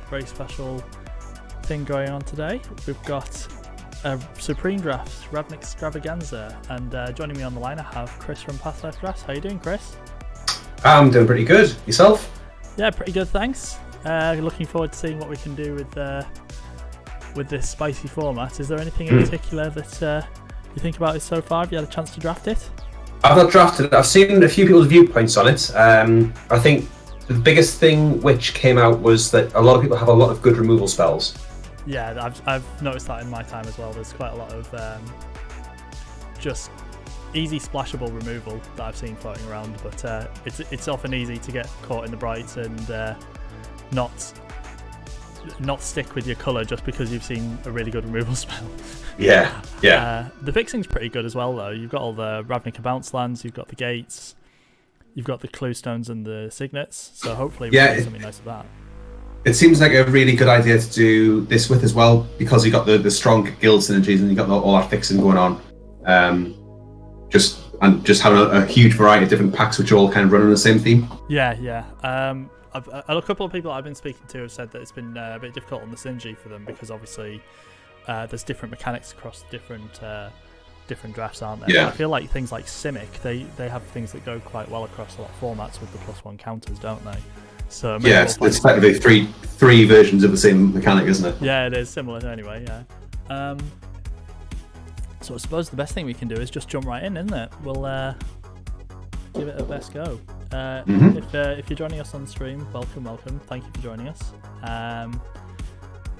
very special thing going on today. We've got a Supreme Draft, Ravnica Extravaganza, and joining me on the line I have Chris from Past Life Drafts. How you doing, Chris? I'm doing pretty good. Yourself? Yeah, pretty good, thanks. Looking forward to seeing what we can do with this spicy format. Is there anything in particular that you think about it so far? Have you had a chance to draft it? I've not drafted it. I've seen a few people's viewpoints on it. I think the biggest thing which came out was that a lot of people have a lot of good removal spells. Yeah, I've noticed that in my time as well. There's quite a lot of just easy splashable removal that I've seen floating around, but it's often easy to get caught in the bright and not stick with your colour just because you've seen a really good removal spell. Yeah. The fixing's pretty good as well, though. You've got all the Ravnica bounce lands, you've got the gates, you've got the clue stones and the signets, so hopefully we can do something nice with that. It seems like a really good idea to do this with as well, because you've got the strong guild synergies and you've got all that fixing going on. Just having a huge variety of different packs which are all kind of running the same theme. Yeah. A couple of people I've been speaking to have said that it's been a bit difficult on the synergy for them because obviously there's different mechanics across different drafts, aren't there? Yeah. I feel like things like Simic, they have things that go quite well across a lot of formats with the +1 counters, don't they? So yeah, it's effectively three versions of the same mechanic, isn't it? Yeah, it is similar anyway. Yeah. So I suppose the best thing we can do is just jump right in, isn't it? We'll give it a best go. If you're joining us on stream, welcome. Thank you for joining us.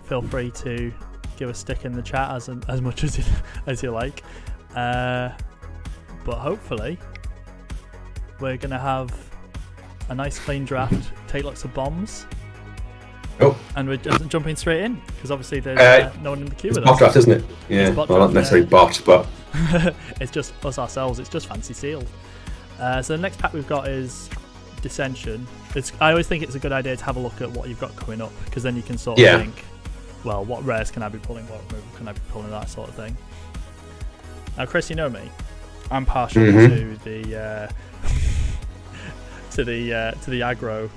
Feel free to give a stick in the chat as much as you like. But hopefully we're gonna have a nice clean draft, take lots of bombs. Oh. And we're just jumping straight in because obviously there's no one in the queue with us. Bot draft, isn't it? Yeah, well, not necessarily bot, but it's just us ourselves. It's just fancy sealed. So the next pack we've got is Dissension. I always think it's a good idea to have a look at what you've got coming up because then you can sort of think, well, what rares can I be pulling? What removal can I be pulling? That sort of thing. Now, Chris, you know me. I'm partial to the to the aggro,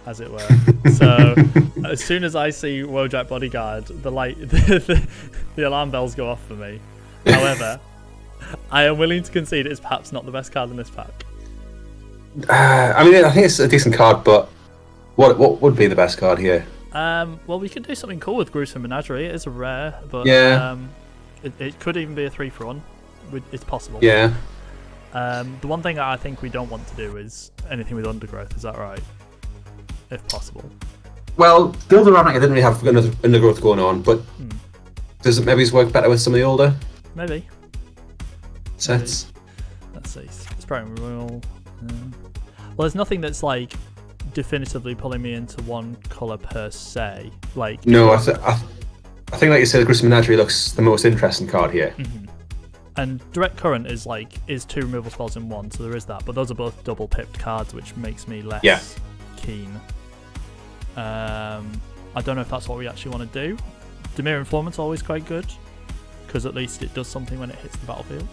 as it were. So as soon as I see Wojak Bodyguard, the alarm bells go off for me. However, I am willing to concede it's perhaps not the best card in this pack. I think it's a decent card, but what would be the best card here? Well, we could do something cool with Gruesome Menagerie. It is a rare, but it could even be a 3-for-1. It's possible. Yeah. The one thing I think we don't want to do is anything with Undergrowth. Is that right? If possible. Well, the older Ravnica didn't really have Undergrowth going on, but does it maybe work better with some of the older maybe sets? Let's see. Spreading Royal. Well, there's nothing that's like definitively pulling me into one colour per se. Like no, I think like you said, the Gruesome Menagerie looks the most interesting card here. And Direct Current is 2 removal spells in one, so there is that. But those are both double pipped cards, which makes me less keen. I don't know if that's what we actually want to do. Dimir Informant's always quite good because at least it does something when it hits the battlefield.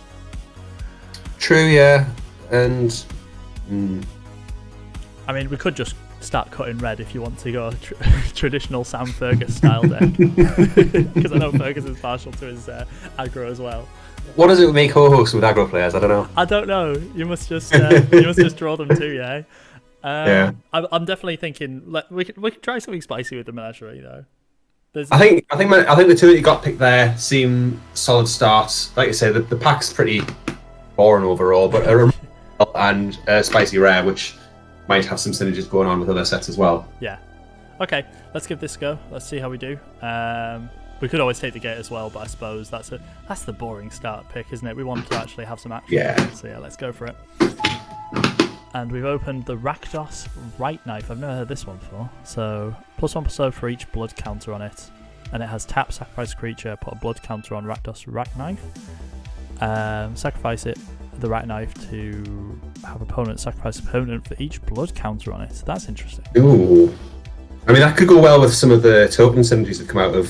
True, yeah, and I mean, we could just start cutting red if you want to go traditional Sam Fergus style deck, because I know Fergus is partial to his aggro as well. What does it make co-hosts with aggro players? I don't know. I don't know. You must just draw them too, yeah. I'm definitely thinking we could try something spicy with the Menagerie though. I think the two that you got picked there seem solid starts. Like you say, the pack's pretty boring overall, but and spicy rare, which might have some synergies going on with other sets as well. Yeah. Okay, let's give this a go. Let's see how we do. We could always take the gate as well, but I suppose that's the boring start pick, isn't it? We want to actually have some action. Yeah. So yeah, let's go for it. And we've opened the Rakdos Right Knife. I've never heard this one before. So +1/+0 for each blood counter on it, and it has tap, sacrifice a creature, put a blood counter on Rakdos Right Knife. Sacrifice the Right Knife to have opponent sacrifice opponent for each blood counter on it. That's interesting. Ooh. I mean, that could go well with some of the token synergies that come out of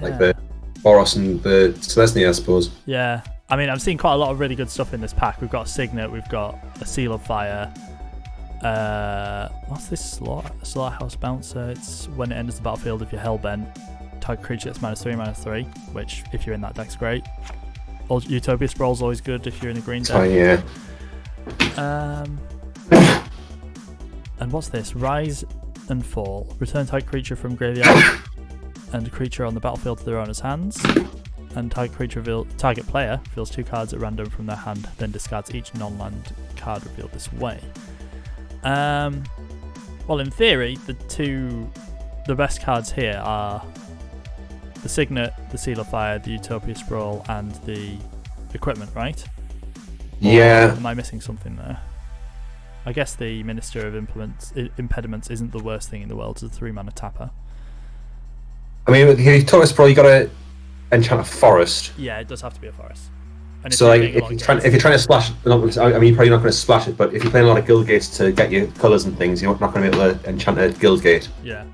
like the Boros and the Selesnya, I suppose. Yeah. I mean, I've seen quite a lot of really good stuff in this pack. We've got a Signet, we've got a Seal of Fire, What's this Slaughterhouse Bouncer? It's when it enters the battlefield, if you're hellbent, target creature gets -3/-3, which if you're in that deck's great. Utopia Sprawl's always good if you're in a green deck. Oh yeah. And what's this? Rise and Fall. Return target creature from graveyard and a creature on the battlefield to their owner's hands. And target player reveals 2 cards at random from their hand, then discards each non-land card revealed this way. Well, in theory, the best cards here are the Signet, the Seal of Fire, the Utopia Sprawl, and the Equipment, right? Yeah. Or am I missing something there? I guess the Minister of Impediments isn't the worst thing in the world. It's a 3-mana tapper. I mean, with the Utopia Sprawl, you got to enchant a forest. Yeah, it does have to be a forest. And So like, if you're trying to splash, I mean, you're probably not going to splash it, but if you're playing a lot of guild gates to get your colours and things, you're not going to be able to enchant a guild gate. Yeah.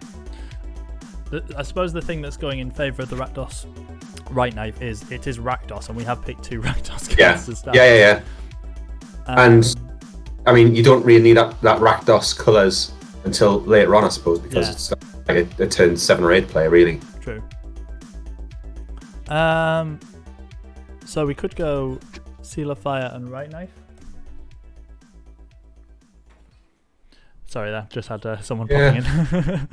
I suppose the thing that's going in favour of the Rakdos right knife is it is Rakdos, and we have picked 2 Rakdos cards to start. Yeah. And I mean, you don't really need that Rakdos colours until later on, I suppose, because it's like a turn 7 or 8 play, really. True. So we could go Seal of Fire and Right Knife. Sorry, that just had someone popping in.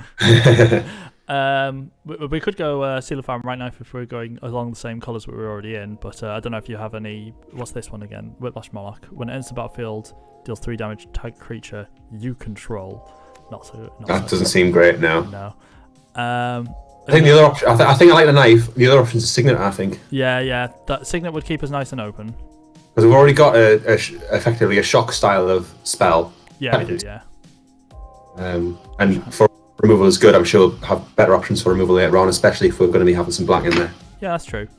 We could go Seal of Fire and Right Knife if we're going along the same colours that we're already in, but I don't know if you have any. What's this one again? Whiplash Moloch. When it enters the battlefield, deals 3 damage to target creature you control. That doesn't seem great now. No. I think the other option. I think I like the knife. The other option is a Signet. I think. Yeah. That Signet would keep us nice and open. Because we've already got effectively a shock style of spell. Yeah, we do. Yeah. And for removal is good. I'm sure we'll have better options for removal later on, especially if we're going to be having some black in there. Yeah, that's true.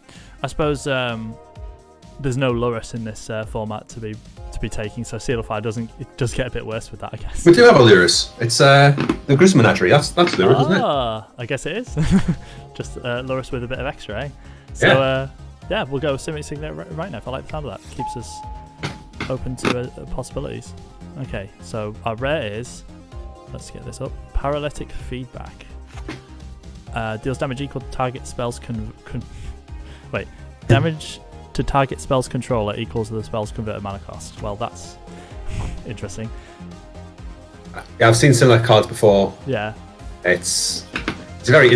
I suppose there's no Lurrus in this format to be taking, so Seal of Fire does get a bit worse with that, I guess. We do have a Lurrus. It's the Gruesome Menagerie. That's Lurrus, isn't it? I guess it is. Just Lurrus with a bit of extra, eh? So we'll go Signet right now. If I like the sound of that, it keeps us open to possibilities. Okay, so our rare is, let's get this up, Paralytic Feedback. Deals damage equal to target spells damage to target spells controller equals to the spell's converted mana cost. Well, that's interesting. Yeah, I've seen similar cards before. Yeah. It's a very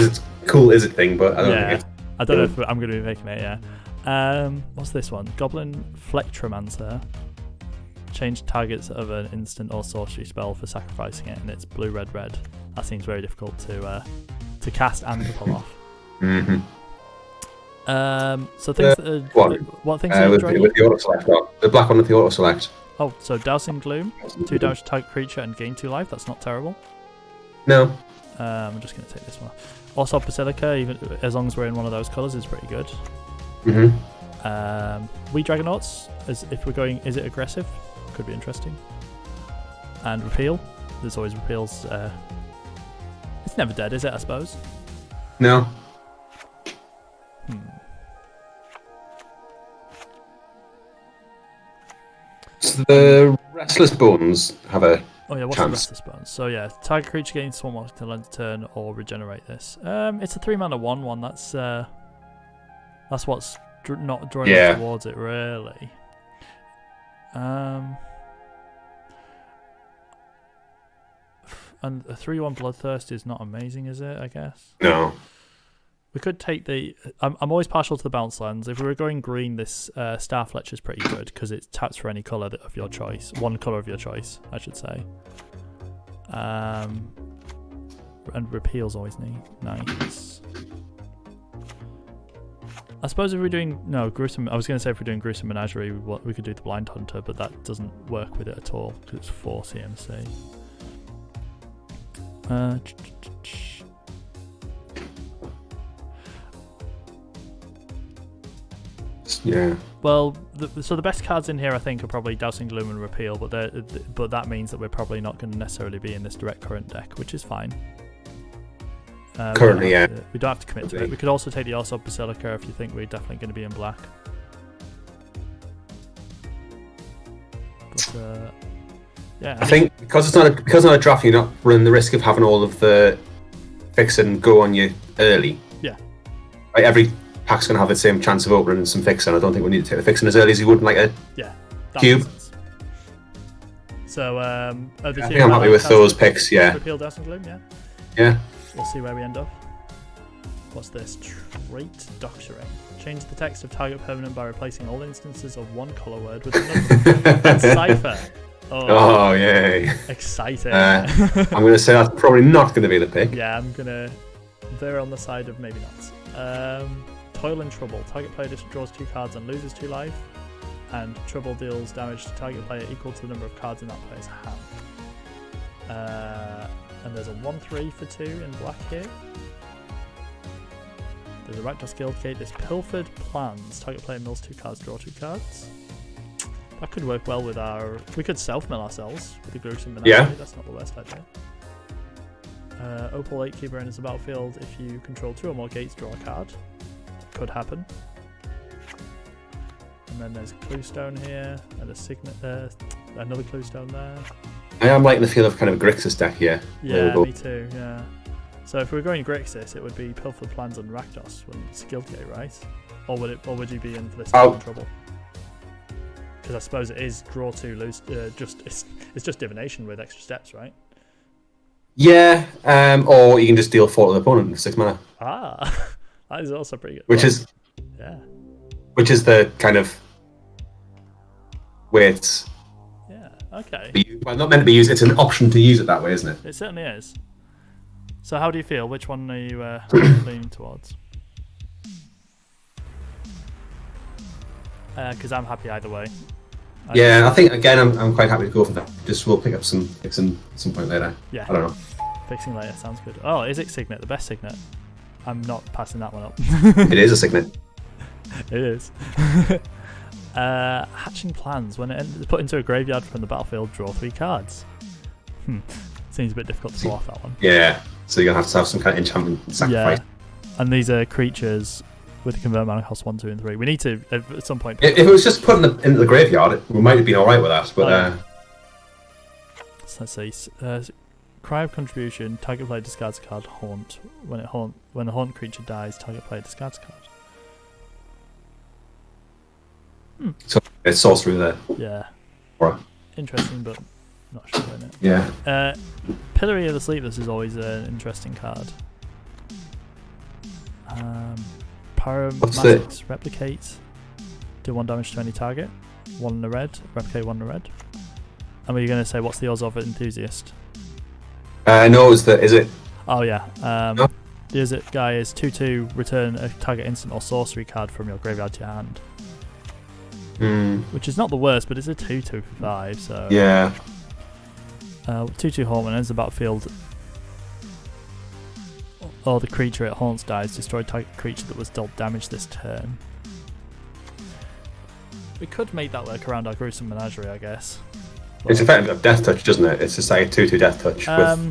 cool thing, but I don't know if I'm going to be making it, yeah. What's this one? Goblin Flectromancer. Change targets of an instant or sorcery spell for sacrificing it, and it's blue, red, red. That seems very difficult to cast and to pull off. Mm-hmm. So things what things are you drawing? With the auto select, the black one with the auto select. Oh, so Dousing Gloom, 2 damage to target creature and gain 2 life. That's not terrible. No. I'm just going to take this one. Also, Basilica, even as long as we're in one of those colours, is pretty good. We Dragonauts, if we're going, is it aggressive? Could be interesting. And Repeal. There's always Repeals. It's never dead, is it? I suppose. No. So the Restless Bones have a what's chance. The Restless Bones? So yeah, target creature gains Swarmwalk to end turn or regenerate this. It's a 3-mana 1/1. That's what's not drawing us towards it really. And a 3/1 Bloodthirst is not amazing, is it? I guess. No. We could take the. I'm always partial to the bounce lands. If we were going green, this Starfletcher is pretty good because it taps for any colour of your choice. One colour of your choice, I should say. And Repeal's always nice. I suppose if we're doing Gruesome. I was going to say if we're doing Gruesome Menagerie, we could do the Blind Hunter, but that doesn't work with it at all because it's 4 CMC. Yeah. Well, so the best cards in here, I think, are probably Dousing Gloom and Repeal, but that means that we're probably not going to necessarily be in this direct current deck, which is fine. Currently, we don't have to commit to it. We could also take the Orsov Basilica if you think we're definitely going to be in black. But Yeah, I think because it's not a draft, you're not running the risk of having all of the fixing go on you early. Yeah. Like every pack's going to have the same chance of opening some fixing. I don't think we need to take the fixing as early as you would in like a cube. So, I think I'm happy with those picks. Yeah. Repeal Dazzling Gloom. Yeah. Yeah. We'll see where we end up. What's this? Trait Doctoring. Change the text of target permanent by replacing all instances of one color word with another. That's Cipher. Oh, yay. Exciting. I'm going to say that's probably not going to be the pick. Yeah, I'm going to veer on the side of maybe not. Toil and Trouble. Target player draws 2 cards and loses 2 life. And Trouble deals damage to target player equal to the number of cards in that player's hand. And there's a 1/3 for 2 in black here. There's a Rakdos Guildgate. There's Pilfered Plans. Target player mills 2 cards, draw 2 cards. That could work well with our... We could self-mill ourselves with the Gruesome Menagerie. Yeah. That's not the worst idea. Opal 8 Keeper enters the battlefield. If you control 2 or more gates, draw a card. Could happen. And then there's a Cluestone here, and a Signet, another Cluestone there. I am liking the feel of kind of a Grixis deck here. Yeah, me too, yeah. So if we were going Grixis, it would be Pilfered Plans and Rakdos when it's Guildgate, right? Or would you be in for this Trouble? Because I suppose it is draw 2, lose. It's just divination with extra steps, right? Yeah, or you can just deal 4 to the opponent with 6 mana. Ah, that is also pretty good. Which is the kind of way it's. Yeah. Okay. Well, not meant to be used. It's an option to use it that way, isn't it? It certainly is. So how do you feel? Which one are you leaning towards? Because I'm happy either way. I think again I'm quite happy to go for that. Just we'll pick up some fixing some point later. Yeah. I don't know. Fixing later sounds good. Oh, is it Signet? The best Signet? I'm not passing that one up. It is a Signet. It is. Hatching Plans. When it's put into a graveyard from the battlefield, draw 3 cards. Seems a bit difficult to pull off that one. Yeah. So you're gonna have to have some kind of enchantment sacrifice. Yeah. And these are creatures with a convert mana cost 1, 2, and 3. We need to at some point. If it was just put into the graveyard, we might have been alright with that. But so let's see. Cry of Contribution. Target player discards a card. Haunt. When a haunt creature dies, target player discards a card. So it's sorcery there. Yeah. Right. Interesting, but not sure in it. Yeah. Pillory of the Sleepless is always an interesting card. Pyromatics Replicate. Do 1 damage to any target. 1 in the red. Replicate 1 in the red. And were you going to say what's the odds of it, Enthusiast? No, is it? Oh yeah. No. The other guy is 2/2. Return a target instant or sorcery card from your graveyard to your hand. Which is not the worst, but it's a 2/2 for 5. So yeah. 2/2 haunt when enters the battlefield. Or the creature it haunts dies. Destroy target creature that was dealt damage this turn. We could make that work around our Gruesome Menagerie, I guess. But it's effectively a death touch, doesn't it? It's just like a 2/2 death touch.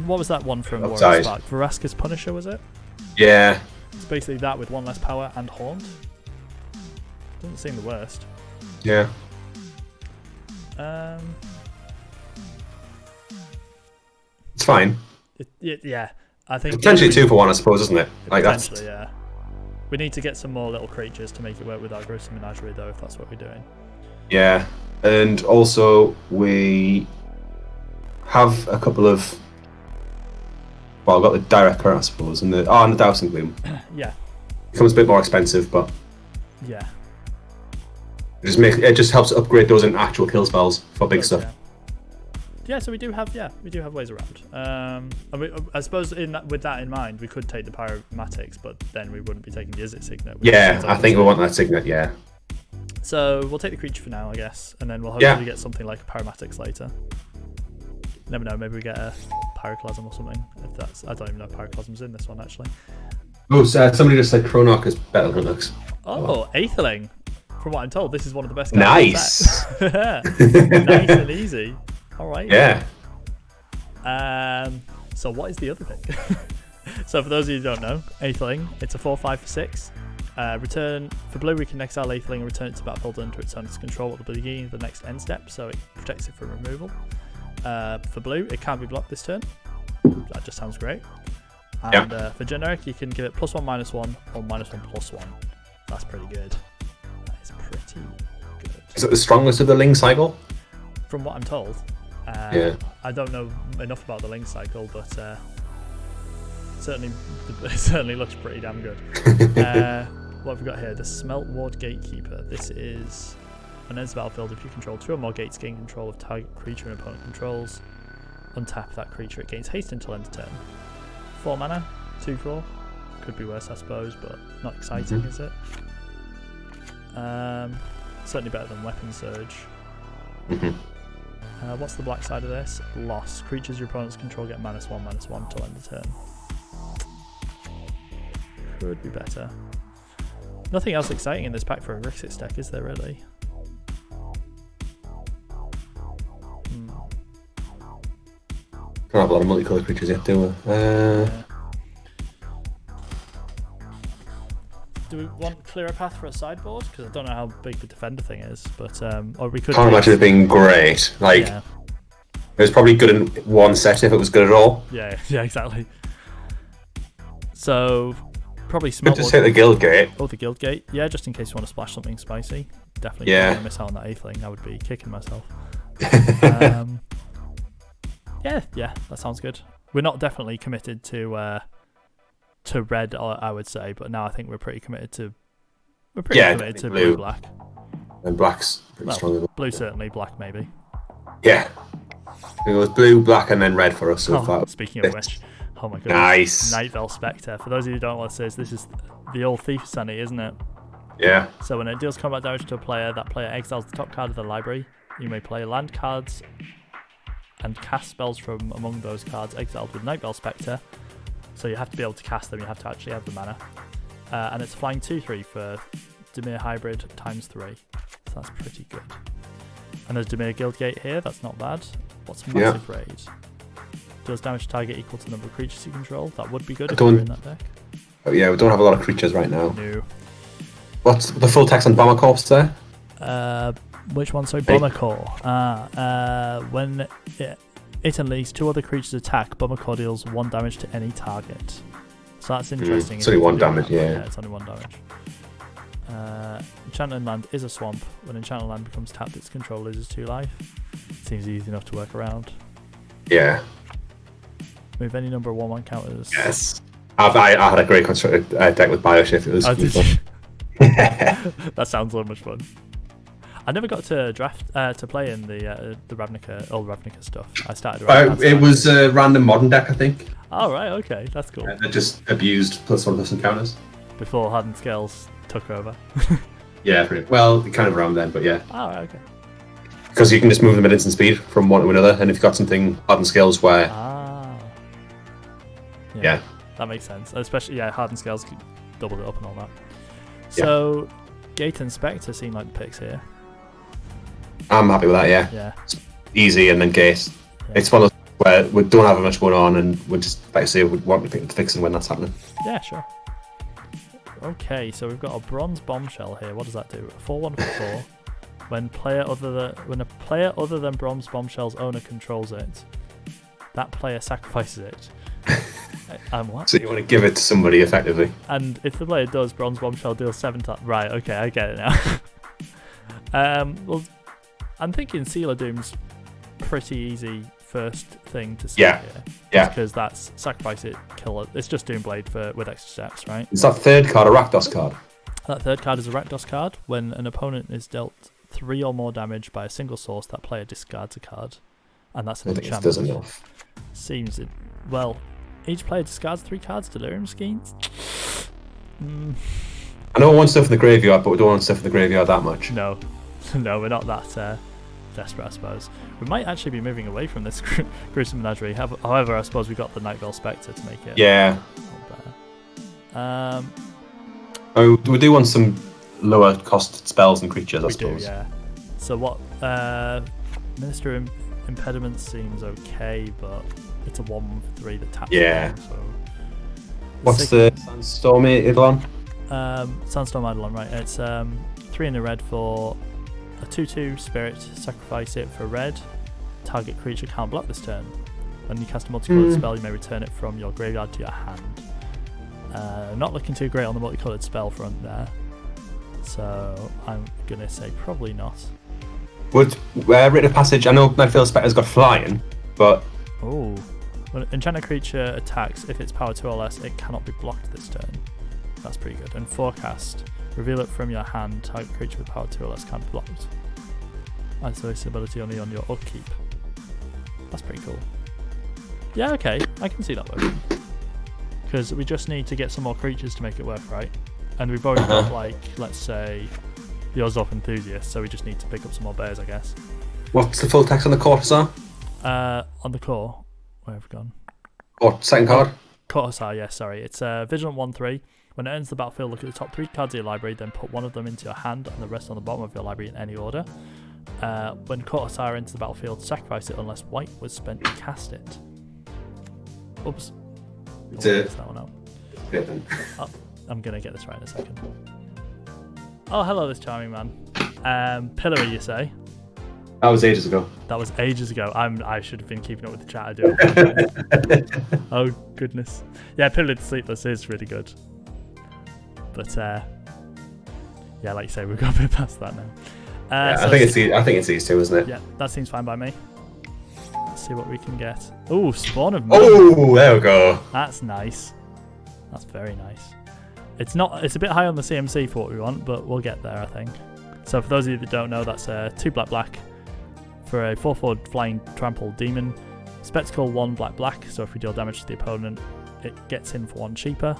What was that one from War of Spark? Vraska's Punisher, was it? Yeah. It's basically that with 1 less power and haunt. Doesn't seem the worst. Yeah. It's fine. Yeah, I think potentially 2 for 1, I suppose, isn't it? Like potentially, yeah. We need to get some more little creatures to make it work with our Gruesome Menagerie, though, if that's what we're doing. Yeah, and also we have a couple of. Well, I've got the Direct Current, I suppose, and the Dousing Gloom. Yeah. Becomes a bit more expensive, but. Yeah. It just helps upgrade those into actual kill spells for big stuff. Yeah, so we do have ways around. And I suppose with that in mind, we could take the Pyromatics, but then we wouldn't be taking the Izzet Signet. Yeah, I think we want that Signet. Yeah. So we'll take the creature for now, I guess, and then we'll hopefully get something like a Pyromatics later. Never know, maybe we get a Pyroclasm or something. I don't even know if Pyroclasm's in this one actually. Oh, so somebody just said Chronarch is better than Lux. Oh, Aetherling. From what I'm told, this is one of the best cards. Nice. Nice and easy. All right. Yeah. So what is the other pick? So for those of you who don't know, Aetherling, it's a 4/5 for 6. Return for blue. We can exile Aetherling and return it to battlefield under its owner's control at the beginning of the next end step, so it protects it from removal. For blue, it can't be blocked this turn. That just sounds great. And for generic, you can give it +1/-1 or -1/+1. That's pretty good. That is pretty good. Is it the strongest of the Ling cycle? From what I'm told. I don't know enough about the Ling cycle, but it certainly looks pretty damn good. What have we got here? The Smelt Ward Gatekeeper. This is an ends battlefield. If you control 2 or more gates, gain control of target creature and opponent controls. Untap that creature. It gains haste until end of turn. 4 mana, 2/4. Could be worse, I suppose, but not exciting, is it? Certainly better than Weapon Surge. What's the black side of this? Loss. Creatures your opponents control get -1/-1 till end of turn. Could be better. Nothing else exciting in this pack for a Grixis deck, is there really? Don't have a lot of multicolored creatures yet, do we? Do we want clear a path for a sideboard? Because I don't know how big the defender thing is, but or we could. Can't imagine it being great. Like it was probably good in one set if it was good at all. Yeah, exactly. So probably Smelt. Good to say the Guild Gate. Oh, the Guild Gate. Yeah, just in case you want to splash something spicy. Definitely don't want to miss out on that Aethling. I would be kicking myself. Yeah, that sounds good. We're not definitely committed to red, I would say, but now I think we're pretty committed to. We're pretty committed to blue, black. And black's pretty strong. Blue certainly, black maybe. Yeah, it was blue, black, and then red for us. So speaking of which, oh my goodness, nice. Nightveil Spectre. For those of you who don't know what this is the old Thief Sanity, isn't it? Yeah. So when it deals combat damage to a player, that player exiles the top card of the library. You may play land cards and cast spells from among those cards exiled with Nightveil Spectre. So you have to be able to cast them, you have to actually have the mana. And it's flying 2/3 for Dimir Hybrid ×3. So that's pretty good. And there's Dimir Guildgate here, that's not bad. What's Massive Raid? Does damage to target equal to the number of creatures you control. That would be good if you're in that deck. Oh yeah, we don't have a lot of creatures right now. No. What's the full text on Bomber Corpse there? Which one? Sorry, Bomber Core. When it unleashes 2 other creatures attack, Bomber Core deals 1 damage to any target. So that's interesting. It's only 1 damage, yeah. It's only 1 damage. Enchanted Land is a swamp. When Enchanted Land becomes tapped, its control loses 2 life. Seems easy enough to work around. Yeah. Move any number of 1/1 counters. Yes. I had a great constructed deck with Bioshift. It was fun. That sounds so much fun. I never got to draft to play in the Ravnica, old Ravnica stuff. I started. It was a random modern deck, I think. Oh right, okay, that's cool. It just abused +1 encounters before Hardened Scales took over. Yeah, well, kind of around then, but yeah. Oh right, okay. Because you can just move them at instant speed from one to another, and if you've got something Hardened Scales where, yeah, that makes sense. Especially Hardened Scales doubled it up and all that. So, Gate and Spectre seem like the picks here. I'm happy with that, yeah. It's easy and then Gate. Yeah. It's one of those where we don't have much going on and we just, like I say, we want to pick the fixing when that's happening. Yeah, sure. Okay, so we've got a Bronze Bombshell here. What does that do? 4/1 for 4. When a player other than Bronze Bombshell's owner controls it, that player sacrifices it. What? So you want to give it to somebody effectively. And if the player does, Bronze Bombshell deals 7 times. Right, okay, I get it now. Well, I'm thinking Seal of Doom's pretty easy first thing to see here. Yeah. Because that's sacrifice it, kill it. It's just Doomblade with extra steps, right? Is that third card a Rakdos card? That third card is a Rakdos card. When an opponent is dealt 3 or more damage by a single source, that player discards a card. And that's an enchantment. Does enough. Seems it. Well, each player discards 3 cards. Delirium Schemes. I know I want stuff in the graveyard, but we don't want stuff in the graveyard that much. No, we're not that desperate, I suppose. We might actually be moving away from this gruesome menagerie. However, I suppose we got the Nightveil Spectre to make it. Yeah. Better. We do want some lower cost spells and creatures, I suppose. Yeah. So what? Minister Impediment seems okay, but it's a 1/3 that taps. Yeah. Down, so what's the Sandstorm Eidolon? Sandstorm Eidolon, right? It's 3 in the red for a 2/2 spirit. Sacrifice it for red. target creature can't block this turn. When you cast a multicolored spell, you may return it from your graveyard to your hand. Not looking too great on the multicolored spell front there. So I'm going to say probably not. Would Rite of Passage, I know Nightfield Spectre's got flying, but... Oh. When an enchanted creature attacks, if it's power 2 or less, it cannot be blocked this turn. That's pretty good. And Forecast, reveal it from your hand, target creature with power 2 or less can't be blocked. Isolation ability only on your upkeep. That's pretty cool. Yeah, okay, I can see that working. Because we just need to get some more creatures to make it work, right? And we've already got, like, let's say, the Ozdorf Enthusiast, so we just need to pick up some more bears, I guess. What's the full text on the Courtesan? On the core. Where have we gone? Or second card? Courtesan, yeah, sorry. It's Vigilant 1/3. When it enters the battlefield, look at the top 3 cards of your library, then put one of them into your hand and the rest on the bottom of your library in any order. When Courtesan enters the battlefield, sacrifice it unless white was spent to cast it. Oops. That one out. Oh, I'm going to get this right in a second. Oh, hello, this charming man. Pillory, you say? That was ages ago. That was ages ago. I should have been keeping up with the chat. I do. Oh, goodness. Yeah, Pillared Sleepless is really good. But, yeah, like you say, we've got a bit past that now. I think it's these two, isn't it? Yeah, that seems fine by me. Let's see what we can get. Oh, Spawn of Moon. Oh, there we go. That's nice. That's very nice. It's a bit high on the CMC for what we want, but we'll get there, I think. So for those of you that don't know, that's 2 black for a 4/4 flying trample demon. Spectacle 1 black, so if we deal damage to the opponent, it gets in for 1 cheaper.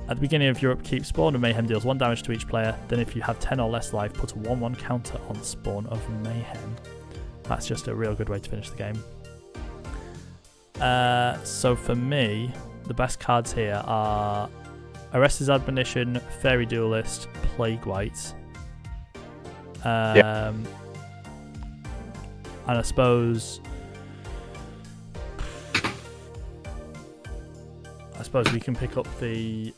At the beginning of your upkeep, Spawn of Mayhem deals 1 damage to each player. Then if you have 10 or less life, put a 1/1 counter on Spawn of Mayhem. That's just a real good way to finish the game. So for me, the best cards here are Arrestor's Admonition, Fairy Duelist, Plague White. And I suppose we can pick up the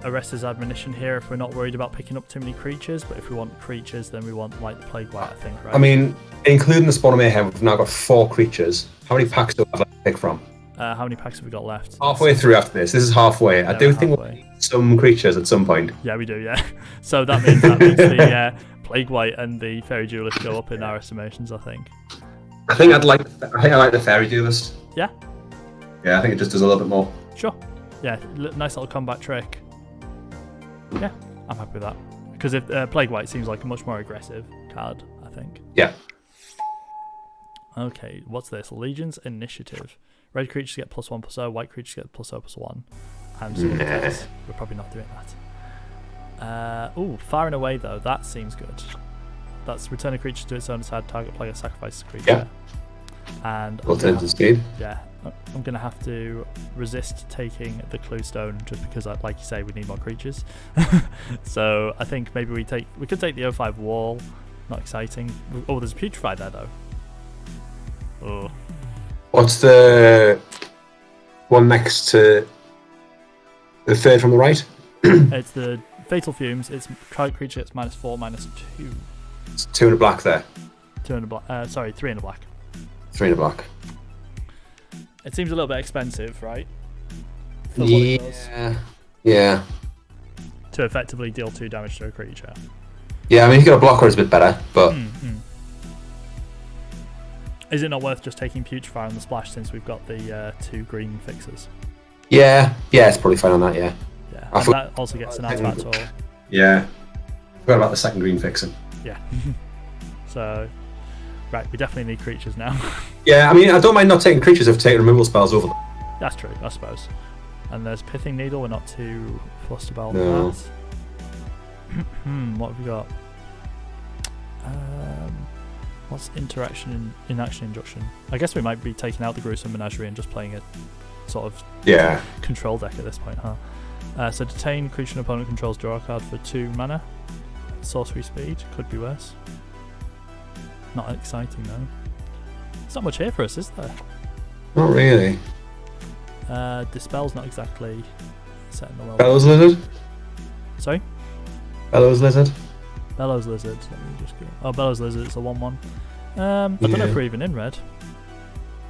Arrestor's Admonition here if we're not worried about picking up too many creatures, but if we want creatures, then we want like the Plague White, I think, right? I mean, including the Spawn of Mayhem, we've now got 4 creatures. How many packs do I have to pick from? How many packs have we got left? Halfway through after this. This is halfway. Yeah, I do think we'll need some creatures at some point. Yeah, we do, yeah. So that means the Plague White and the Fairy Duelist go up in our estimations, I think. I think I like the Fairy Duelist. Yeah? Yeah, I think it just does a little bit more. Sure. Yeah, nice little combat trick. Yeah, I'm happy with that. Because if Plague White seems like a much more aggressive card, I think. Yeah. Okay, what's this? Legion's Initiative. Red creatures get +1/+0, white creatures get +0/+1. And so we're probably not doing that. Far and Away though, that seems good. That's return a creature to its owner's hand, target player sacrifices a creature. Yeah. And yeah, I'm gonna have to resist taking the Clue Stone just because, like you say, we need more creatures. So I think maybe we could take the 05 Wall. Not exciting. Oh, there's a Putrefy there though. Oh. What's the one next to the third from the right? It's the Fatal Fumes. It's target creature. It's -4/-2. It's 2 in a black there. 2 in a black. Sorry, 3 in a black. 3 in a black. It seems a little bit expensive, right? For what it does. Yeah. To effectively deal 2 damage to a creature. Yeah, I mean, if you got a blocker, it's a bit better, but. Is it not worth just taking Putrefy on the splash since we've got the 2 green fixes? Yeah, it's probably fine on that, yeah. Yeah, and that also gets an artifact tool. Yeah. Forgot about the second green fixing. Yeah. So, right, we definitely need creatures now. Yeah, I mean, I don't mind not taking creatures if taking removal spells over them. That's true, I suppose. And there's Pithing Needle, we're not too fussed about No. that. What have we got? What's Inaction Injunction? I guess we might be taking out the Gruesome Menagerie and just playing a sort of control deck at this point, huh? So detain creature an opponent controls, draw a card for 2 mana. Sorcery speed, could be worse. Not exciting though. There's not much here for us, is there? Not really. Dispel's not exactly setting the world. Bellows Lizard? Sorry? Bellows Lizard? Bellows Lizard. Let me just go. Oh, Bellows Lizard, it's a 1/1. I don't know if we're even in red.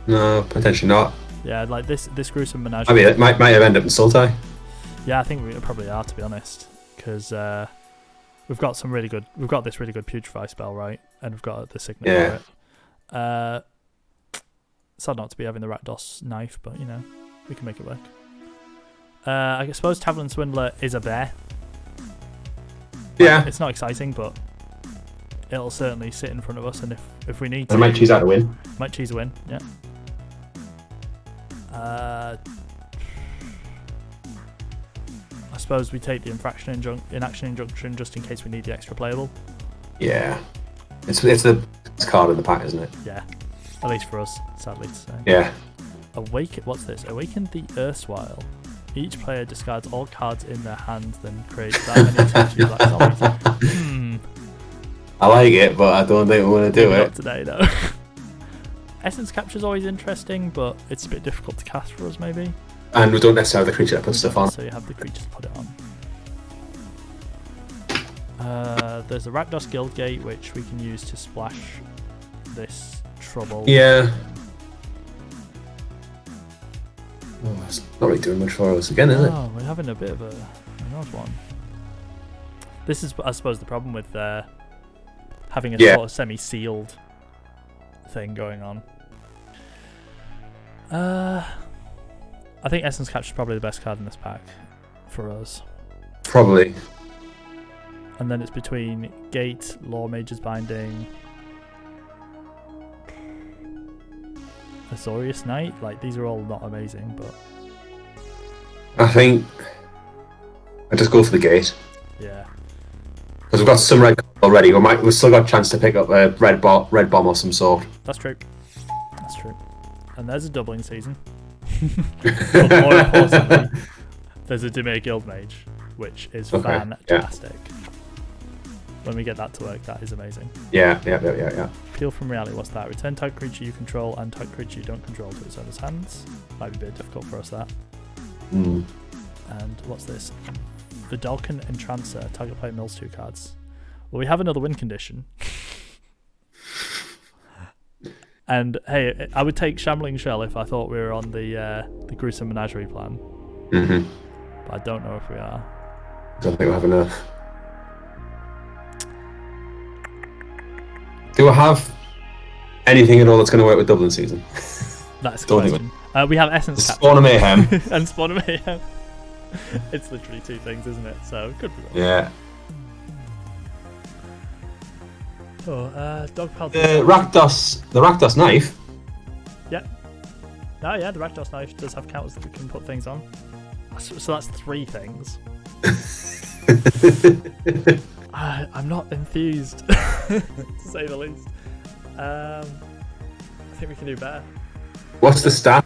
No, potentially not. Yeah, like this gruesome menagerie. I mean, it might have ended up in Sultai. Yeah, I think we probably are, to be honest, because we've got this really good putrefy spell, right, and we've got the signet for it. Sad not to be having the Rakdos knife, but you know, we can make it work. I suppose Tavern Swindler is a bear. Yeah, it's not exciting, but it'll certainly sit in front of us, and if we need to, I might choose out a win. Might choose a win, yeah. I suppose we take the inaction injunction just in case we need the extra playable. Yeah, it's the card in the pack, isn't it? Yeah, at least for us, sadly to say. Yeah. What's this? Awaken the Erstwhile. Each player discards all cards in their hand, then creates that many 2/2 black zombies. I like it, but I don't think we're going to do it. Not today, though. Essence Capture is always interesting, but it's a bit difficult to cast for us, maybe. And we don't necessarily have the creature that puts stuff on. So you have the creature to put it on. There's the Rakdos Guildgate, which we can use to splash this trouble. Yeah. Oh, it's not really doing much for us again, is it? Oh, we're having a bit of an odd one. This is, I suppose, the problem with having a sort of semi-sealed thing going on. I think Essence Capture is probably the best card in this pack for us. Probably. And then it's between Gate, Law Mage's Binding, Azorius Knight. Like, these are all not amazing, but I think I just go for the Gate. Yeah. Because we've got some red already. We've still got a chance to pick up a red bomb or some sort. That's true. That's true. And there's a doubling season. But more importantly, there's a Dimir Guildmage, which is fantastic. Yeah. When we get that to work, that is amazing. Yeah. Peel from Reality, what's that? Return target creature you control and target creature you don't control to its owner's hands. Might be a bit difficult for us, that. Mm. And what's this? The Dalkin Entrancer. Target player mills 2 cards. Well, we have another win condition. And hey, I would take Shambling Shell if I thought we were on the Gruesome Menagerie plan. Mm-hmm. But I don't know if we are. Don't think we have enough. Do we have anything at all that's going to work with Dublin season? That's the question. We have Essence Capture. Spawn of Mayhem. And Spawn of Mayhem. It's literally 2 things, isn't it? So it could be wrong. Yeah. Oh, Dogpile. The Rakdos knife. Yeah. Oh yeah, the Rakdos knife does have counters that we can put things on. So that's 3 things. I'm not enthused, to say the least. I think we can do better. What's the staff?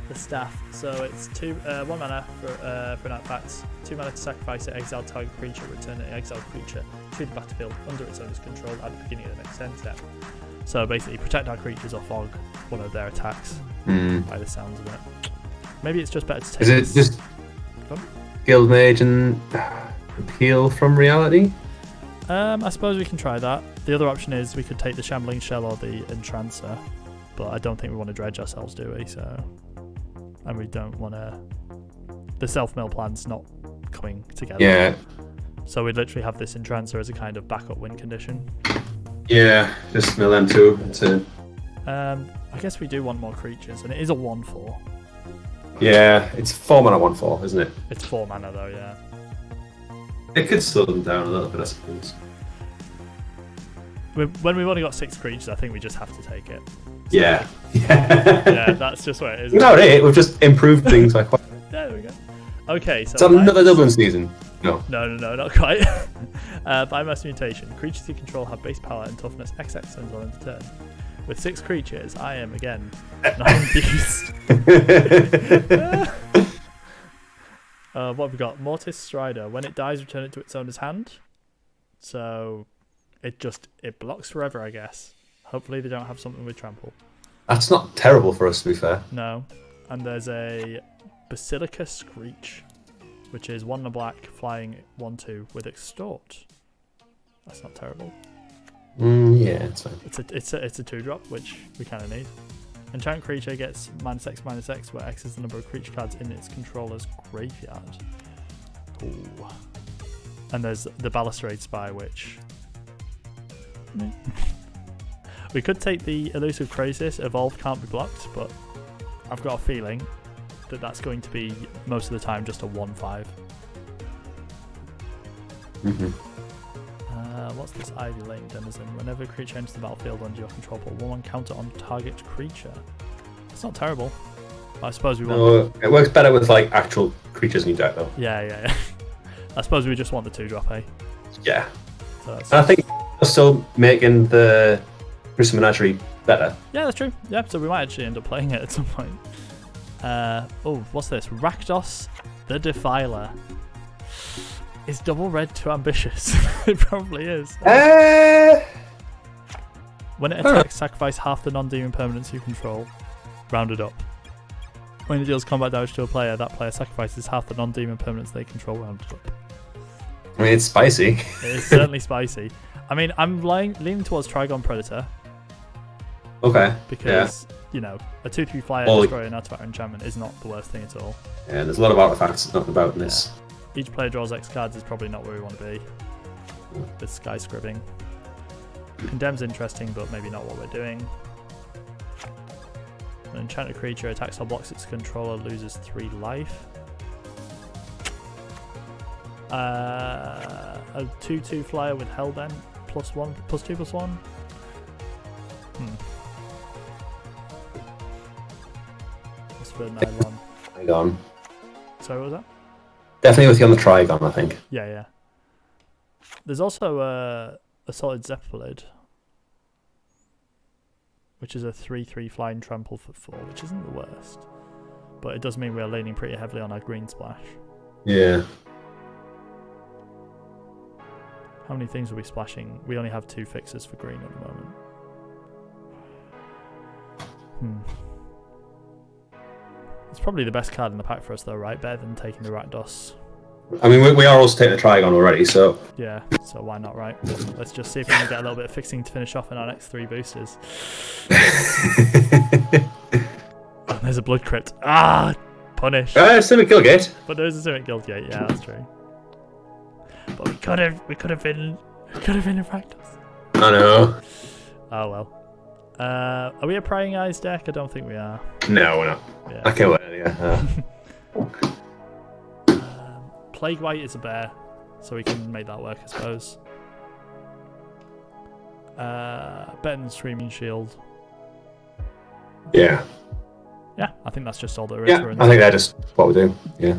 The staff. So it's 1 mana for an artifact, 2 mana to sacrifice it, exile target creature, return an exiled creature to the battlefield under its owner's control at the beginning of the next turn step. So basically, protect our creatures or fog one of their attacks. By the sounds of it. Maybe it's just better to take. Is it just Guildmage and Appeal from Reality? I suppose we can try that. The other option is we could take the Shambling Shell or the Entrancer, but I don't think we want to dredge ourselves, do we? So, and we don't want to. The self-mill plan's not coming together. Yeah. So we'd literally have this Entrancer as a kind of backup win condition. Yeah, just mill them too. I guess we do want more creatures, and it is a 1/4. Yeah, it's 4 mana 1/4, isn't it? It's 4 mana though, yeah. It could slow them down a little bit, I suppose. When we've only got 6 creatures, I think we just have to take it. So, yeah. Yeah, that's just where it is. No, we've just improved things by quite. Yeah, there we go. Okay, so. It's another Dublin season. No, not quite. By Mass Mutation, creatures you control have base power and toughness XX until end of turn. With 6 creatures, I am again not enthused. What have we got? Mortis Strider. When it dies, return it to its owner's hand. So it blocks forever, I guess. Hopefully they don't have something with trample. That's not terrible for us, to be fair. No. And there's a Basilica Screech, which is 1 and a black, flying 1/2 with Extort. That's not terrible. Yeah, it's fine. It's a 2-drop, which we kind of need. Enchant creature gets -X/-X, where X is the number of creature cards in its controller's graveyard. Ooh. And there's the Balustrade Spy, which... we could take the Elusive Crisis. Evolve can't be blocked, but I've got a feeling that that's going to be, most of the time, just a 1/5. What's this Ivy Lane Denizen? Whenever a creature enters the battlefield under your control, put 1/1 counter on target creature. It's not terrible. I suppose we want... No, it works better with like actual creatures in your deck, though. Yeah. I suppose we just want the 2-drop, eh? Yeah. So that's... And I think we're still making the Crystal Menagerie better. Yeah, that's true. Yeah, so we might actually end up playing it at some point. Oh, what's this? Rakdos the Defiler. Is double red too ambitious? It probably is. When it attacks, sacrifice half the non-demon permanents you control. Rounded up. When it deals combat damage to a player, that player sacrifices half the non-demon permanents they control. Rounded up. I mean, it's spicy. It is certainly spicy. I mean, I'm leaning towards Trigon Predator. Okay. Because, you know, a 2/3 flyer destroyer and artifact enchantment is not the worst thing at all. Yeah, there's a lot of artifacts not about in this. Each player draws X cards is probably not where we want to be. With Sky Scribbing. Condemn's interesting, but maybe not what we're doing. An enchanted creature attacks or blocks its controller, loses 3 life. A 2/2 flyer with Hellbent, +1, +2/+1. What's for Nylon? Trigon. Sorry, what was that? Definitely with you on the Trigon, I think. Yeah. There's also a solid Zeppelid, which is a 3/3 flying trample for 4, which isn't the worst. But it does mean we're leaning pretty heavily on our green splash. Yeah. How many things are we splashing? We only have 2 fixes for green at the moment. It's probably the best card in the pack for us though, right? Better than taking the Rakdos. I mean, we are also taking the Trigon already, so... Yeah, so why not, right? Let's just see if we can get a little bit of fixing to finish off in our next 3 boosters. Oh, there's a Blood Crypt. Ah! Punish. Simic Guildgate. But there's a Simic Guildgate, yeah, that's true. But we could have been a Rakdos. I know. Oh well. Are we a Prying Eyes deck? I don't think we are. No, we're not. Yeah. I can't wait, yeah. Plague White is a bear, so we can make that work, I suppose. Benton's Screaming Shield. Yeah. Yeah, I think that's just all there is. Yeah, I think that's just what we do. Yeah.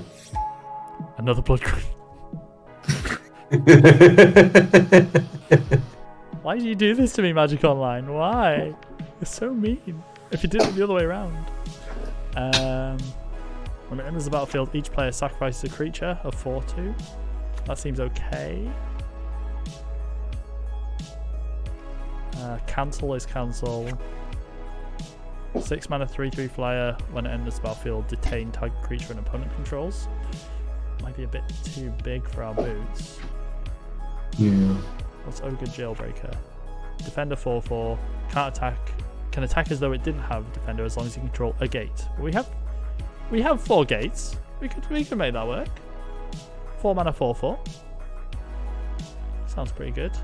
Another Blood Crypt. Why do you do this to me, Magic Online? Why? You're so mean. If you did it the other way around. When it enters the battlefield, each player sacrifices a creature of 4/2. That seems okay. Cancel is cancel. 6 mana 3/3 flyer. When it enters the battlefield, detain target creature and opponent controls. Might be a bit too big for our boots. Yeah. What's Ogre Jailbreaker? Defender 4/4. Can't attack. Can attack as though it didn't have defender as long as you control a gate. We have 4 gates. We could make that work. 4 mana 4/4. Sounds pretty good.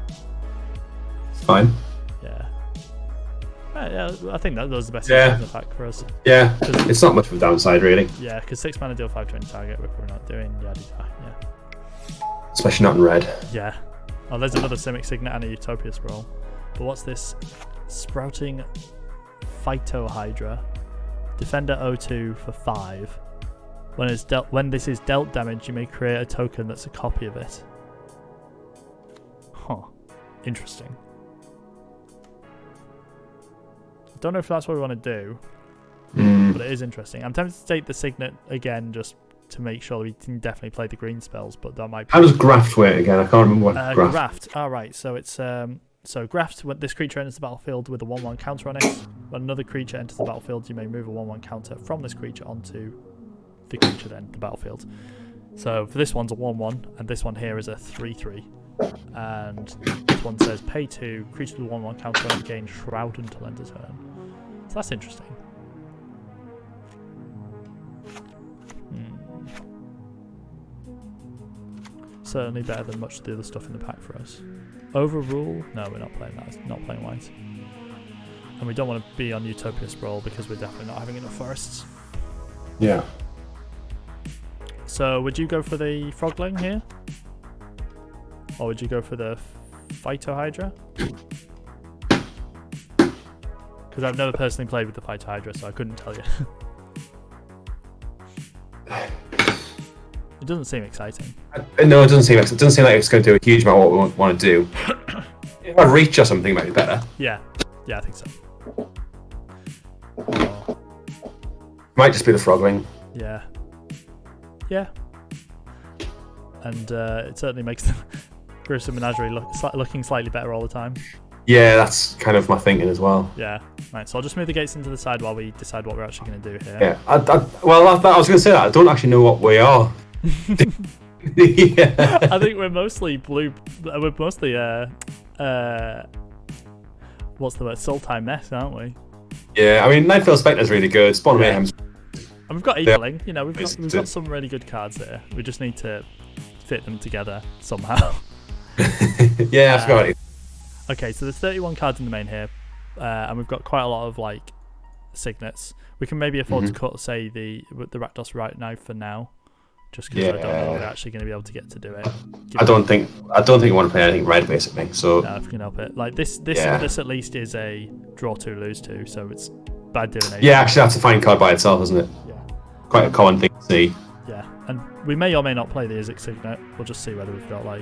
It's fine. Yeah. Yeah, I think that was the best Yeah. in the pack for us. Yeah. It's not much of a downside, really. Yeah, because 6 mana deal 5 to any target, which we're not doing. Yeah. Especially not in red. Yeah. Oh, there's another Simic Signet and a Utopia Scroll. But what's this? Sprouting Phytohydra. Defender 0/2 for 5. When this is dealt damage, you may create a token that's a copy of it. Huh. Interesting. Don't know if that's what we want to do, but it is interesting. I'm tempted to take the Signet again just to make sure we can definitely play the green spells, but that might be... How does Graft work again? I can't remember what Graft... Graft. Alright, so it's... So Graft, when this creature enters the battlefield with a 1/1 counter on it. When another creature enters the battlefield, you may move a 1/1 counter from this creature onto the creature then, the battlefield. So for this one's a 1/1, and this one here is a 3/3. And this one says pay 2, creature with a 1/1 counter on it, gain Shroud until end of turn. So that's interesting. certainly better than much of the other stuff in the pack for us. Overrule? No, we're not playing that. It's not playing white. And we don't want to be on Utopia Sprawl because we're definitely not having enough forests. Yeah. So would you go for the Frogling here? Or would you go for the Phytohydra? Because I've never personally played with the Phytohydra, so I couldn't tell you. It doesn't seem exciting. No, it doesn't seem like it's going to do a huge amount of what we want to do. If I reach or something, might be better. Yeah, I think so. Might just be the Frogling. Yeah. And it certainly makes the Gruesome Menagerie looking slightly better all the time. Yeah, that's kind of my thinking as well. Yeah. Right, so I'll just move the gates into the side while we decide what we're actually going to do here. Yeah. I was going to say that. I don't actually know what we are. Yeah. I think we're mostly blue. We're mostly what's the word? Sultai mess, aren't we? Yeah. I mean, Nightfall Spectre's really good. Spawn of Mayhem's. And we've got Eagling. You know, we've got some really good cards there. We just need to fit them together somehow. Yeah, I forgot it. Okay, so there's 31 cards in the main here, and we've got quite a lot of like signets. We can maybe afford to cut, say, the Rakdos right now for now, just because I don't know if we're actually going to be able to get to do it. I don't think we want to play anything red basically. So no, if we can help it. Like this at least is a draw 2, lose 2, so it's bad divination. Yeah, actually that's a fine card by itself, isn't it? Yeah. Quite a common thing to see. Yeah, and we may or may not play the Izzet Signet. We'll just see whether we've got like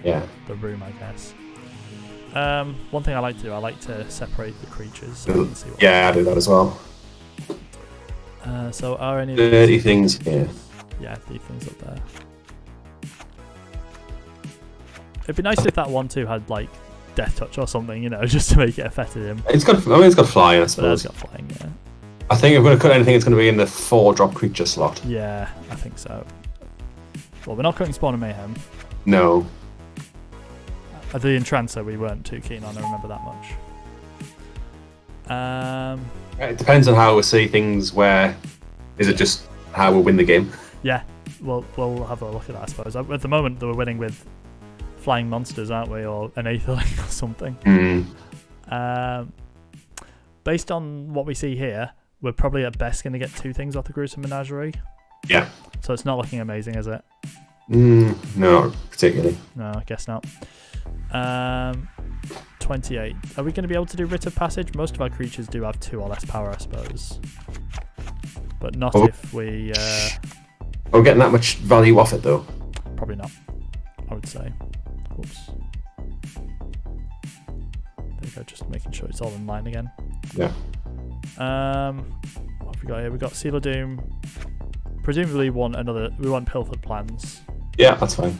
the room, I guess. One thing I like to do, I like to separate the creatures. So we can see what I do that as well. So are any dirty things here? Yeah, the things up there. It'd be nice if that 1/2 had like Death Touch or something, you know, just to make it affect him. It's got flying, I suppose. But it's got flying, yeah. I think if we're going to cut anything, it's going to be in the 4-drop creature slot. Yeah, I think so. Well, we're not cutting Spawn of Mayhem. No. The Entrancer we weren't too keen on, I remember that much. It depends on how we see things. Where is it just how we win the game? Yeah, we'll have a look at that, I suppose. At the moment, we're winning with flying monsters, aren't we, or an Aetherling or something. Based on what we see here, we're probably at best going to get 2 things off the Gruesome Menagerie. Yeah. So it's not looking amazing, is it? No, not particularly. No, I guess not. 28. Are we going to be able to do Writ of Passage? Most of our creatures do have 2 or less power, I suppose. But not if we... Are we getting that much value off it, though? Probably not, I would say. Oops. There we go, just making sure it's all in line again. Yeah. What have we got here? We've got Seal of Doom. Presumably we want Pilfered Plans. Yeah, that's fine.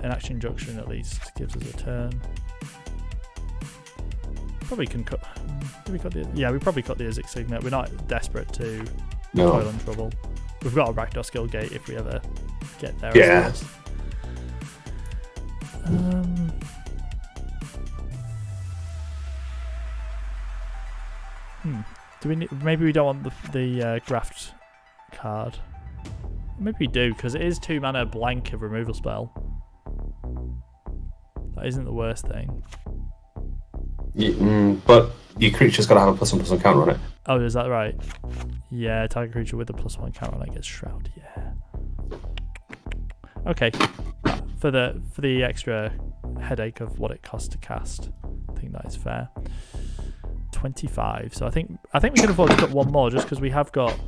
Inaction Injunction at least gives us a turn. Probably can cut. Did we cut the? Yeah, we probably cut the Izzet Signet. We're not desperate to toil and trouble. We've got a Rakdos Guild Gate if we ever get there. Yeah. Do we need, maybe we don't want the Graft card. Maybe we do, because it is 2 mana blank of removal spell. That isn't the worst thing. But your creature's got to have a +1/+1 counter on it. Oh, is that right? Yeah, target creature with a +1 counter on it gets Shroud. Yeah. Okay. For the extra headache of what it costs to cast, I think that is fair. 25. So I think we can afford to cut 1 more just because we have got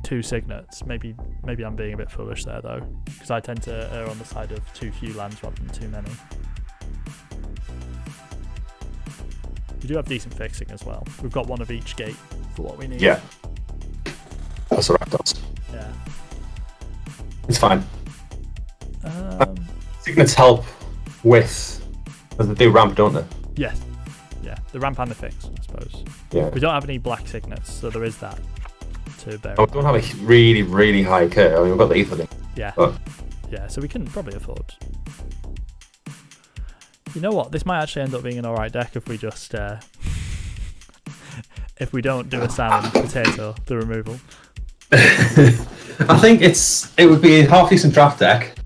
2 signets. Maybe I'm being a bit foolish there though, because I tend to err on the side of too few lands rather than too many. We do have decent fixing as well. We've got 1 of each gate for what we need. Yeah. That's what that does. Yeah. It's fine. Signets help with, because they do ramp, don't they? Yes. Yeah, the ramp and the fix, I suppose. Yeah. We don't have any black signets, so there is that to bear. We don't have a really, really high curve. I mean, we've got the Aetherling. Yeah. Yeah, so we can probably afford. You know what? This might actually end up being an alright deck if we just if we don't do a salmon potato, the removal. I think it would be a half decent draft deck.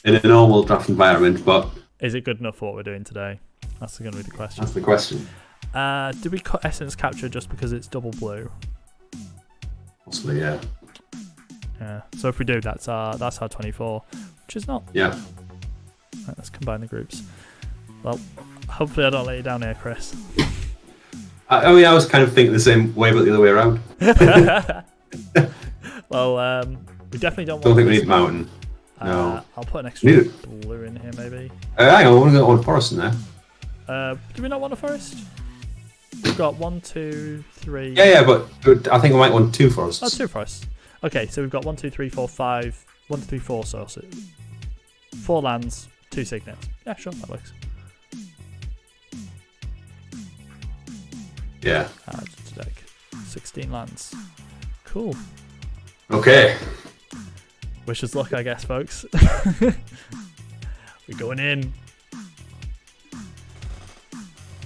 in a normal draft environment, but is it good enough for what we're doing today? That's going to be the question. That's the question. Do we cut Essence Capture just because it's double blue? Possibly, yeah. Yeah. So if we do, that's our 24, which is not. Yeah. Right, let's combine the groups. Well, hopefully I don't let you down here, Chris. I was kind of thinking the same way, but the other way around. Well, we definitely don't want. Don't think we need mountain. No. I'll put an extra blue in here, maybe. Hang on, I want to get one forest in there. Do we not want a forest? We've got 1, 2, 3. Yeah, but I think we might want 2 forests. Oh, 2 forests. Okay, so we've got 1, 2, 3, 4, 5. 1, 2, 3, 4 sources. 4 lands, 2 signets. Yeah, sure, that works. Yeah. Add to deck. 16 lands. Cool. Okay. Wish us luck, I guess, folks. We're going in.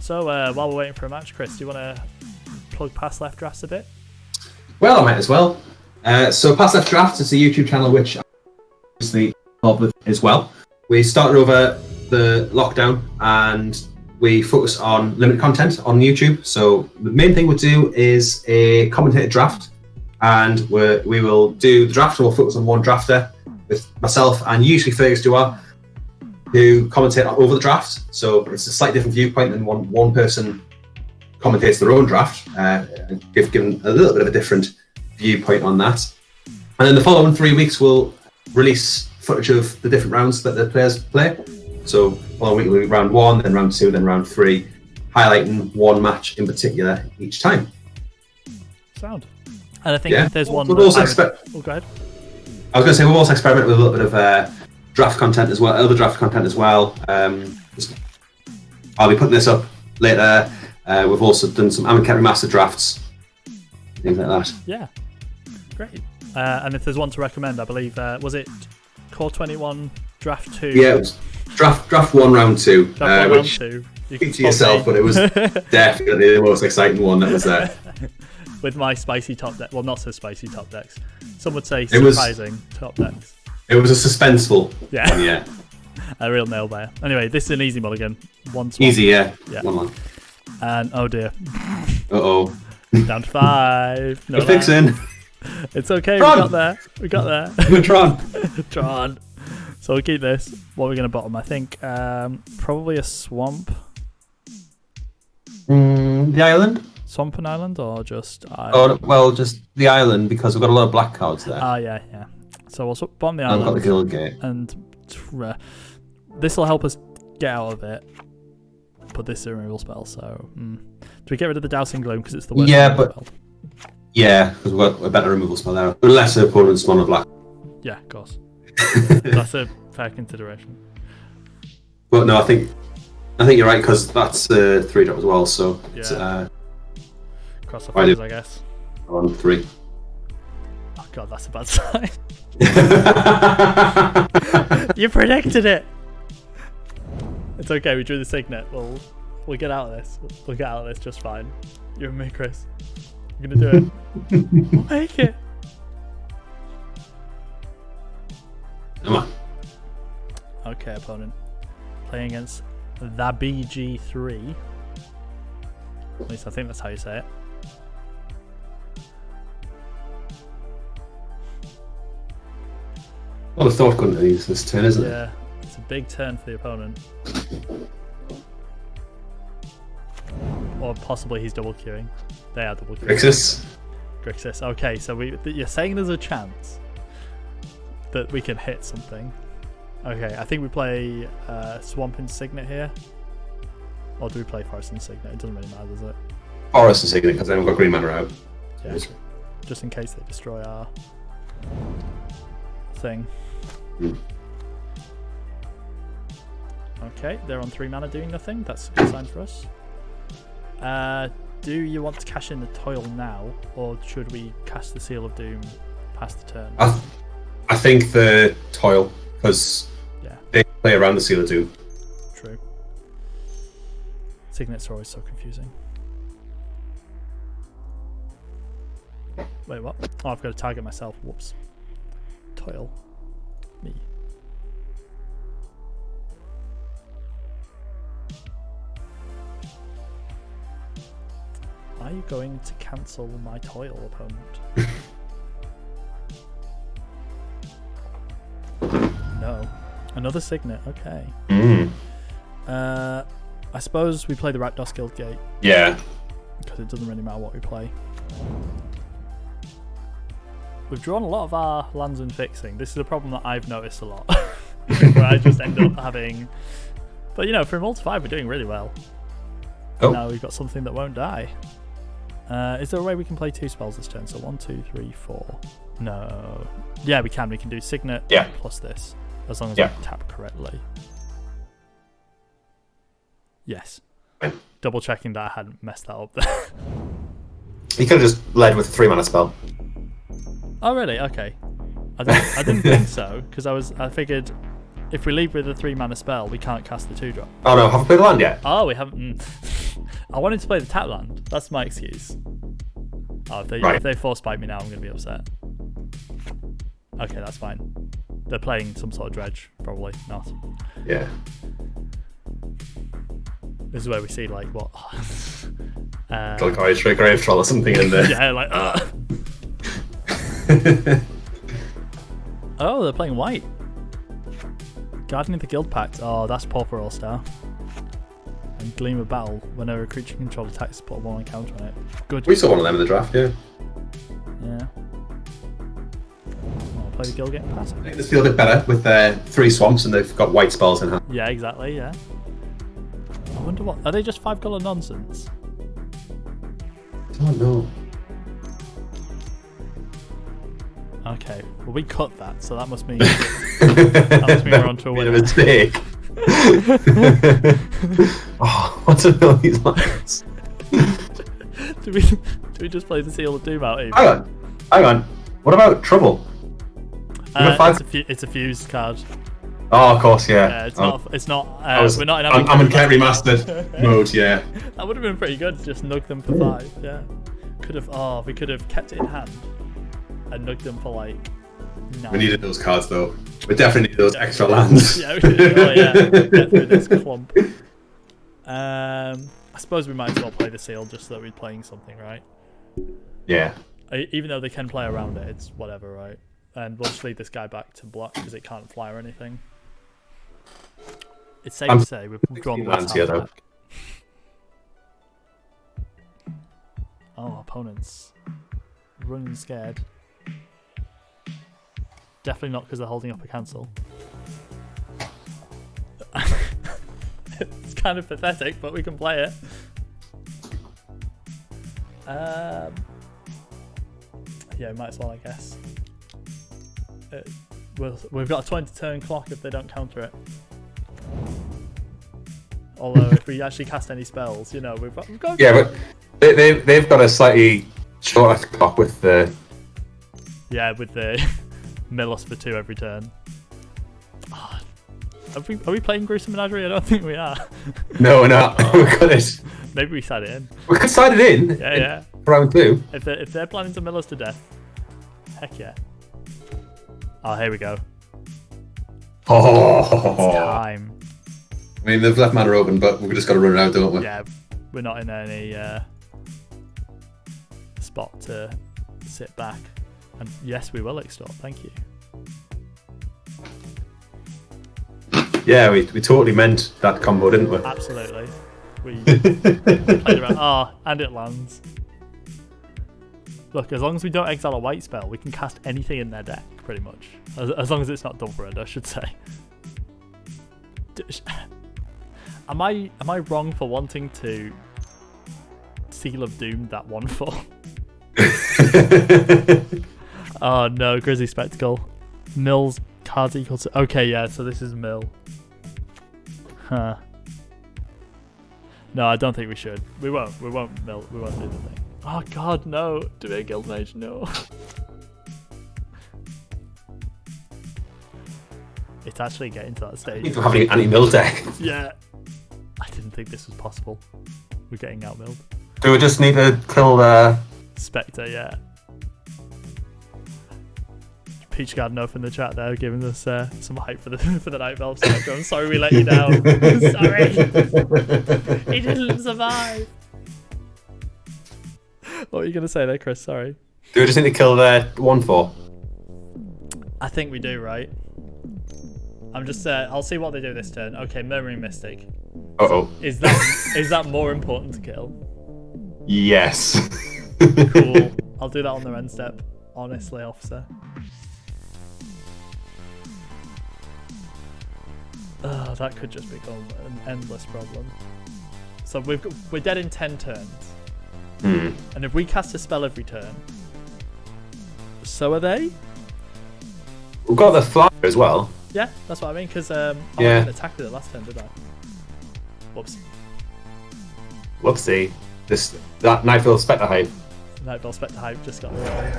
So, while we're waiting for a match, Chris, do you want to plug Past Left Drafts a bit? Well, I might as well. So, Past Left Drafts is a YouTube channel which I'm obviously involved with as well. We started over the lockdown and we focus on limited content on YouTube. So, the main thing we do is a commentated draft. And we will do the draft and we'll focus on one drafter with myself and usually Fergus Dewar, who commentate over the draft. So it's a slightly different viewpoint than one person commentates their own draft, given a little bit of a different viewpoint on that. And then the following 3 weeks, we'll release footage of the different rounds that the players play. So following week will be round 1, then round 2, then round 3, highlighting one match in particular each time. Sound. And I think if there's one. We'll also go ahead. I was going to say we'll also experiment with a little bit of draft content as well, other draft content as well. I'll be putting this up later. We've also done some Amicat Remastered drafts, things like that. Yeah, great. And if there's one to recommend, I believe was it Core 21 Draft 2? Yeah, it was draft 1 round 2. Draft 1 round 2. Keep to yourself, but it was definitely the most exciting one that was there. With my spicy top deck, well, not so spicy top decks. Some would say surprising top decks. It was a suspenseful one, yeah. A real nail biter. Anyway, this is an easy mulligan. One swap. Easy, yeah. 1 line. And oh dear. Uh-oh. Down to 5. No, we're fixing. It's okay, Tron. we got there. Tron. Tron. So we'll keep this. What are we going to bottom? I think probably a swamp. The island? Swamp and island, or just island? Oh, well, just the island, because we've got a lot of black cards there. Yeah. So we'll bottom the island. I've got the guild gate. And this will help us get out of it. But this is a removal spell, so... Do we get rid of the Dousing Gloom, because it's the worst spell? Yeah, because we've got a better removal spell there. Unless the opponent's mono black. Yeah, of course. That's a fair consideration. But no, I think you're right, because that's 3-drop as well, so... Yeah. It's, cross the fingers, I guess. On 3. Oh god, that's a bad sign. You predicted it. It's okay. We drew the signet. We'll get out of this. We'll get out of this just fine. You and me, Chris. We're gonna do it. We'll make it. Come on. Okay, opponent. Playing against the BG3. At least I think that's how you say it. A lot of thought couldn't use this turn, isn't it? Yeah, it's a big turn for the opponent. Or possibly he's double queuing. They are double queuing. Grixis. Okay, so you're saying there's a chance that we can hit something. Okay, I think we play Swamp and Signet here. Or do we play Forest and Signet? It doesn't really matter, does it? Forest and Signet, because then we've got green mana out. Yeah. Just in case they destroy our thing. Okay, they're on 3 mana doing nothing. That's a good sign for us. Do you want to cash in the Toil now, or should we cast the Seal of Doom past the turn? I think the Toil, because they play around the Seal of Doom. True. Signets are always so confusing. Wait, what? Oh, I've got to target myself. Whoops. Toil. Me. Why are you going to cancel my toil, opponent? No. Another Signet, okay. I suppose we play the Rakdos Guildgate. Yeah. Because it doesn't really matter what we play. We've drawn a lot of our lands and fixing. This is a problem that I've noticed a lot. Where I just end up having... But, you know, for a multi-5, we're doing really well. Oh. Now we've got something that won't die. Is there a way we can play 2 spells this turn? So 1, 2, 3, 4. No. Yeah, we can. We can do Signet plus this. As long as we tap correctly. Yes. Double checking that I hadn't messed that up there. You could have just led with a 3-mana spell. Oh really? Okay. I didn't think so, because I figured if we leave with a 3-mana spell, we can't cast the 2-drop. Oh no, haven't played the land yet. Oh, we haven't. I wanted to play the tap land. That's my excuse. Oh, if they force spike me now, I'm going to be upset. Okay, that's fine. They're playing some sort of dredge, probably not. Yeah. This is where we see like what? Like Grave Troll or something in there. Yeah, like. Oh, they're playing white. Guardian of the Guild Pact. Oh, that's Pauper All-Star. And Gleam of Battle. Whenever a creature controlled attacks, put 1 counter on it. Good. We saw one of them in the draft, yeah. Yeah. I'll play the Guildgate and pass it. I think this feels a bit better with their 3 swamps and they've got white spells in hand. Yeah, exactly, yeah. I wonder what... Are they just 5-colour nonsense? I don't know. Okay, well we cut that, so that must mean we're on to a winner. Bit of a mistake. Oh, what's a all these lines? do we just play the Seal of Doom out even? Hang on. What about Trouble? It's a fused card. Oh, of course, yeah. Yeah, it's not. We're not in. I'm in Can't Remastered mode, yeah. That would have been pretty good. Just nug them for 5. Yeah. We could have kept it in hand and nugged them for like 9. We needed those cards though. We definitely need those extra lands. Yeah, we should get through this clump. I suppose we might as well play the Seal just so that we're playing something, right? Yeah. Even though they can play around it, it's whatever, right? And we'll just leave this guy back to block because it can't fly or anything. It's safe to say we've drawn the last half back. Oh, opponents. Running scared. Definitely not because they're holding up a cancel. It's kind of pathetic, but we can play it. Yeah, might as well, I guess. We've got a 20-turn clock if they don't counter it. Although, if we actually cast any spells, you know, we've got. Yeah, but they've got a slightly shorter clock with the. Yeah, with the Milos for 2 every turn. Oh, are we playing Gruesome Menagerie? I don't think we are. No, we're not. We got it. Maybe we side it in. We could side it in. Yeah. Round 2. If they're planning to mill us to death, heck yeah. Oh, here we go. Oh, it's time. I mean, they've left mana open, but we've just got to run it out, don't we? Yeah, we're not in any spot to sit back. And yes, we will extort. Thank you. Yeah, we totally meant that combo, didn't we? Absolutely. We played around. Oh, and it lands. Look, as long as we don't exile a white spell, we can cast anything in their deck, pretty much. As long as it's not double red, I should say. Am I wrong for wanting to Seal of Doom that 1/4? Oh no, Grizzly Spectacle. Mill's cards equal to... Okay, yeah, so this is Mill. Huh. No, I don't think we should. We won't Mill. We won't do the thing. Oh god, no. Do a Guild Mage, no. It's actually getting to that stage. Even having an anti-mill deck. Yeah. I didn't think this was possible. We're getting out-milled. Do we just need to kill the... Spectre, yeah. Peach Garden Oath in the chat there, giving us some hype for the Night Valve Spectre. I'm sorry we let you down. Sorry. He didn't survive. What were you gonna say there, Chris? Sorry. Do we just need to kill their 1/4? I think we do, right? I'm just. I'll see what they do this turn. Okay, Murmuring Mystic. Uh-oh. Is that more important to kill? Yes. Cool. I'll do that on the end step. Honestly, officer. Oh, that could just become an endless problem. So we're dead in 10 turns. And if we cast a spell every turn, so are they? We've got the flyer as well. Yeah, that's what I mean, because I didn't attack with it last turn, did I? Whoops. Whoopsie. That Nightfall Spectre Hype. Nightfall Spectre Hype just got away.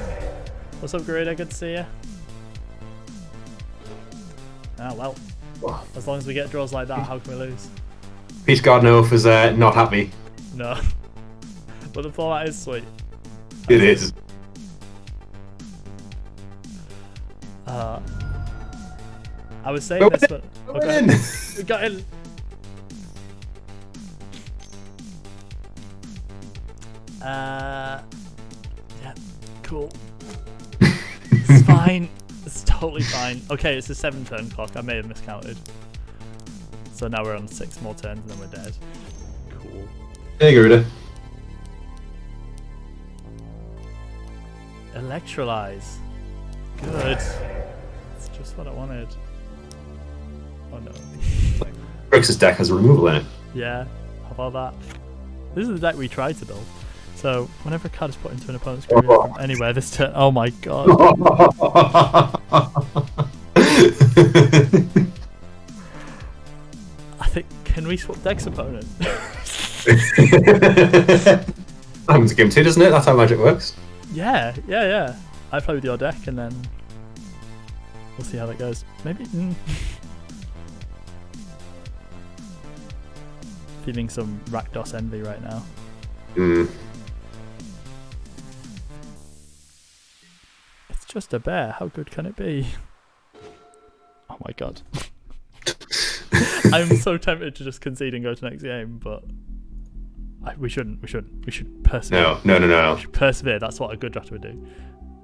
What's up, Garuda? Good to see you. Ah, well. As long as we get draws like that, how can we lose? Peach Garden Oath is not happy. No. But the format is sweet. It is. I was saying this, but we got in. Yeah, cool. It's fine. It's totally fine. Okay, it's a 7-turn clock. I may have miscounted. So now we're on 6 more turns and then we're dead. Cool. Hey, Garuda. Electrolyze. Good. It's just what I wanted. Oh no. Grixis deck has a removal in it. Yeah, how about that? This is the deck we tried to build. So, whenever a card is put into an opponent's graveyard from anywhere this turn... Oh my god. I think... Can we swap decks, opponent? That happens in game 2, doesn't it? That's how magic works. Yeah. I play with your deck and then... We'll see how that goes. Maybe... Feeling some Rakdos envy right now. It's just a bear. How good can it be? Oh my god. I'm so tempted to just concede and go to next game, but we shouldn't. We should persevere. No. We should persevere. That's what a good drafter would do.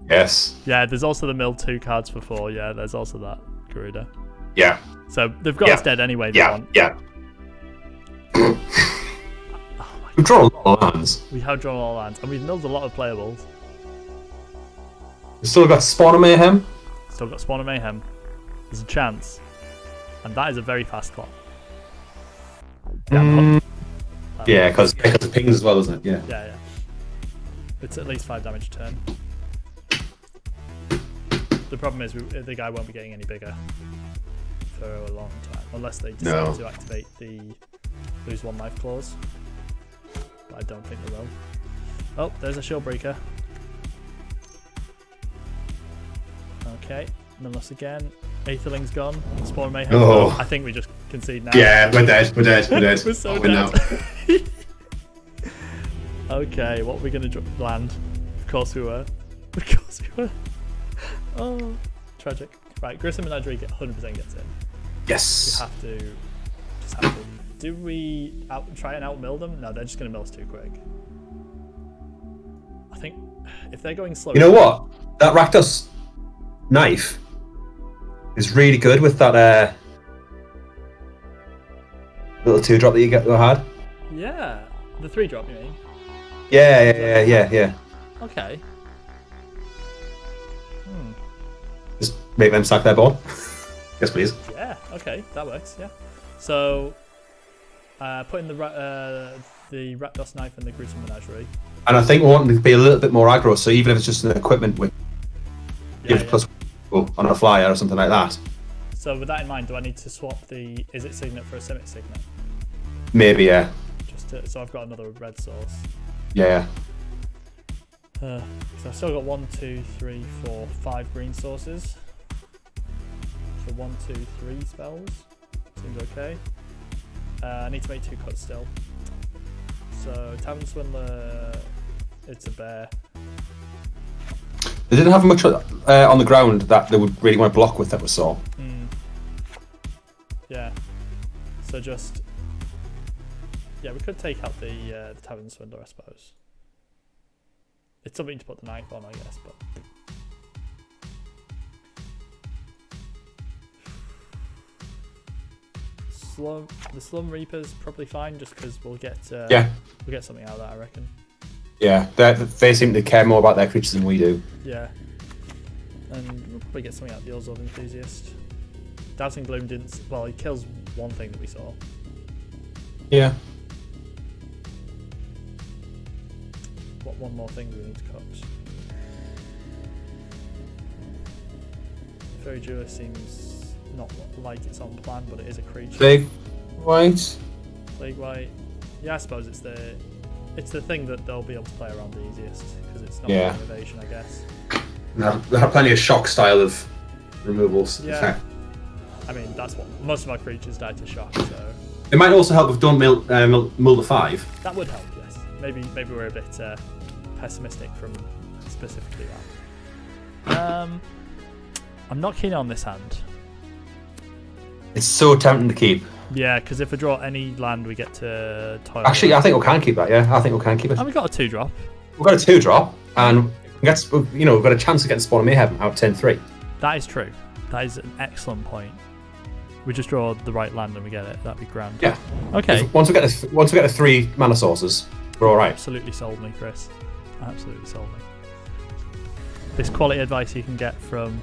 Yes. Yeah, there's also the mill 2 cards for 4. Yeah, there's also that, Garuda. Yeah. So they've got us dead anyway. Yeah. Oh We've drawn a lot of lands. We have drawn all lands, and we've milled a lot of playables. We've still got Spawn of Mayhem. Still got Spawn of Mayhem. There's a chance. And that is a very fast clock. Yeah, because it pings as well, isn't it? Yeah. It's at least 5 damage a turn. The problem is the guy won't be getting any bigger for a long time, unless they decide to activate the lose 1 life clause. But I don't think they will. Oh, there's a shield breaker. Okay, Millos again. Aetherling's gone. Spawn Mayhem. Oh. I think we just concede now. Yeah, we're dead. We're so dead. Okay, what are we going to land? Of course we were. Oh, tragic. Right, Grissom Menagerie 100% gets in. Yes. We just have to. Do we try and outmill them? No, they're just going to mill us too quick. I think if they're going slow... You know what? That Rakdos knife is really good with that little 2-drop that you had. Yeah. The 3-drop, you mean? Yeah. Okay. Just make them sack their board. Yes, please. Yeah, okay. That works, yeah. So... putting the Rakdos knife and the Gruesome Menagerie. And I think we want to be a little bit more aggro, so even if it's just an equipment with plus on a flyer or something like that. So with that in mind, do I need to swap the Is It Signet for a Simic Signet? Maybe, yeah. So I've got another red source. Yeah. So I've still got 1, 2, 3, 4, 5 green sources. So 1, 2, 3 spells. Seems okay. I need to make 2 cuts still. So Tavern Swindler, it's a bear. They didn't have much on the ground that they would really want to block with, that was so. Yeah. So just... Yeah, we could take out the Tavern Swindler, I suppose. It's something to put the knife on, I guess. But the Slum Reaper's probably fine, just because we'll get something out of that, I reckon. Yeah, they seem to care more about their creatures than we do. Yeah, and we'll probably get something out of the Orzhov Enthusiast. Dazzling Gloom didn't. Well, he kills one thing that we saw. Yeah. What one more thing do we need to cut? Fairy Jeweler seems not like it's on plan, but it is a creature. Plague White. Plague White. Yeah, I suppose it's the thing that they'll be able to play around the easiest because it's not innovation, I guess. They have plenty of shock style of removals. Yeah. I mean, that's what most of our creatures die to shock, so. It might also help if don't mill the 5. That would help, yes. Maybe we're a bit pessimistic from specifically that. I'm not keen on this hand. It's so tempting to keep. Yeah, because if we draw any land, we get to toil. Actually, I think we can keep that. Yeah, I think we can keep it. And we got a 2-drop. We've got a 2-drop, and we've got a chance of getting Spawn of Mayhem out of turn 3. That is true. That is an excellent point. We just draw the right land and we get it. That'd be grand. Yeah. Okay. Once we get the 3 mana sources, we're all right. Absolutely sold me, Chris. Absolutely sold me. This quality advice you can get from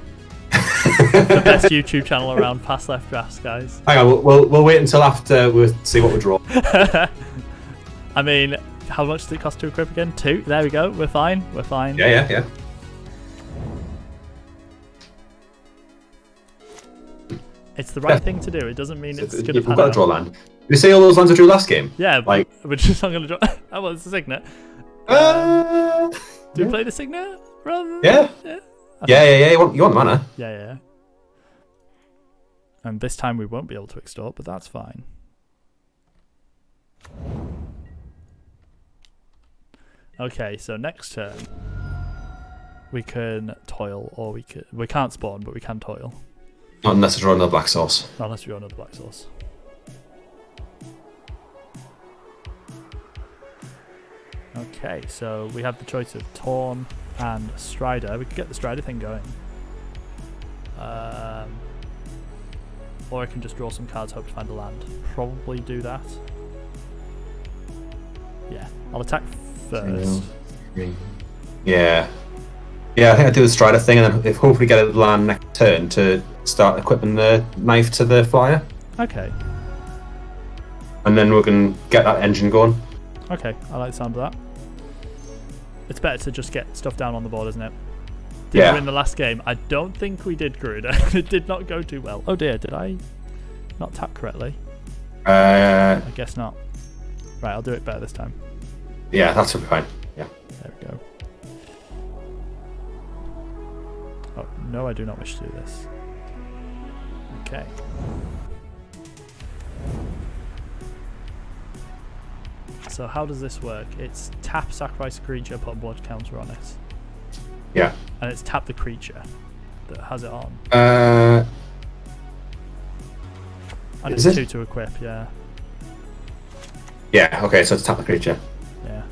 the best YouTube channel around, Pass Left Drafts, guys. Hang on, we'll wait until after we see what we draw. I mean, how much does it cost to equip again? 2. There we go. We're fine. We're fine. Yeah. It's the right thing to do. It doesn't mean it's going to pan out. We've got to draw land. Did you see all those lands we drew last game? Yeah, like we're just not going to draw. Oh, well, it's a Signet. Do we play the Signet? Yeah. Yeah. You want mana? Yeah. And this time we won't be able to extort, but that's fine. Okay, so next turn we can toil, or we can't spawn, but we can toil. Not unless we draw another black source. Not unless we draw another black source. Okay, so we have the choice of Taunt and Strider. We could get the Strider thing going. Or I can just draw some cards, hope to find a land. Probably do that. Yeah, I'll attack first. Yeah, I think I do the Strider thing, and then if hopefully get a land next turn to start equipping the knife to the flyer. Okay. And then we can get that engine going. Okay, I like the sound of that. It's better to just get stuff down on the board, isn't it? Did we win the last game? I don't think we did, Garuda. It did not go too well. Oh dear, did I not tap correctly? I guess not. Right, I'll do it better this time. Yeah, that's fine. Yeah. There we go. Oh, no, I do not wish to do this. Okay. So how does this work? It's tap, sacrifice a creature, put a blood counter on it. Yeah. And it's tap the creature that has it on. And it's 2 to equip, yeah. Yeah, okay, so it's tap the creature. Yeah.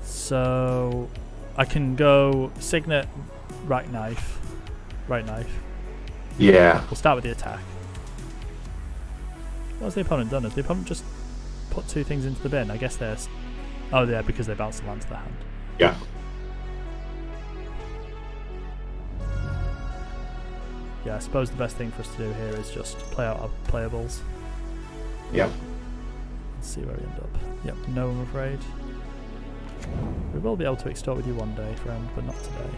So I can go Signet, right knife. Yeah. We'll start with the attack. What has the opponent done? Has the opponent just put 2 things into the bin? I guess they're... Oh, yeah, because they bounced the land to the hand. Yeah. Yeah, I suppose the best thing for us to do here is just play out our playables. Yep. Let's see where we end up. Yep, no, I'm afraid. We will be able to extort with you one day, friend, but not today.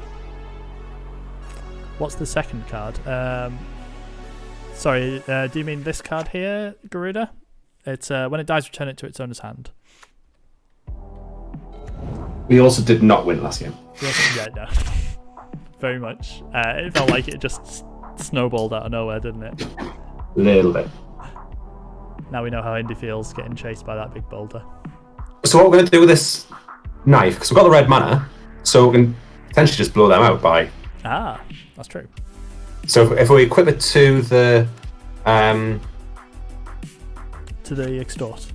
What's the second card? Sorry, do you mean this card here, Garuda? It's when it dies, return it to its owner's hand. We also did not win last game. Yeah, no. Very much. It felt like it just snowballed out of nowhere, didn't it? A little bit. Now we know how Indy feels getting chased by that big boulder. So what we're going to do with this knife, because we've got the red mana, so we can potentially just blow them out by... Ah, that's true. So if we equip it to the... To the extort.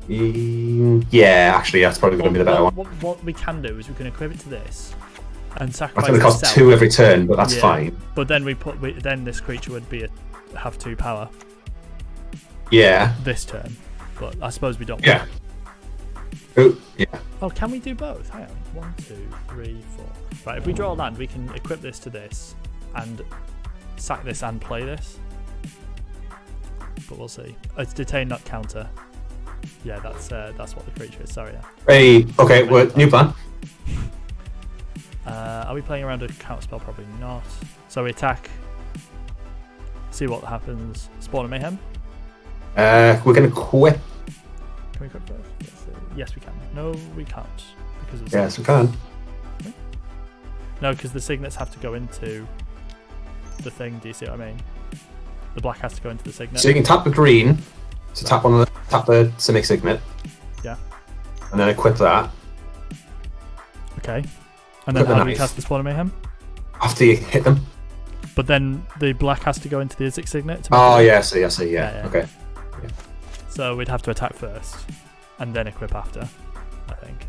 Yeah, actually, that's probably going to be the better one. What we can do is we can equip it to this and sacrifice. That's going to cost 2 every turn, but that's fine. But then then this creature would have 2 power. Yeah. This turn, but I suppose we don't. Yeah. Oh, yeah. Oh, can we do both? Hang on. 1, 2, 3, 4. Right, if we draw a land, we can equip this to this and sack this and play this. But we'll see. It's detain, not counter. Yeah, that's what the creature is. Sorry. Yeah. Hey, okay. Well, new plan. Are we playing around a counter spell? Probably not. So we attack. See what happens. Spawn of Mayhem. We're going to equip. Can we equip both? Yes, we can. No, we can't because of Yes, we can. No, because the signets have to go into the thing. Do you see what I mean? The black has to go into the signet. So you can tap the green to tap the Simic Signet. Yeah. And then equip that. Okay. And then how do we cast the Spawn of Mayhem? After you hit them. But then the black has to go into the Isaac Signet. Oh, yeah, I see, yeah. Okay. Yeah. So we'd have to attack first and then equip after, I think.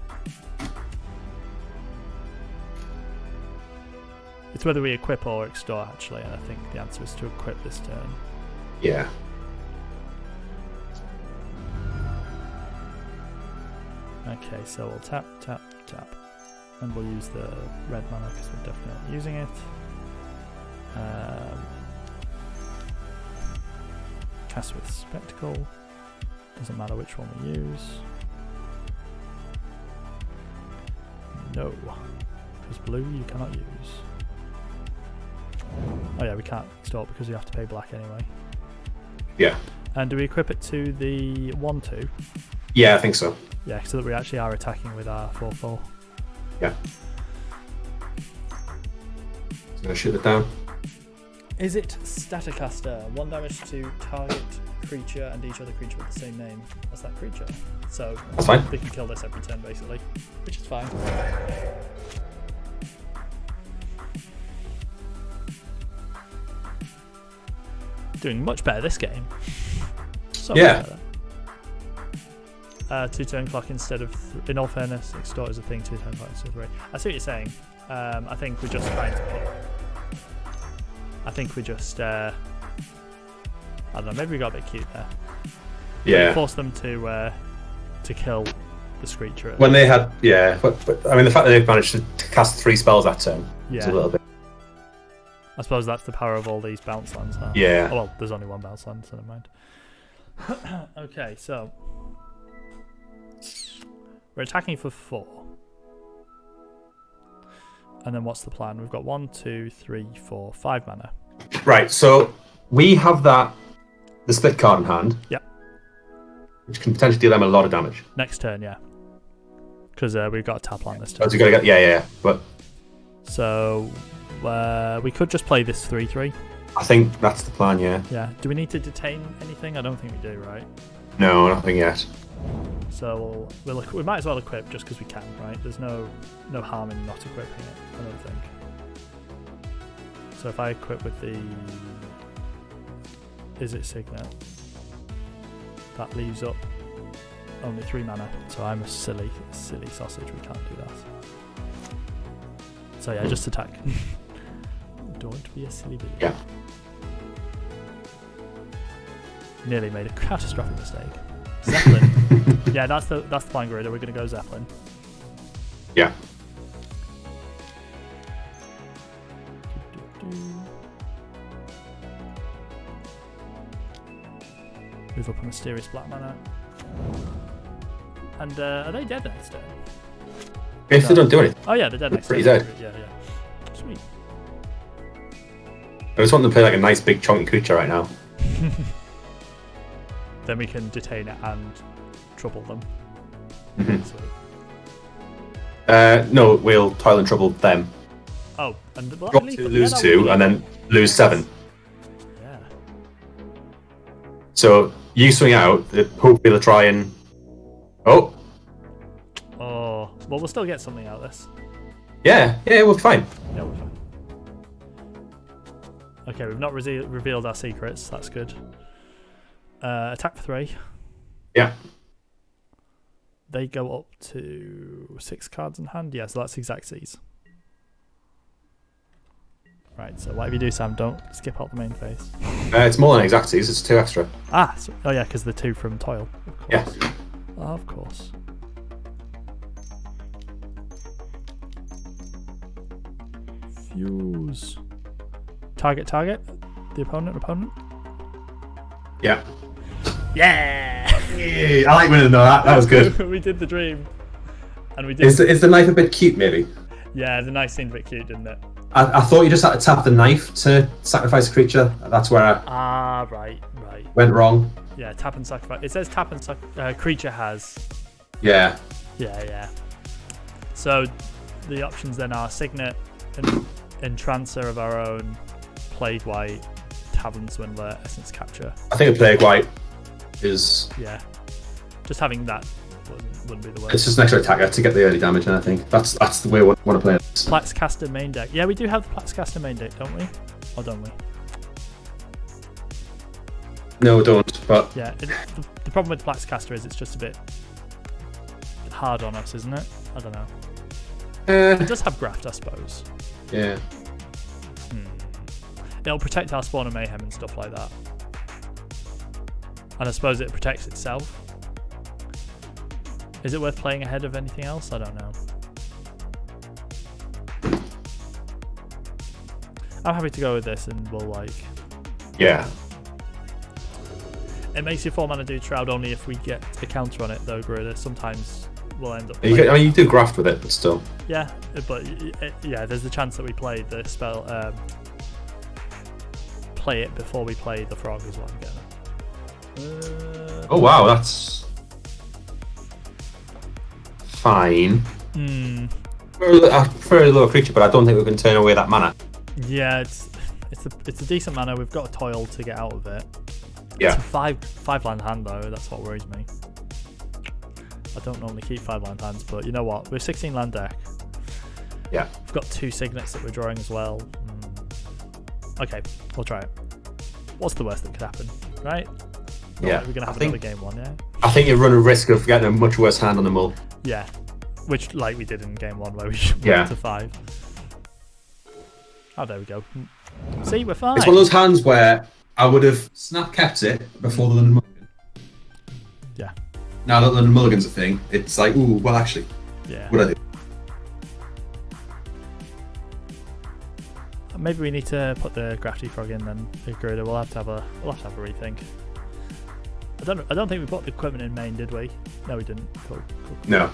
It's whether we equip or extort, actually, and I think the answer is to equip this turn. Yeah. Okay, so we'll tap, tap, tap. And we'll use the red mana because we're definitely using it. Cast with Spectacle. Doesn't matter which one we use. No. Because blue you cannot use. Oh yeah, we can't stop because we have to pay black anyway. Yeah. And do we equip it to the 1/2? Yeah, I think so. Yeah, so that we actually are attacking with our 4/4. Yeah. So gonna shoot it down. Is it Staticaster? 1 damage to target creature and each other creature with the same name as that creature. So that's fine. We can kill this every turn basically, which is fine. Doing much better this game. So yeah. Much better. 2 turn clock instead of in all fairness, extort is a thing. 2 turn clock instead of 3. I see what you're saying. I think we're just trying to put. I think we just. I don't know. Maybe we got a bit cute there. Yeah. Force them to kill the Screecher. When they had, but I mean the fact that they've managed to cast 3 spells that turn is a little bit. I suppose that's the power of all these bounce lands. Huh? Yeah. Oh, well, there's only 1 bounce land, so never mind. Okay, so we're attacking for 4. And then what's the plan? We've got 1, 2, 3, 4, 5 mana. Right, so we have the split card in hand. Yep. Which can potentially deal them a lot of damage. Next turn, yeah. Because we've got a tap land this turn. Oh, so you gotta get, but. So we could just play this 3/3. I think that's the plan, yeah. Yeah. Do we need to detain anything? I don't think we do, right? No, nothing yet. So we might as well equip just because we can, right? There's no harm in not equipping it, I don't think. So if I equip with the Izzet Signet, that leaves up only 3 mana. So I'm a silly sausage. We can't do that. So yeah, just attack. Don't be a silly bitch. Yeah. Nearly made a catastrophic mistake. Zeppelin. Yeah, that's the plan, Garida. We're gonna go Zeppelin. Yeah. Move up a mysterious black mana. And are they dead next turn? If they don't do anything. Oh yeah, they're dead next turn. Pretty dead. Yeah. Sweet. I just want them to play like a nice big chunky creature right now. Then we can detain it and trouble them. Mm-hmm. Sweet. No, we'll toil and trouble them. Oh, and Drop 2, lose 2, and then lose 7. Yeah. So you swing out, hopefully they'll try and. Oh, well, we'll still get something out of this. Yeah, we're fine. Yeah, we're fine. Okay, we've not revealed our secrets. That's good. Attack for 3. Yeah. they go up to 6 cards in hand. Yeah, so that's Xaxes. Right, so whatever you do, Sam, don't skip out the main phase. It's more than Xaxes, it's 2 extra. Oh yeah, because the 2 from Toil. Of course. Yeah. Of course. Fuse. Target. The opponent. Yeah. Yeah! Yeah, I like winning though. That was good. We did the dream. And we did. Is the knife a bit cute, maybe? Yeah, the knife seemed a bit cute, didn't it? I thought you just had to tap the knife to sacrifice a creature. That's where I right. went wrong. Yeah, tap and sacrifice. It says tap and creature has. Yeah. Yeah. So the options then are Signet, Entrancer of our own, Plague White, Tavern Swindler, Essence Capture. I think a Plague White is... Yeah. Just having that wouldn't be the worst. It's just an extra attacker to get the early damage, and I think that's the way I want to play it. Plaxcaster main deck. Yeah, we do have the Plaxcaster main deck, don't we? Or don't we? No, don't, but... Yeah, the problem with Plaxcaster is it's just a bit hard on us, isn't it? I don't know. It does have Graft, I suppose. Yeah. It'll protect our Spawn of Mayhem and stuff like that. And I suppose it protects itself. Is it worth playing ahead of anything else? I don't know. I'm happy to go with this, and we'll Yeah. It makes your 4-mana do Shroud only if we get a counter on it, though, Gruder. Sometimes we'll end up... You do graft with it, but still. Yeah, but yeah, there's the chance that we play the spell... play it before we play the frog is what I'm getting. Oh wow, that's... fine. I prefer a lower creature, but I don't think we can turn away that mana. Yeah, it's a decent mana. We've got a Toil to get out of it. Yeah. It's a 5-land hand though. That's what worries me. I don't normally keep 5-land hands, but you know what? We're 16-land deck. Yeah. We've got 2 signets that we're drawing as well. Okay, we'll try it. What's the worst that could happen, right? Yeah. We're gonna have another game 1, yeah. I think you run a risk of getting a much worse hand on the mull. Yeah, which like we did in game 1 where we went to 5. Oh, there we go. See, we're fine. It's one of those hands where I would have snap kept it before the London Mulligan. Yeah. Now that London Mulligan's a thing, it's like, ooh, well, actually, yeah. What I do? Maybe we need to put the Grafty Frog in then. We'll have to have a rethink. I don't think we put the equipment in main, did we? No, we didn't. Cool. No.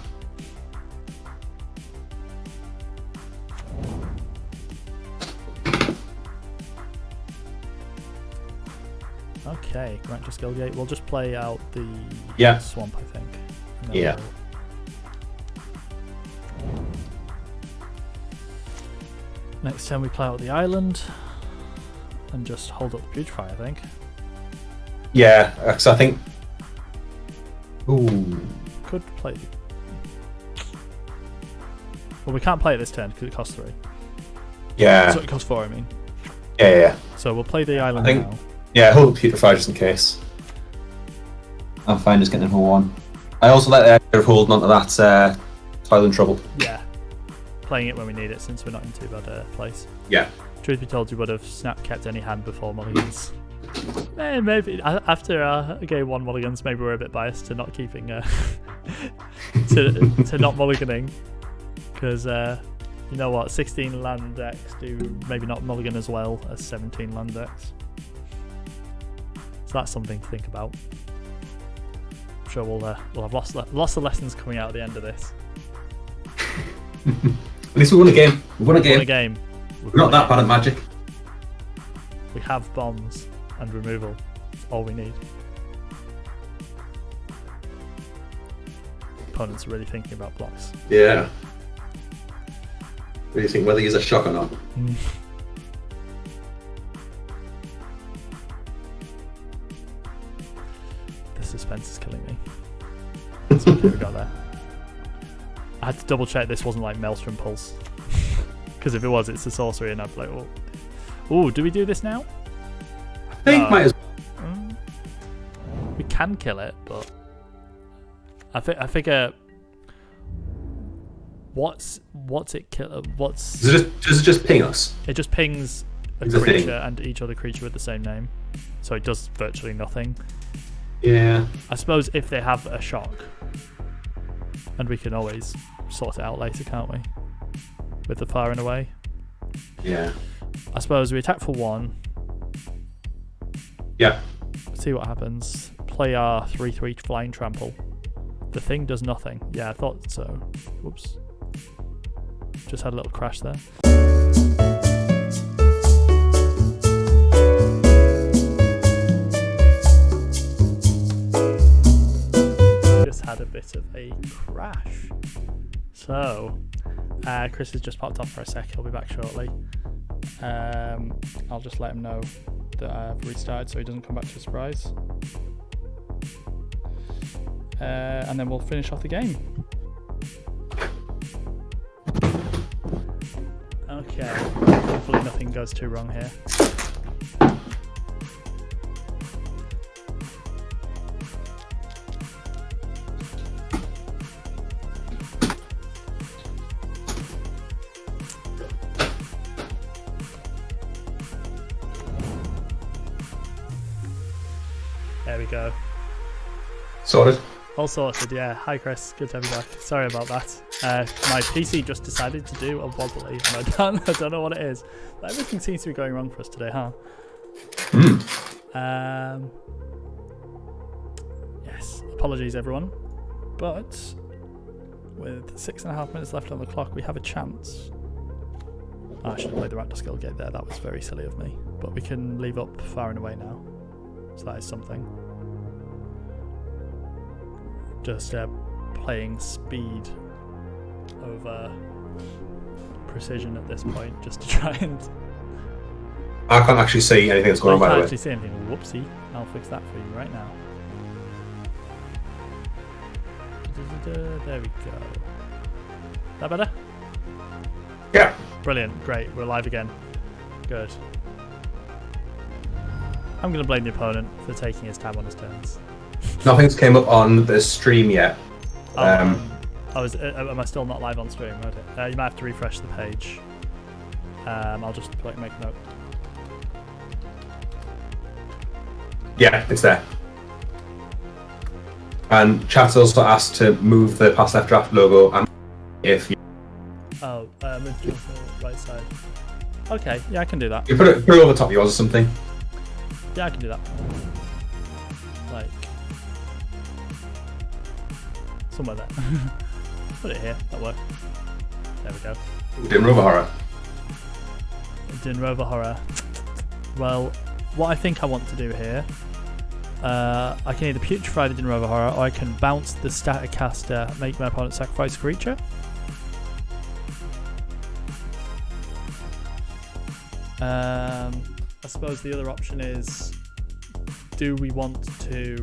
Okay, grant to Skillgate. We'll just play out the swamp, I think. Yeah. Next turn we play out the island and just hold up the Putrefy, I think. Yeah, because I think... Ooh. Could play... Well, we can't play it this turn because it costs 3. Yeah. So it costs 4, I mean. Yeah. So we'll play the island now. Yeah, hold the Putrefy just in case. I'm fine just getting it for 1. I also like the idea of holding onto that Toil and Trouble. Yeah. Playing it when we need it since we're not in too bad a place. Yeah. Truth be told, you would have snap kept any hand before mulligans. Maybe after our game 1 mulligans, maybe we're a bit biased to not keeping to not mulliganing, because you know what, 16 land decks do maybe not mulligan as well as 17 land decks. So that's something to think about. I'm sure we'll have lots of lessons coming out at the end of this. At least we won a game. We won a game. We're not that bad at Magic. We have bombs and removal. That's all we need. Opponents are really thinking about blocks. Yeah. What do you think? Whether he's a shock or not? The suspense is killing me. That's what we got there. I had to double check this wasn't like Maelstrom Pulse. Because if it was, it's a sorcery, and I'd be like, oh. Ooh, do we do this now? I think might as well. We can kill it, but I figure What's it kill? What's Does it just ping us? it just pings a It's a creature thing. and each other creature with the same name, so it does virtually nothing. Yeah. I suppose if they have a shock, and we can always sort it out later, can't we? With the firing away. Yeah. I suppose we attack for 1. Yeah. See what happens. Play our 3/3 flying trample. The thing does nothing. Yeah, I thought so. Whoops. Just had a little crash there. Just had a bit of a crash. So, Chris has just popped off for a sec. He'll be back shortly. I'll just let him know that I've restarted so he doesn't come back to a surprise. And then we'll finish off the game. Okay, hopefully nothing goes too wrong here. There we go. Sorted. All sorted, yeah. Hi Chris, good to have you back. Sorry about that. My PC just decided to do a wobbly, and I don't know what it is. But everything seems to be going wrong for us today, huh? Yes, apologies everyone. But with 6.5 minutes left on the clock, we have a chance. Oh, I should have played the Raptor skill gate there. That was very silly of me. But we can leave up far and away now, so that is something. Just playing speed over precision at this point, just to try and... I can't actually see anything that's going on, by the way. I can't actually see anything. Whoopsie. I'll fix that for you right now. There we go. That better? Yeah. Brilliant. Great. We're live again. Good. I'm going to blame the opponent for taking his time on his turns. Nothing's came up on the stream yet. Am I still not live on stream? Okay. You might have to refresh the page. I'll just make a note. Yeah, it's there. And chat's also asked to move the pass left draft logo and if you... Oh, move to the right side. Okay, yeah, I can do that. You put it over top of yours or something. Yeah, I can do that. Like... somewhere there. Put it here, that'll work. There we go. Doing Rover Horror. Doing Rover Horror. Well, what I think I want to do here, I can either putrefy the Din Rover Horror, or I can bounce the static caster, make my opponent sacrifice a creature. I suppose the other option is, do we want to...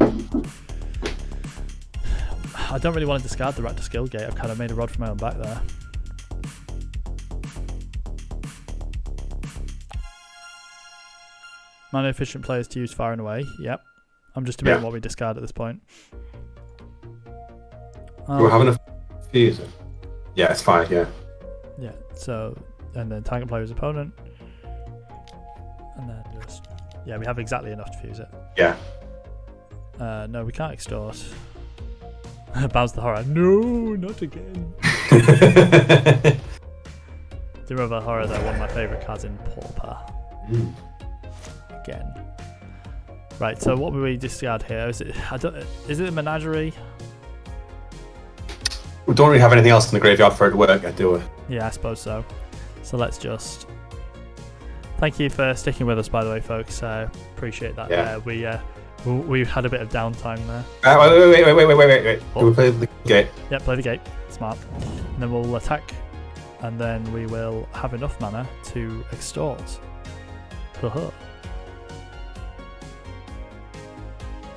I don't really want to discard the Raptor skill gate. I've kind of made a rod for my own back there. Mana efficient players to use far and away. Yep. I'm just debating what we discard at this point. We're having a fuse. Yeah, it's fine, yeah. Yeah, so, and then target player's opponent. And then just, yeah, we have exactly enough to fuse it. Yeah. No, we can't extort. Bounce the horror. No, not again. The Rover Horror, though, one of my favourite cards in Pauper. Again. Right, so what will we discard here? Is it a menagerie? We don't really have anything else in the graveyard for it to work, do we? Yeah, I suppose so. So let's just... Thank you for sticking with us, by the way, folks. Appreciate that. Yeah. We had a bit of downtime there. Wait. Oh. Do we play the gate? Yeah, play the gate. Smart. And then we'll attack. And then we will have enough mana to extort. Haha.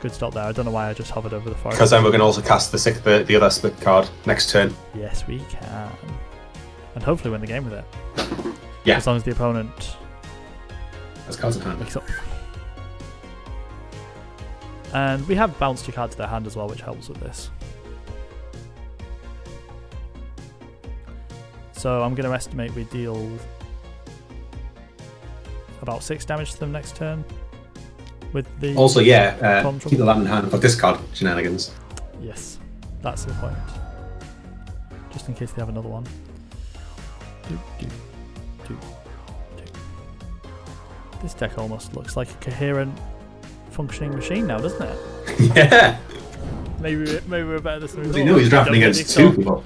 Good stop there. I don't know why I just hovered over the forest. Because then we can also cast the other split card next turn. Yes, we can. And hopefully win the game with it. Yeah. As long as the opponent... That's cards in hand. Mix up. And we have bounced a card to their hand as well, which helps with this. So I'm going to estimate we deal about 6 damage to them next turn. With the also, keep the land in hand for discard shenanigans. Yes, that's the point. Just in case they have another one. This deck almost looks like a coherent, functioning machine now, doesn't it? Yeah. Maybe we're better than we thought. You know he's drafting against 2 people.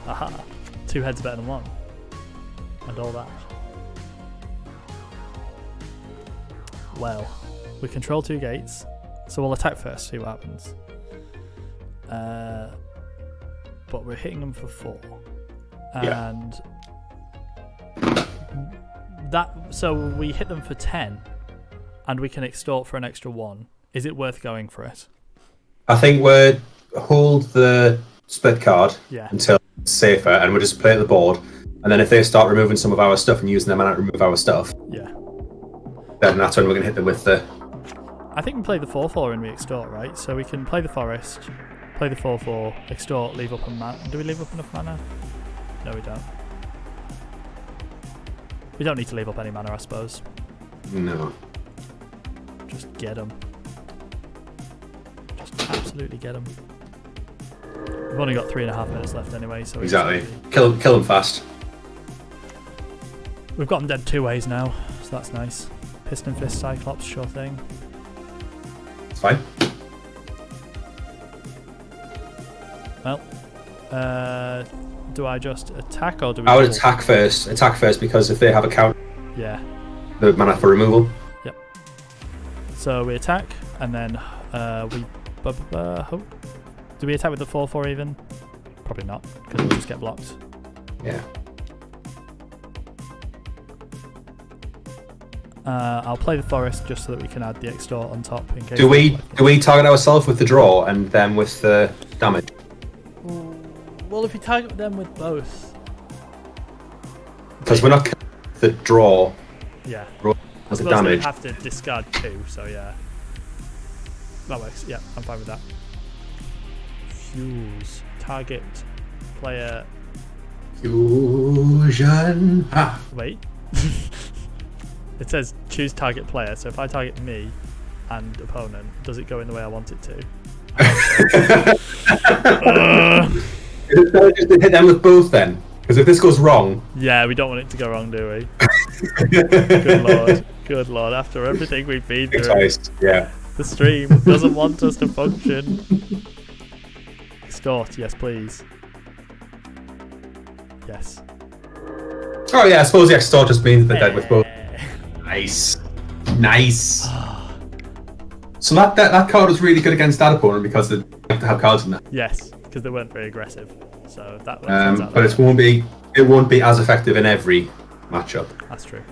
Aha. 2 heads better than 1. And all that. Well, we control 2 gates, so we'll attack first, see what happens. But we're hitting them for 4. And so we hit them for 10, and we can extort for an extra 1. Is it worth going for it? I think we'll hold the split card until it's safer, and we'll just play at the board. And then if they start removing some of our stuff and using their mana to remove our stuff, then that's when we're going to hit them with the... I think we play the 4/4 and we extort, right? So we can play the forest, play the 4/4, extort, leave up a mana. Do we leave up enough mana? No, we don't. We don't need to leave up any mana, I suppose. No. Just get them. Just absolutely get them. We've only got 3.5 minutes left anyway, so exactly. Kill them fast. We've got them dead 2 ways now, so that's nice. Piston Fist Cyclops, sure thing. It's fine. Well, do I just attack or do we? I would attack first. Attack first because if they have a count, the mana for removal. Yep. So we attack and then we. Do we attack with the 4/4 even? Probably not, because we'll just get blocked. Yeah. I'll play the forest just so that we can add the extort on top in case. Do we target ourselves with the draw and then with the damage? Well, if we target them with both, because we're not the draw. Yeah. With the damage. We have to discard 2, so yeah. That works. Yeah, I'm fine with that. Fuse. Target player. Fusion. Wait. It says choose target player, so if I target me and opponent, does it go in the way I want it to? Just hit them with both then, because if this goes wrong. Yeah, we don't want it to go wrong, do we? Good lord! After everything we've been through, the stream doesn't want us to function. Extort, yes, please. Yes. Oh yeah, I suppose the extort just means they're dead with both. Nice. So that card was really good against that opponent because they have to have cards in there. Yes, because they weren't very aggressive. So that works out. But it won't be as effective in every matchup. That's true.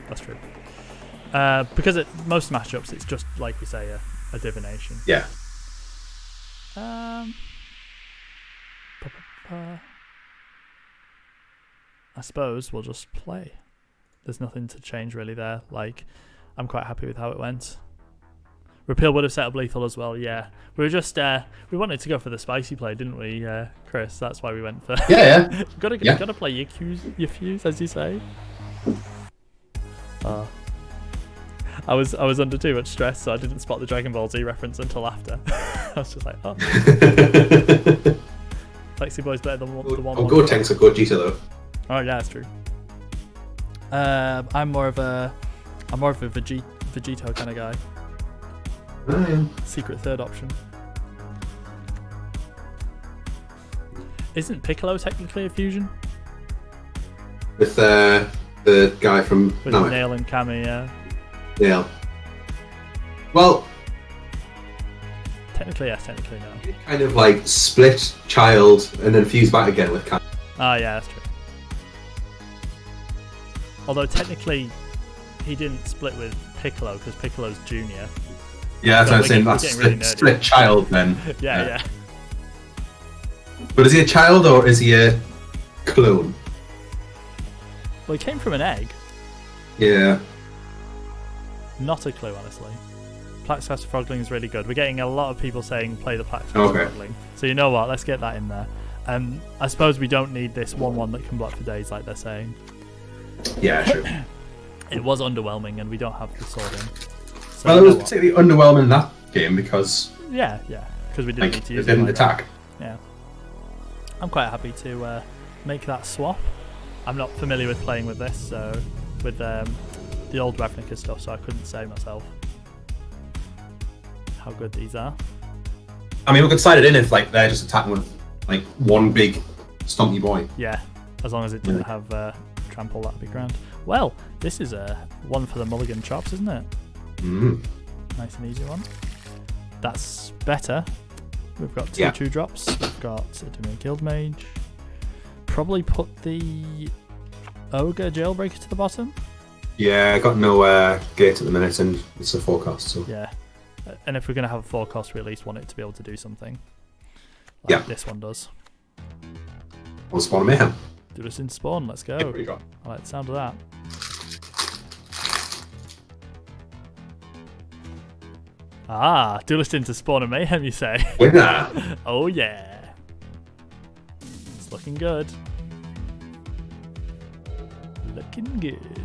Because at most matchups it's just like we say a divination. Yeah. I suppose we'll just play. There's nothing to change really there. Like, I'm quite happy with how it went. Repeal would have set up lethal as well. Yeah, we were just we wanted to go for the spicy play, didn't we, Chris? That's why we went for. Yeah. gotta play your fuse, as you say. I was under too much stress, so I didn't spot the Dragon Ball Z reference until after. I was just like, oh. Lexi Boy's better than the one. Go Tank's a good Gita though. Oh yeah, that's true. I'm more of a Vegito kind of guy. Secret third option. Isn't Piccolo technically a fusion? With the guy from with Nail and Kami, Yeah. Well, technically yes, technically no. Kind of like split child and then fuse back again with Kami. Oh yeah, that's true. Although technically he didn't split with Piccolo because Piccolo's junior. Yeah, that's what I'm saying. That's split child then. Yeah. But is he a child or is he a clone? Well, he came from an egg. Yeah. Not a clue, honestly. Plaxcaster Frogling is really good. We're getting a lot of people saying play the Plaxcaster Frogling. So you know what? Let's get that in there. I suppose we don't need this 1/1 that can block for days, like they're saying. Yeah, true. It was underwhelming, and we don't have the sword in. So Well, it was particularly underwhelming in that game because yeah, because we didn't need to use it. Didn't like attack. Yeah, I'm quite happy to make that swap. I'm not familiar with playing with this, so with the old Ravnica stuff, so I couldn't say myself how good these are. I mean, we could slide it in if like they're just attacking with like one big stonky boy. Yeah, as long as it doesn't have trample, that'd be grand. Well, this is one for the mulligan chops, isn't it? Nice and easy one. That's better. We've got two 2-drops. We've got a Dimir Guildmage. Probably put the Ogre Jailbreaker to the bottom. Yeah, I got no gate at the minute, and it's a 4-cost. So. Yeah, and if we're going to have a 4-cost, we at least want it to be able to do something. Like this one does. We'll spawn a mayhem. Do this in spawn, let's go. I like the sound of that. Duelist into spawn and mayhem, you say? Winner! Oh yeah. It's looking good. Looking good.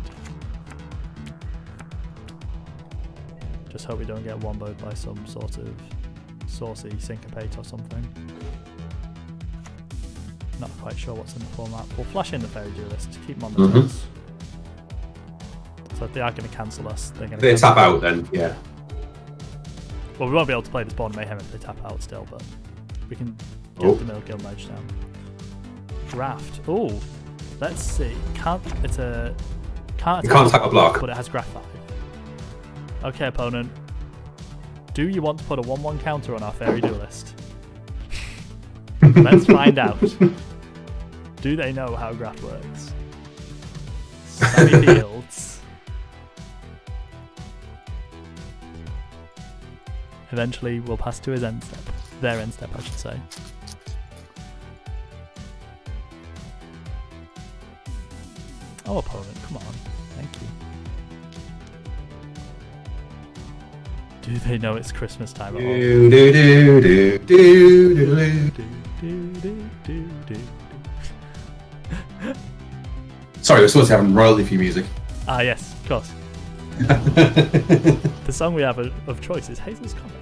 Just hope we don't get womboed by some sort of saucy syncopate or something. Not quite sure what's in the format. We'll flash in the Fairy Duelist to keep them on the boards. So if they are going to cancel us, they're going to... If they tap out, then yeah. Well, we won't be able to play the Spawn Mayhem if they tap out still, but we can get the Mill Guildmage down. Draft. Oh, let's see. You can't tap a block, but it has Graph 5. Okay, opponent. Do you want to put a 1/1 counter on our Fairy Duelist? Let's find out. Do they know how Graph works? Sunny Fields. Eventually, we'll pass to his end step. Their end step, I should say. Oh, opponent, come on. Thank you. Do they know it's Christmas time at all? Sorry, we're supposed to have royalty free music. Ah, yes, of course. The song we have of choice is Hazel's Comet.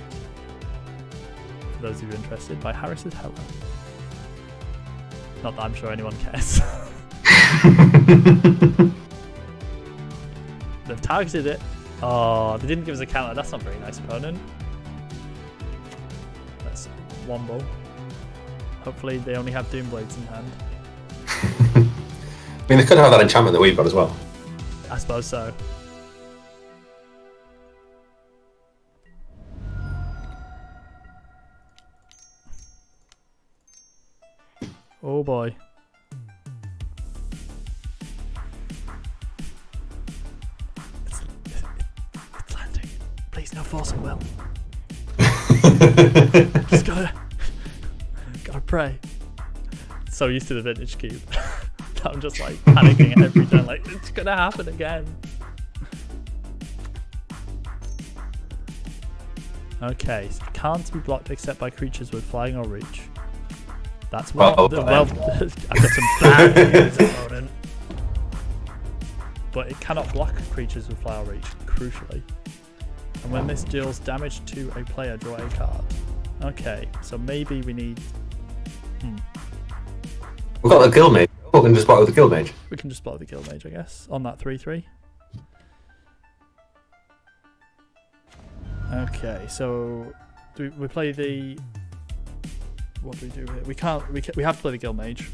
For those of you interested, by Harris's Hello. Not that I'm sure anyone cares. They've targeted it. Oh, they didn't give us a counter. That's not very nice, opponent. That's Wombo. Hopefully they only have Doomblades in hand. I mean, they could have that enchantment that we've got as well. I suppose so. Oh boy. It's landing. Please, no force of will. Just gotta pray. So used to the vintage cube. I'm just like panicking at every turn, like it's gonna happen again. Okay, so can't be blocked except by creatures with flying or reach. That's well. I've got some bad news, opponent. But it cannot block creatures with fly or reach, crucially. And when this deals damage to a player, draw a card. Okay, so maybe we need. We've got the Guildmage. We can just block with the Guildmage. We can just block the Guildmage, I guess, on that 3/3. Okay, so do we play the? What do we do here? We can't. We have to play the Guildmage.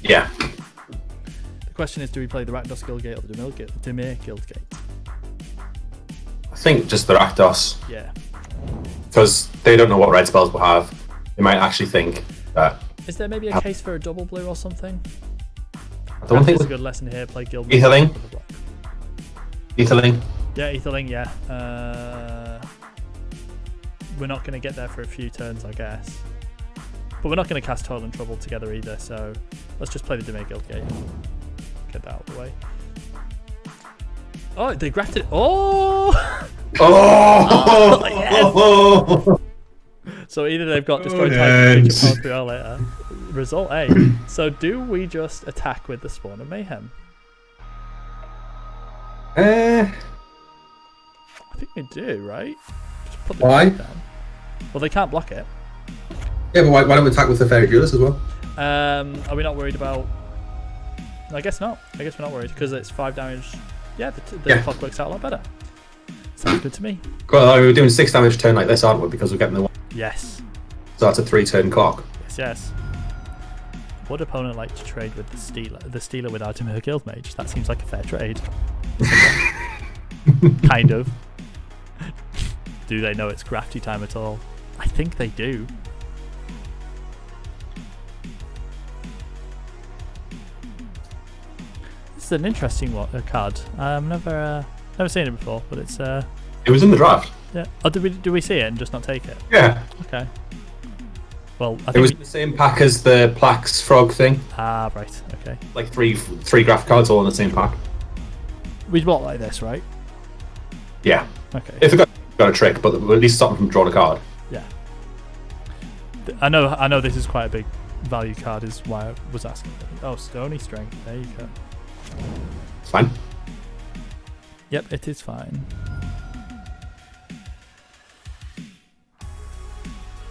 Yeah. The question is, do we play the Rakdos Guildgate or the Dimir Guildgate? I think just the Rakdos. Yeah. Because they don't know what red spells we'll have. They might actually think that. Is there maybe a case for a double blue or something? I don't think it's a good lesson here. Play Guildmage. Etherling. Etherling. Yeah, Etherling. Yeah. We're not going to get there for a few turns, I guess. But we're not going to cast Toil and Trouble together either, so let's just play the Dimir Guildgate. Get that out of the way. Oh, they grafted it. Oh! Oh! Oh, yes! So either they've got destroy type creature power 3 or later. Result A. So do we just attack with the Spawn of Mayhem? I think we do, right? Just put the why? Down. Well, they can't block it. Yeah, but why don't we attack with the Fairy Duelist as well? Are we not worried about... I guess not. I guess we're not worried because it's 5 damage. Yeah, the clock works out a lot better. Sounds good to me. Well, we're doing 6 damage turn like this, aren't we? Because we're getting the one. Yes. So that's a 3-turn clock. Yes. Would opponent like to trade with the Stealer? The Stealer without him, her Guild Mage. That seems like a fair trade. Kind of. Do they know it's crafty time at all? I think they do. This is an interesting card. I've never seen it before, but it's. It was in the draft. Yeah. Oh, do we see it and just not take it? Yeah. Okay. Well, I think it was in the same pack as the Plax Frog thing. Ah, right. Okay. Like three graph cards all in the same pack. We bought like this, right? Yeah. Okay. If we got a trick, but at least stop them from drawing a card. Yeah. I know. This is quite a big value card. Is why I was asking. Oh, Stony Strength. There you go. It's fine. Yep, it is fine.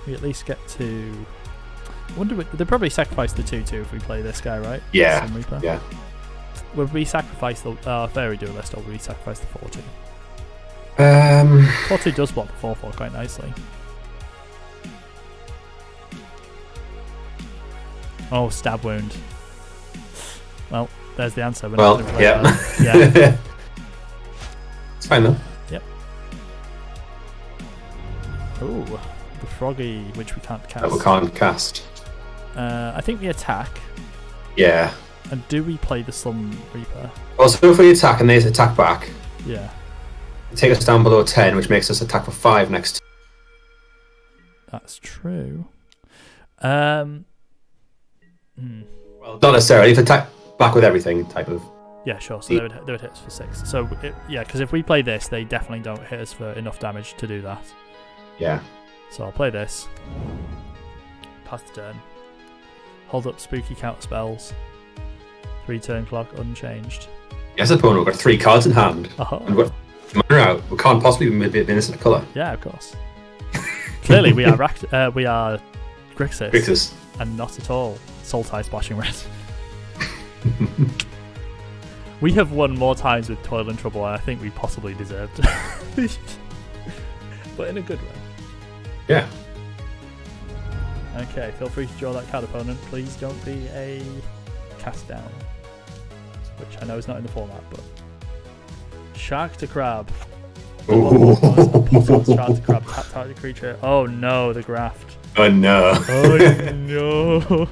We at least get to. I wonder. They'll probably sacrifice the 2/2 if we play this guy, right? Yeah. Yeah. Would we sacrifice the Fairy Duelist or would we sacrifice the 4/2? 4/2 does block the 4/4 quite nicely. Oh, stab wound. Well, there's the answer. We're not gonna play that. Yeah. It's fine though. Yep. Ooh, the Froggy, which we can't cast. That we can't cast. I think we attack. Yeah. And do we play the Slum Reaper? Also, if we attack and they attack back, yeah, take us down below 10, which makes us attack for 5 next. That's true. Well, not necessarily. If attack back with everything, type of. Yeah, sure. So they would hit us for 6. So yeah, because if we play this, they definitely don't hit us for enough damage to do that. Yeah. So I'll play this. Pass the turn. Hold up spooky counter spells. 3-turn clock unchanged. Yes, opponent, we've got 3 cards in hand. Oh. And we're out. We can't possibly be in this colour. Yeah, of course. Clearly, we are Grixis. And not at all Sultai Splashing Red. We have won more times with Toil and Trouble than I think we possibly deserved. But in a good way. Yeah. Okay, feel free to draw that card, opponent. Please don't be a cast down. Which I know is not in the format, but... Shark to Crab. Ooh. Shark to Crab, tap target creature. Oh no, the graft. Oh no. Oh no.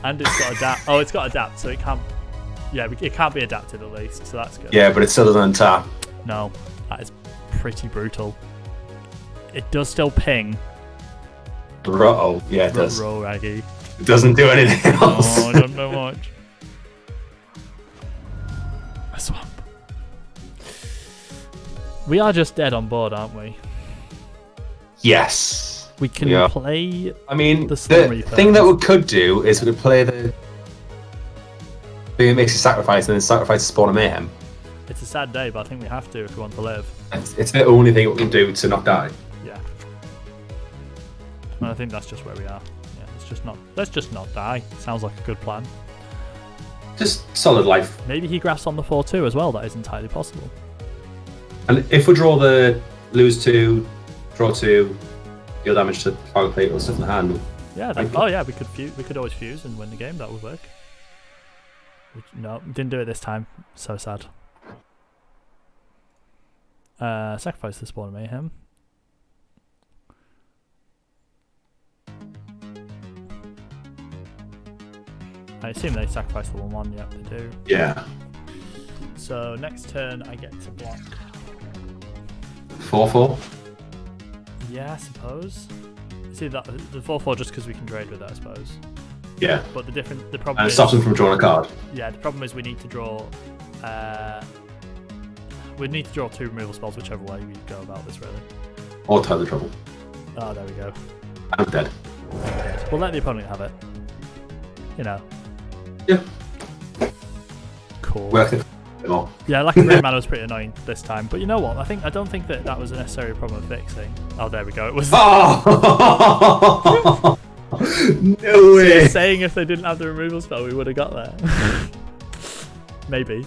And it's got adapt. Oh, it's got adapt, so it can't... Yeah, it can't be adapted at least, so that's good. Yeah, but it still doesn't untap. No, that is pretty brutal. It does still ping. Oh, yeah, it does. Raggy. It doesn't do anything else. No, I don't know much. A swamp. We are just dead on board, aren't we? Yes. We can play. I mean, the thing that we could do is we could play the thing that makes you sacrifice and then sacrifice the Spawn of Mayhem. It's a sad day, but I think we have to if we want to live. It's the only thing we can do to not die. Yeah. And I think that's just where we are. Yeah, let's just not die. Sounds like a good plan. Just solid life. Maybe he grafts on the 4/2 as well. That is entirely possible. And if we draw the lose 2, draw 2, deal damage to target plate or stuff in the hand. Yeah. Yeah. We could always fuse and win the game. That would work. No, didn't do it this time. So sad. Sacrifice the Spawn of Mayhem. I assume they sacrifice the 1/1. Yep, they do. Yeah. So next turn I get to block. 4/4. Yeah, I suppose. See that the 4/4 just because we can trade with it, I suppose. Yeah. But the problem and it is, stops them from drawing a card. Yeah, the problem is we need to draw. We need to draw 2 removal spells, whichever way we go about this, really. Or Toil and Trouble. Oh, there we go. I'm dead. We'll let the opponent have it. You know. Yeah. Cool. Worth it. More. Yeah, lack of green mana was pretty annoying this time, but you know what? I don't think that was a necessary problem of fixing. Oh, there we go. It was. Oh! No way. Saying if they didn't have the removal spell, we would have got there. Maybe.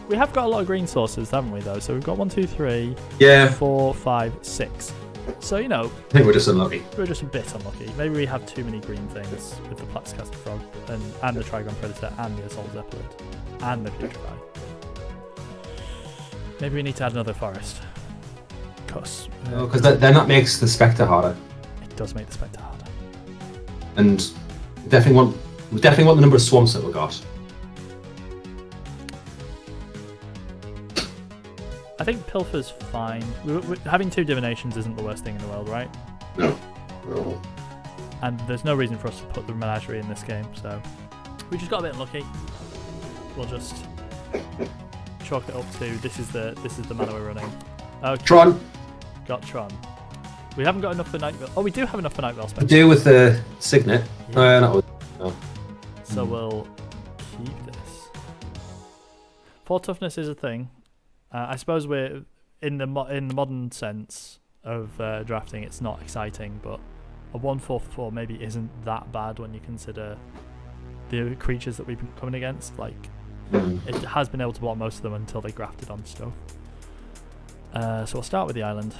We have got a lot of green sources, haven't we? Though, so we've got 1, 2, 3, yeah, 4, 5, 6. So you know, I think we're just unlucky. We're just a bit unlucky. Maybe we have too many green things with the Plaxcaster Frog and the Trigon Predator and the Assault Zeppelin and the Putrefy. Maybe we need to add another forest. Because then that makes the Spectre harder. It does make the Spectre harder. And we definitely want the number of swamps that we got. I think Pilfer's fine. Having 2 divinations isn't the worst thing in the world, right? No. And there's no reason for us to put the Menagerie in this game, so we just got a bit unlucky. We'll just chalk it up to this is the mana we're running. Okay. Tron. Got Tron. We haven't got enough for Night Veil. Oh, we do have enough for Night Veil Spectre. We do with the Signet. Yeah. Not with. No. So we'll keep this. 4 toughness is a thing. I suppose we're in the modern sense of drafting. It's not exciting, but a 1/4/4 maybe isn't that bad when you consider the creatures that we've been coming against. Like it has been able to block most of them until they grafted on stuff. So we'll start with the island.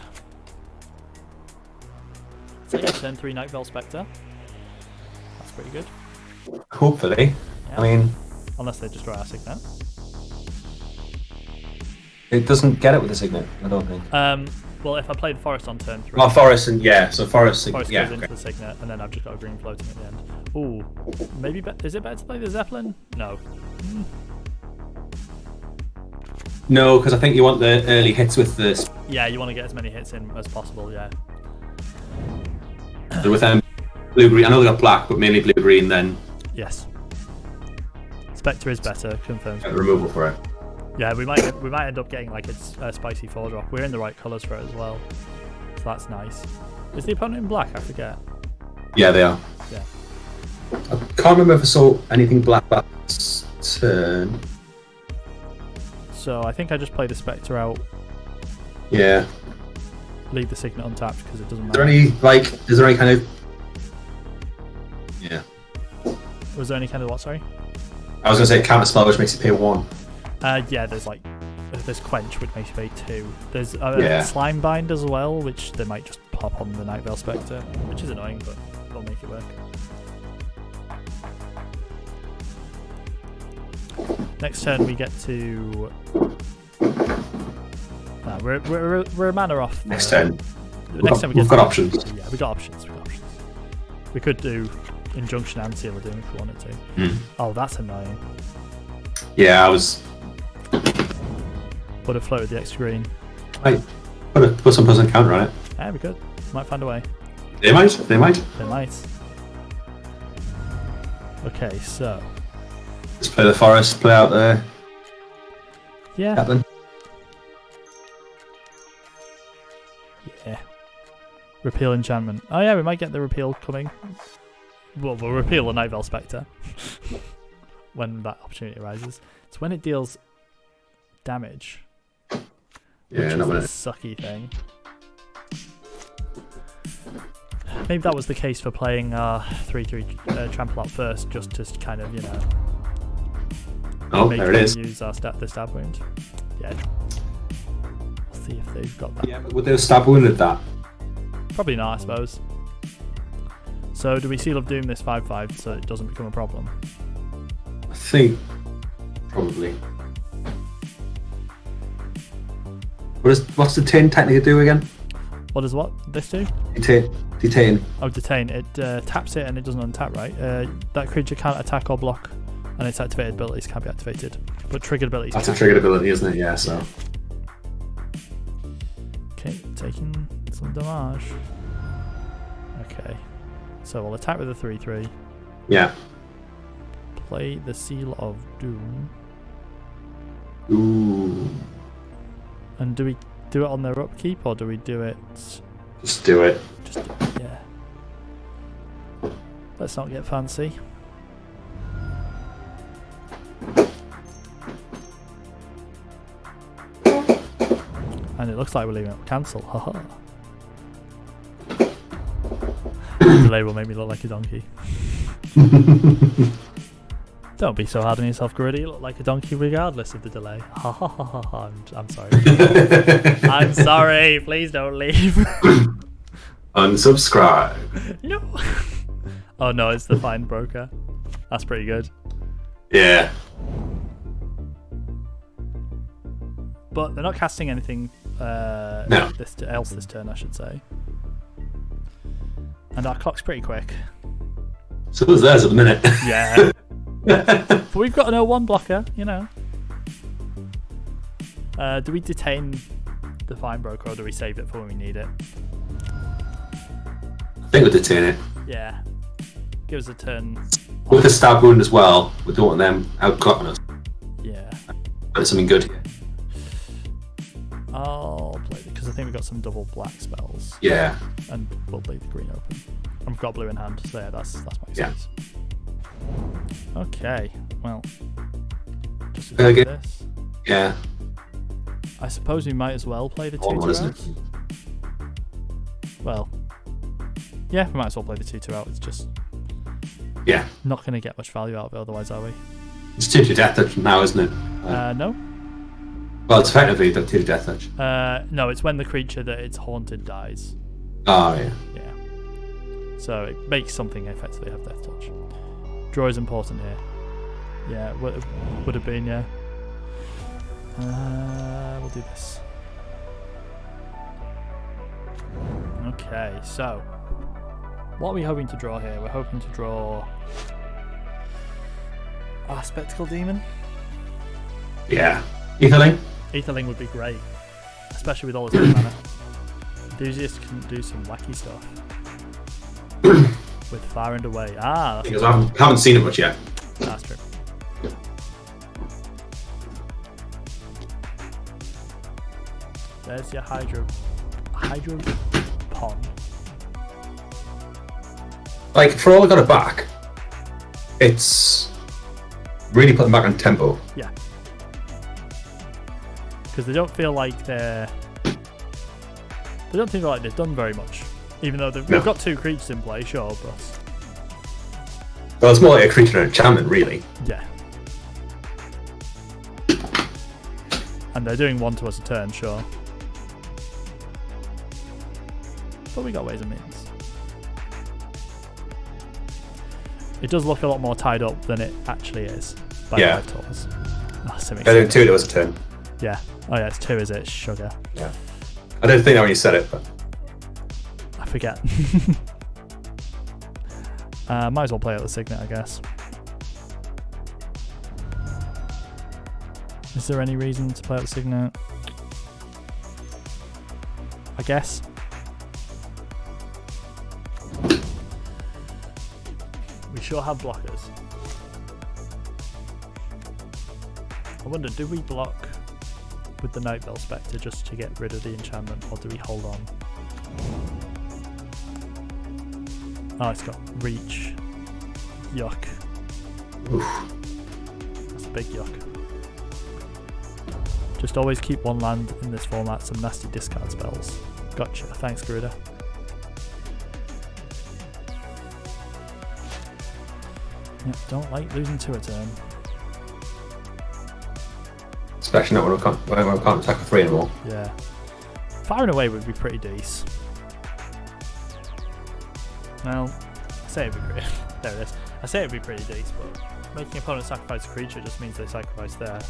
So yeah, turn 3 Night Veil Spectre. That's pretty good. Hopefully. Yeah. I mean, unless they destroy our Signet. It doesn't get it with the Signet, I don't think. Well, if I play the forest on turn 3. Oh, forest and so forest Forest yeah, goes into the Signet, and then I've just got a green floating at the end. Ooh, maybe is it better to play the Zeppelin? No. No, because I think you want the early hits with the. Yeah, you want to get as many hits in as possible. Yeah. With blue green, I know they got black, but mainly blue green. Then. Yes. Spectre is better. Confirmed. Removal for it. Yeah, we might end up getting like a spicy 4-drop. We're in the right colours for it as well, so that's nice. Is the opponent in black? I forget. Yeah, they are. Yeah. I can't remember if I saw anything black last turn. So I think I just play the Spectre out. Yeah. Leave the Signet untapped because it doesn't Is matter. is there any kind of? Yeah. Was there any kind of what? Sorry. I was gonna say counter spell, which makes you pay 1. Yeah, there's Quench, which makes you pay 2. There's Slime Bind as well, which they might just pop on the Night Veil Spectre, which is annoying, but they'll make it work. Next turn we get to. We're a mana off. Next turn. We've got options. Yeah, we got options. We could do Injunction and Seal of Doom if we wanted to. Oh, that's annoying. Yeah, I was. Would have floated the extra green. Right. Put some person counter on it. Yeah, we could. Might find a way. They might. They might. Okay, so. Just play the forest, play out there. Yeah. Captain. Yeah. Repeal enchantment. Oh yeah, we might get the repeal coming. Well, we'll repeal the Night Veil Spectre when that opportunity arises. It's when it deals damage. Yeah, not when it's a sucky thing. Maybe that was the case for playing 3/3 trample out first, just to kind of Oh, there it is. Use our the stab wound. Yeah. We'll see if they've got that. Yeah, but would they have stab wounded that? Probably not, I suppose. So do we Seal of Doom this 5/5 so it doesn't become a problem? I think probably. What's Detain technically do again? What does this do? Detain. Oh, Detain. It taps it and it doesn't untap, right? That creature can't attack or block, and its activated abilities can't be activated. But triggered abilities That's a triggered ability, isn't it? Yeah, so. Okay, taking some damage. Okay. So we'll attack with a 3/3. Yeah. Play the Seal of Doom. Ooh. And do we do it on their upkeep or do we do it Just do it. Just do it, yeah. Let's not get fancy. And it looks like we're leaving it cancel. Haha. The delay will make me look like a donkey. Don't be so hard on yourself, Gorilla. You look like a donkey regardless of the delay. Ha ha ha ha ha. I'm sorry. I'm sorry. Please don't leave. Unsubscribe. No. Oh no, it's the fine broker. That's pretty good. Yeah. But they're not casting anything No. else this turn, I should say. And our clock's pretty quick. So is theirs at the minute. Yeah. But we've got an 0-1 blocker, you know. Do we detain the fine broker or do we save it for when we need it? I think we'll detain it. Yeah. Give us a turn. With the stab wound as well, we don't want them outclocking us. Yeah. But something good here. I'll play it because I think we've got some double black spells. Yeah. And we'll leave the green open. And we've got blue in hand, so yeah, that's my excuse. Okay, well, just to do this. Yeah. I suppose we might as well play the 2/2 out. Well, yeah, we might as well play the 2/2 out. It's just not going to get much value out of it otherwise, are we? It's 2 death touch now, isn't it? No. Well, it's effectively the 2 death touch. No, it's when the creature that it's haunted dies. Oh, yeah. Yeah. So it makes something effectively have death touch. Draw is important here. Yeah, would have been, yeah. We'll do this. Okay, so what are we hoping to draw here? We're hoping to draw our Spectacle Demon. Yeah. Etherling? Etherling would be great, especially with all this mana. Enthusiast can do some wacky stuff. With Far and Away. That's because I haven't seen it much yet. That's true. There's your Hydro Pond. Like, for all I got it back, it's really putting back on tempo. Yeah. Because they don't feel like they've done very much. Even though they've got 2 creatures in play, sure, but... Well, it's more like a creature and a enchantment, really. Yeah. And they're doing 1 to us a turn, sure. But we got ways and means. It does look a lot more tied up than it actually is. By 5 tours. I doing 2 to us a turn. Yeah. Oh yeah, it's 2, is it? Sugar. Yeah. I didn't think that when you said it, but... I forget. Might as well play out the Signet, I guess. Is there any reason to play out the Signet? I guess. We sure have blockers. I wonder, do we block with the Nightbell Spectre just to get rid of the enchantment, or do we hold on? Oh, it's got reach. Yuck. Oof. That's a big yuck. Just always keep 1 land in this format, some nasty discard spells. Gotcha. Thanks, Garuda. Yep, don't like losing 2 a turn. Especially not when we can't attack a 3 anymore. Yeah. Firing Away would be pretty decent. Well, I say it'd be pretty. There it is. I say it'd be pretty decent, but making opponent sacrifice a creature just means they sacrifice their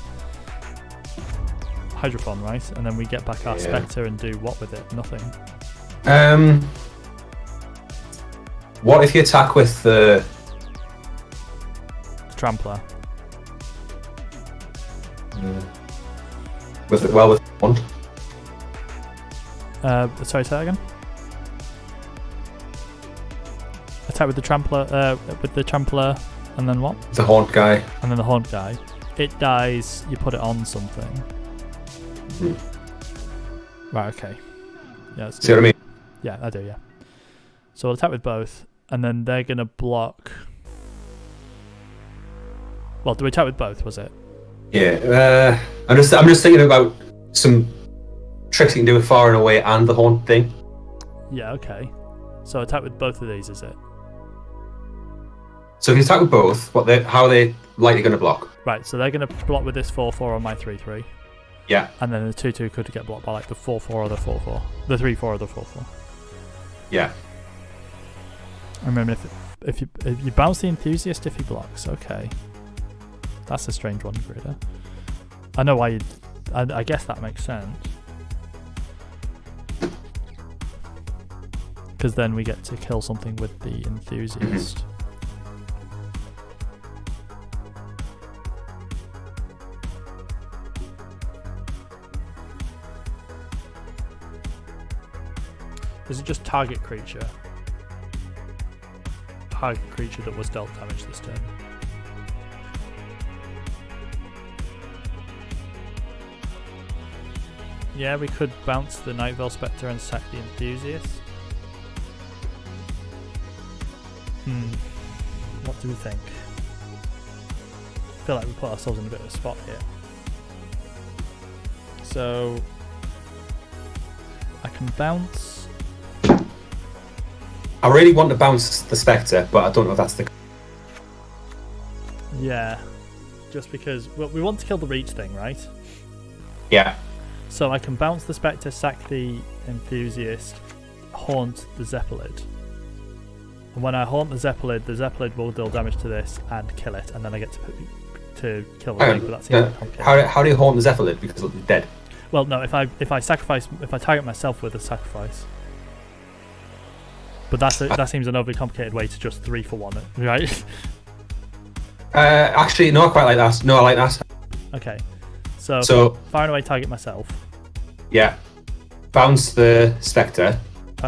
Hydrophon, right? And then we get back our Spectre and do what with it? Nothing. What if you attack with the Trampler? With one? Sorry, say that again. Attack with the Trampler, and then what? The Haunt guy. And then the Haunt guy. It dies, you put it on something. Right, okay. Yeah, see what I mean? Yeah, I do, yeah. So we'll attack with both, and then they're going to block... Well, do we attack with both, was it? Yeah, I'm just thinking about some tricks you can do with far and away and the haunt thing. Yeah, okay. So attack with both of these, is it? So if you attack with both, how are they likely going to block? Right, so they're going to block with this 4/4 on my 3/3. Yeah. And then the 2/2 could get blocked by like the 4/4 or the 4/4. The 3/4 or the 4/4. Yeah. I remember if you bounce the enthusiast if he blocks, okay. That's a strange one, Grider. I know why you... I guess that makes sense. Because then we get to kill something with the enthusiast. Is it just target creature? Target creature that was dealt damage this turn. Yeah, we could bounce the Night Veil Spectre and sack the enthusiast. What do we think? I feel like we put ourselves in a bit of a spot here. So I can bounce. I really want to bounce the Spectre, but I don't know if that's the... Yeah, just because we want to kill the reach thing, right? Yeah. So I can bounce the Spectre, sack the enthusiast, haunt the Zeppelid. And when I haunt the Zeppelid will deal damage to this and kill it, and then I get to kill the thing. But that seems complicated. How do you haunt the Zeppelid? Because it's dead. Well, no. If I target myself with a sacrifice. But that seems an overly complicated way to just 3-for-1 it, right? Actually, no, I quite like that. No, I like that. Okay. So fire away, target myself. Yeah. Bounce the Spectre.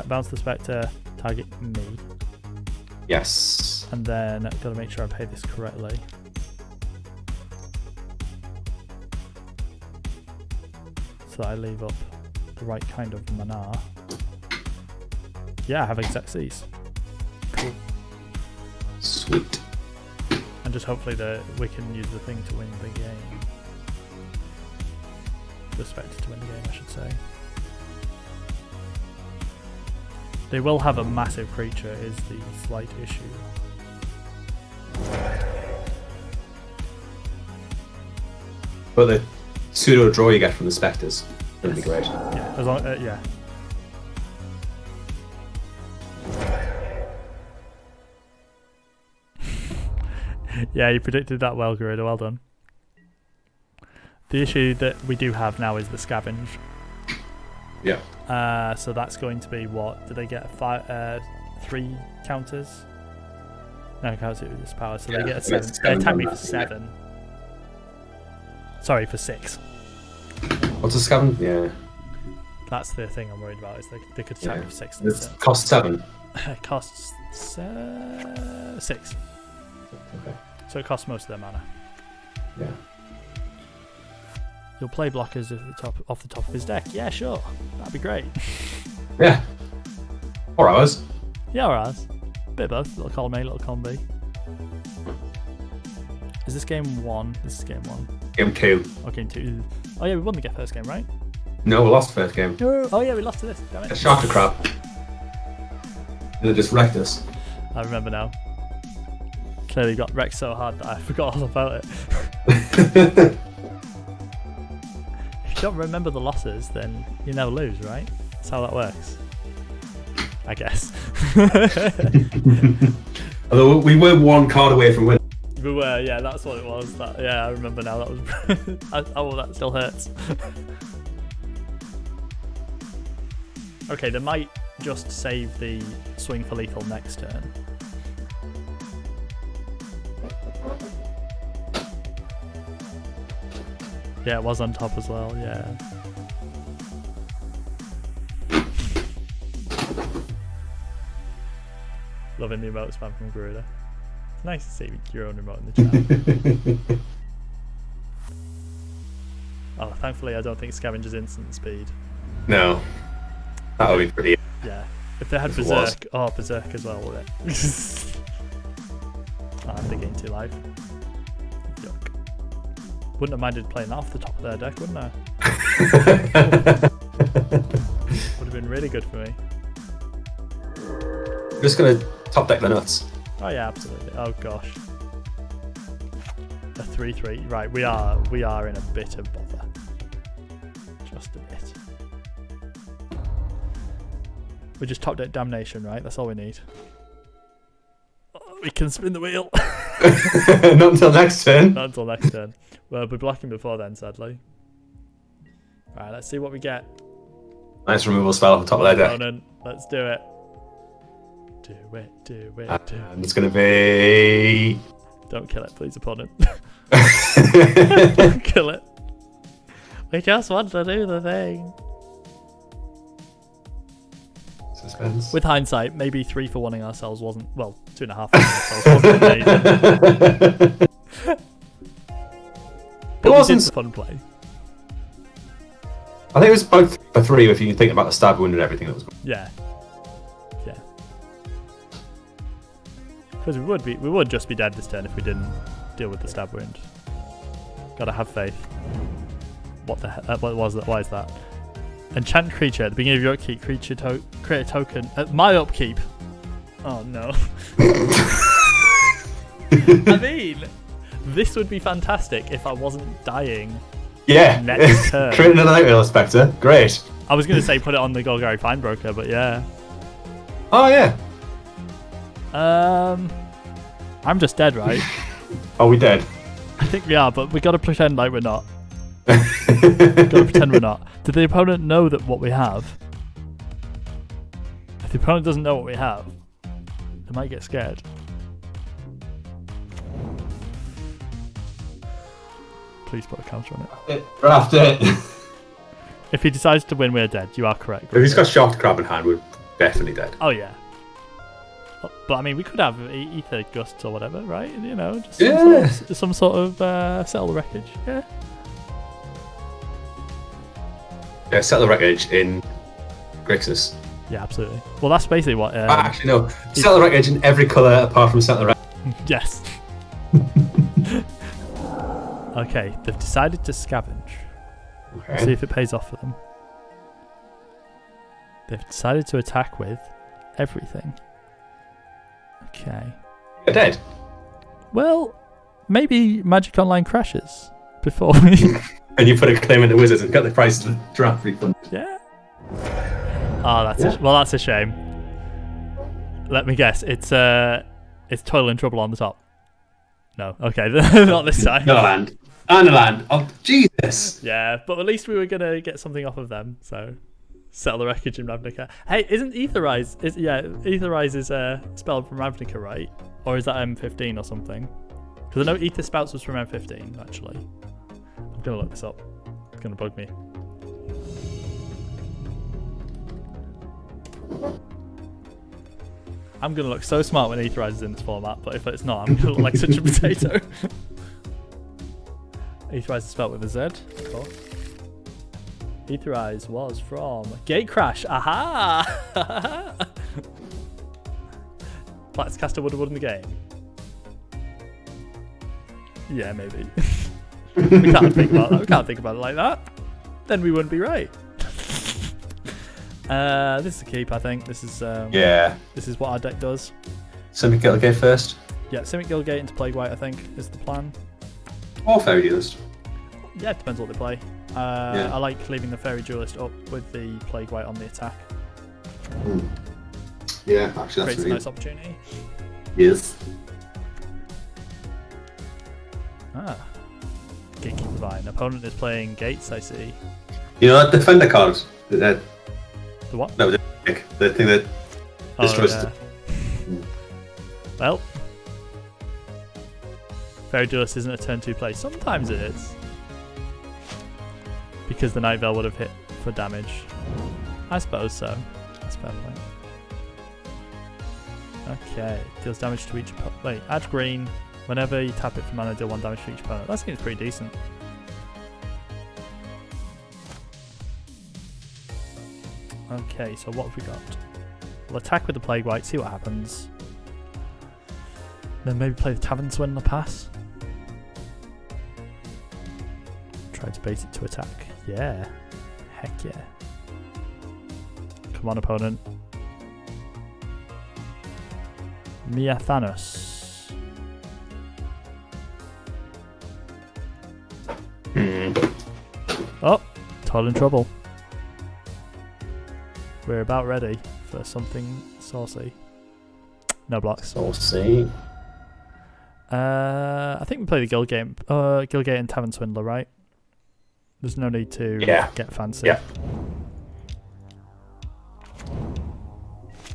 Bounce the Spectre, target me. Yes. And then I've got to make sure I pay this correctly. So that I leave up the right kind of mana. Yeah, I have Exexies. Cool. Sweet. And just hopefully we can use the thing to win the game. The Spectre to win the game, I should say. They will have a massive creature, is the slight issue. But the pseudo draw you get from the Spectres would be great. Yeah, as long yeah. Yeah, you predicted that well, Garuda. Well done. The issue that we do have now is the scavenge. Yeah. So that's going to be what? Do they get 3 counters? No, counters with this power. So they get a 7. They attack me for 7. Sorry, for 6. What's a scavenge? Yeah. That's the thing I'm worried about. Is they could attack me for 6. It costs 7. It costs 6. Okay. So it costs most of their mana. Yeah. You'll play blockers off the top of his deck. Yeah, sure. That'd be great. Yeah. 4 hours. Yeah, or ours. Bit of both. Little column A, little column B. Is this game 1? This is game 1. Game 2. Or game 2. Oh yeah, we won the first game, right? No, we lost the first game. Oh yeah, we lost to this. Damn A it. shark to crab. And it just wrecked us. I remember now. Clearly got wrecked so hard that I forgot all about it. If you don't remember the losses, then you never lose, right? That's how that works. I guess. Although we were 1 card away from winning. We were, yeah, that's what it was. Yeah, I remember now. That was. Oh, that still hurts. Okay, they might just save the swing for lethal next turn. Yeah, it was on top as well, yeah. Loving the emote spam from Garuda. It's nice to see your own remote in the chat. Oh, thankfully I don't think Scavenger's instant speed. No. That would be pretty. Yeah. If they had Berserk, Berserk as well, would it? They're getting 2 life. Yuck. Wouldn't have minded playing that off the top of their deck, wouldn't I? Would have been really good for me. I'm just gonna top deck the nuts. Oh yeah, absolutely. Oh gosh. A 3/3. Right, we are in a bit of bother. Just a bit. We just top deck Damnation, right? That's all we need. Oh, we can spin the wheel. Not until next turn. Not until next turn. Well, we're blocking before then, sadly. Right, let's see what we get. Nice removal spell off the top of their deck. Let's do it. Do it. And it's going to be... Don't kill it, please, opponent. Don't kill it. We just want to do the thing. Suspense. With hindsight, maybe 3 for wanting ourselves wasn't... Well, 2.5 for wanting ourselves wasn't amazing. But it wasn't fun play. I think it was both for 3 if you think about the stab wound and everything that was going on. Yeah. Because we would just be dead this turn if we didn't deal with the stab wound. Gotta have faith. What the heck? What was that? Why is that? Enchant creature at the beginning of your upkeep. Create a token at my upkeep. Oh no. I mean, this would be fantastic if I wasn't dying. Yeah. Next turn. Create another Nightmare Spectre. Great. I was going to say put it on the Golgari Finebroker, but yeah. Oh yeah. I'm just dead, right? Are we dead? I think we are, but we gotta pretend like we're not. Gotta pretend we're not. Did the opponent know that what we have? If the opponent doesn't know what we have, they might get scared. Please put a counter on it. Draft it. If he decides to win, we're dead. You are correct. If he's got Shocked Crab in hand, we're definitely dead. Oh yeah. But I mean, we could have Ether Gusts or whatever, right? You know, just some sort of settle the wreckage. Yeah. Yeah, settle the wreckage in Grixis. Yeah, absolutely. Well, that's basically what. Actually, no. Settle the wreckage in every colour apart from settle the wreckage. Yes. Okay, they've decided to scavenge. Okay. Let's see if it pays off for them. They've decided to attack with everything. Okay. You're dead. Well, maybe Magic Online crashes before we... And you put a claim into Wizards and got the price of the draft refund. Yeah. Oh, that's a shame. Let me guess. It's Toil and Trouble on the top. No. Okay, not this time. No land. And a land. Oh, Jesus. Yeah, but at least we were gonna get something off of them. So. Settle the wreckage in Ravnica. Hey, isn't Aetherize? Aetherize is a spell from Ravnica, right? Or is that M15 or something? Because I know Ether Spouts was from M15, actually. I'm gonna look this up. It's gonna bug me. I'm gonna look so smart when Aetherize is in this format, but if it's not, I'm gonna look like such a potato. Aetherize is spelled with a Z, of course. Aetherize was from Gatecrash. Aha! Blackscaster would have won the game. Yeah, maybe. We can't think about that. We can't think about it like that. Then we wouldn't be right. This is a keep, I think. This is yeah. This is what our deck does. Simic Guildgate first. Yeah, Simic Guildgate into Plague White, I think, is the plan. Or Fairy Duelist. Yeah, it depends what they play. Yeah. I like leaving the Fairy Duelist up with the Plague White on the attack. Yeah, actually, that's Creates a nice opportunity. Yes. Gatekeeper Divine. Opponent is playing Gates, I see. You know that Defender card? The what? No, the thing that destroys yeah. Well, Fairy Duelist isn't a turn 2 play. Sometimes it is. Because the Night Veil would have hit for damage. I suppose so. That's fair point. Okay. Deals damage to each opponent. Wait, add green. Whenever you tap it for mana, deal 1 damage to each opponent. That seems pretty decent. Okay, so what have we got? We'll attack with the Plague White, see what happens. Then maybe play the Tavern Swindler pass. Try to bait it to attack. Yeah. Heck yeah. Come on, opponent. Mia Thanos. Oh, Toil in trouble. We're about ready for something saucy. No blocks. Saucy. I think we play the Guildgate and Tavern Swindler, right? There's no need to get fancy. Yeah.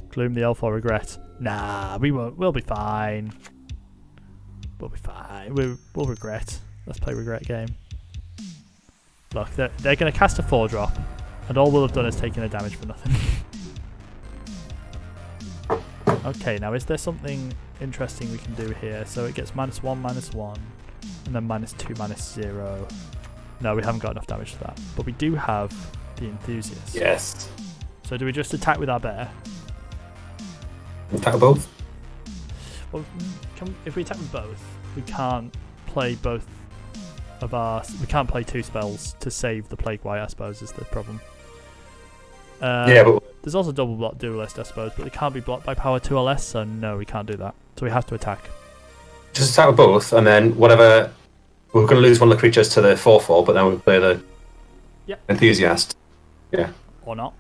Gloom the Elf or Regret. Nah, we won't. We'll be fine. We'll be fine. We'll regret. Let's play regret game. Look, they're going to cast a 4-drop, and all we'll have done is taken a damage for nothing. Okay, now is there something interesting we can do here? So it gets -1, -1, and then -2, -0. No, we haven't got enough damage for that. But we do have the Enthusiast. Yes. So do we just attack with our bear? Attack with both? Well, if we attack with both, we can't play both of our... We can't play 2 spells to save the Plague White, I suppose, is the problem. Yeah, but... There's also double block duelist, I suppose, but they can't be blocked by power 2 or less, so no, we can't do that. So we have to attack. Just attack with both, and then whatever... We're going to lose one of the creatures to the 4/4, but then we'll play the Enthusiast. Yeah. Or not.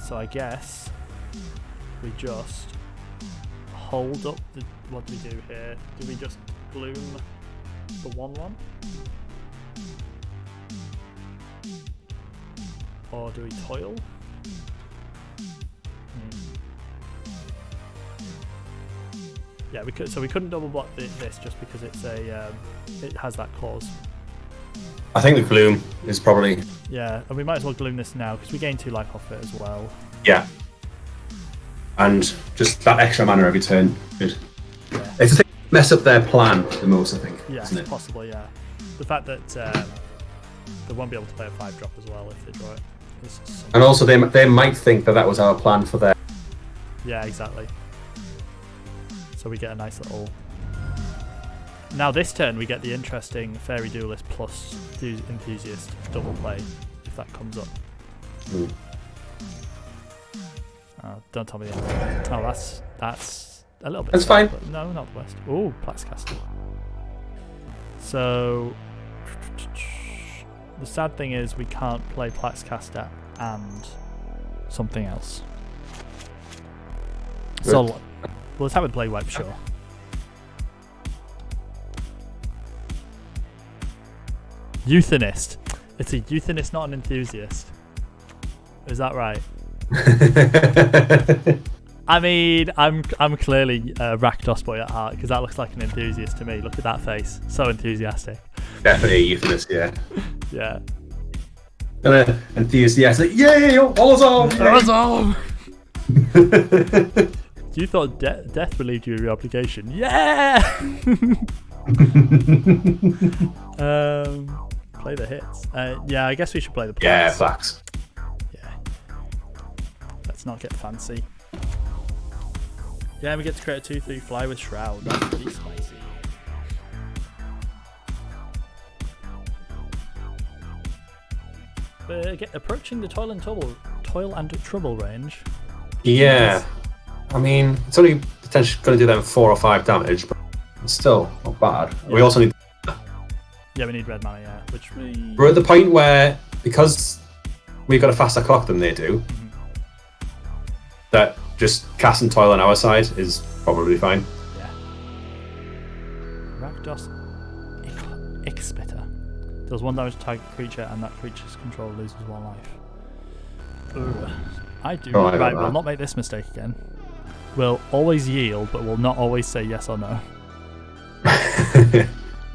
So I guess we just hold up the... What do we do here? Do we just bloom the 1/1? Or do we toil? Yeah, we could. So we couldn't double block this just because it's a it has that clause. I think the Gloom is probably... Yeah, and we might as well gloom this now because we gain 2 life off it as well. Yeah. And just that extra mana every turn. Good. Yeah. It's the thing that mess up their plan the most, I think. Yeah, isn't it? possibly, yeah. The fact that they won't be able to play a 5-drop as well if they draw it. And also they might think that was our plan for their... Yeah, exactly. So we get a nice little... Now this turn we get the interesting Fairy Duelist plus Enthusiast double play, if that comes up. Oh, don't tell me the end. Oh, that's a little bit... That's fine. But no, not the worst. Oh, Plaxcaster. So... The sad thing is we can't play Plaxcaster and something else. Good. So we'll attack with Plague White for sure. Euthanist. It's a Euthanist, not an Enthusiast. Is that right? I mean, I'm clearly Rakdos boy at heart because that looks like an Enthusiast to me. Look at that face, so enthusiastic. Definitely Euthanist, yeah. Yeah. And then Enthusiastic, yay! Awesome! You thought death relieved you of your obligation. Yeah! Play the hits. Yeah, I guess we should play the plays. Yeah, Flax. Yeah. Let's not get fancy. Yeah, we get to create a 2/3 fly with Shroud. That's pretty spicy. We're approaching the Toil and Trouble range. Yeah. I mean, it's only potentially going to do them 4 or 5 damage, but it's still not bad. Yeah. We also need... Yeah, we need red mana, yeah. Which We're at the point where, because we've got a faster clock than they do, that just cast and Toil on our side is probably fine. Yeah. Rakdos Ixpitter. Deals 1 damage to target creature and that creature's controller loses 1 life. Ugh. I do. Right, we'll not make this mistake again. We'll always yield, but we'll not always say yes or no.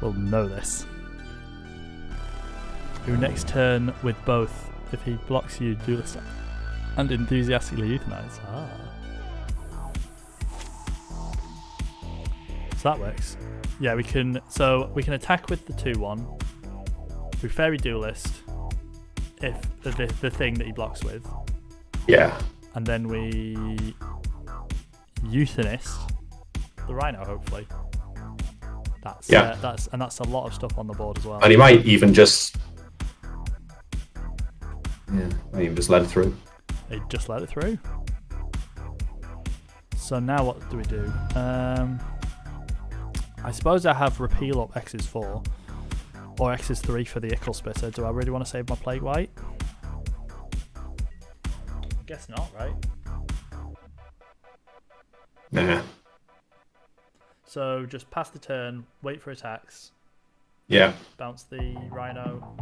We'll know this. Who next turn with both, if he blocks you, duelist and enthusiastically euthanize. Ah. So that works. Yeah, we can. So we can attack with the 2/1. We Fairy Duelist. if the thing that he blocks with. Yeah. And then we Euthanist the Rhino, hopefully. That's a lot of stuff on the board as well. And he might even just let it through. He just let it through. So now what do we do? I suppose I have repeal up X's 4 or X's 3 for the Ickle Spitter. Do I really want to save my Plague White? I guess not, right? Nah. So just pass the turn, wait for attacks. Yeah. Bounce the Rhino.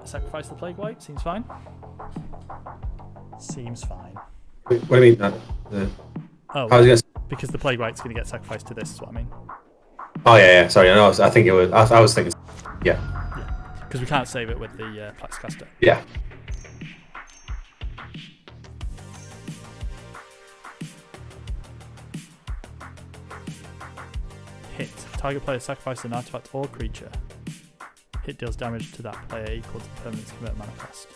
Sacrifice the Plague White. Seems fine. Seems fine. What do you mean? Oh, because the Plague White's going to get sacrificed to this is what I mean. Oh yeah. Sorry, I think it was. I was thinking. Yeah. Yeah. Because we can't save it with the Plaxcaster. Yeah. Hit. Target player sacrifices an artifact or creature. Hit deals damage to that player equal to the permanent's convert mana cost.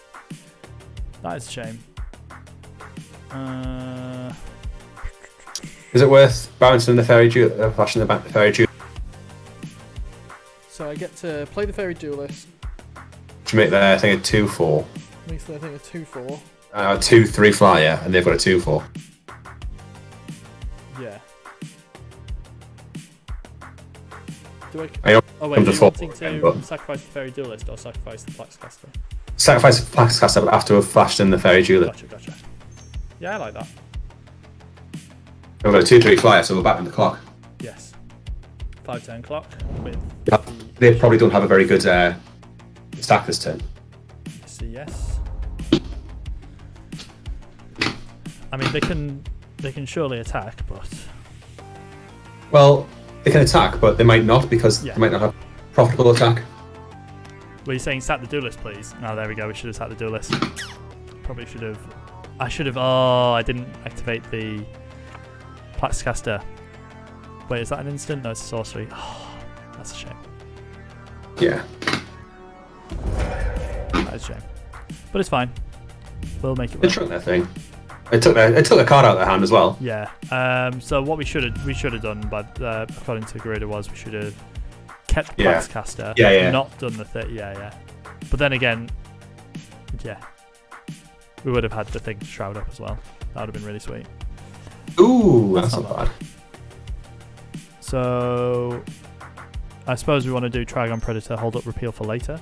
That is a shame. Is it worth bouncing the Fairy Duelist, flashing the Fairy Duelist? So I get to play the Fairy Duelist. To make their thing a 2/4. Makes their thing a 2/4. 2/3 flyer, and they've got a 2/4. Yeah. Do I? I Oh wait, are you wanting to but sacrifice the Fairy Duelist or sacrifice the Plaxcaster? Sacrifice the Plaxcaster after we've flashed in the Fairy Duelist. Gotcha. Yeah, I like that. We've got a 2/3 flyer, so we're back in the clock. Yes. 5-turn clock with. They probably don't have a very good stack this turn. Yes. I mean, they can surely attack, but. Well, they can attack, but they might not because they might not have profitable attack. Were you saying sack the Duelist, please? No, there we go. We should have sacked the Duelist. Probably should have. I should have. Oh, I didn't activate the Plaxcaster. Wait, is that an instant? No, it's a sorcery. Oh, that's a shame. Yeah. That is a shame. But it's fine. We'll make it work. They took their thing. It took a card out of their hand as well. Yeah. So what we should have done, but according to Garuda, was we should have kept Plaxcaster. Yeah. Not done the thing. Yeah. But then again, we would have had the thing to shroud up as well. That would have been really sweet. Ooh, that's not bad. So I suppose we want to do Trigon Predator, hold up repeal for later.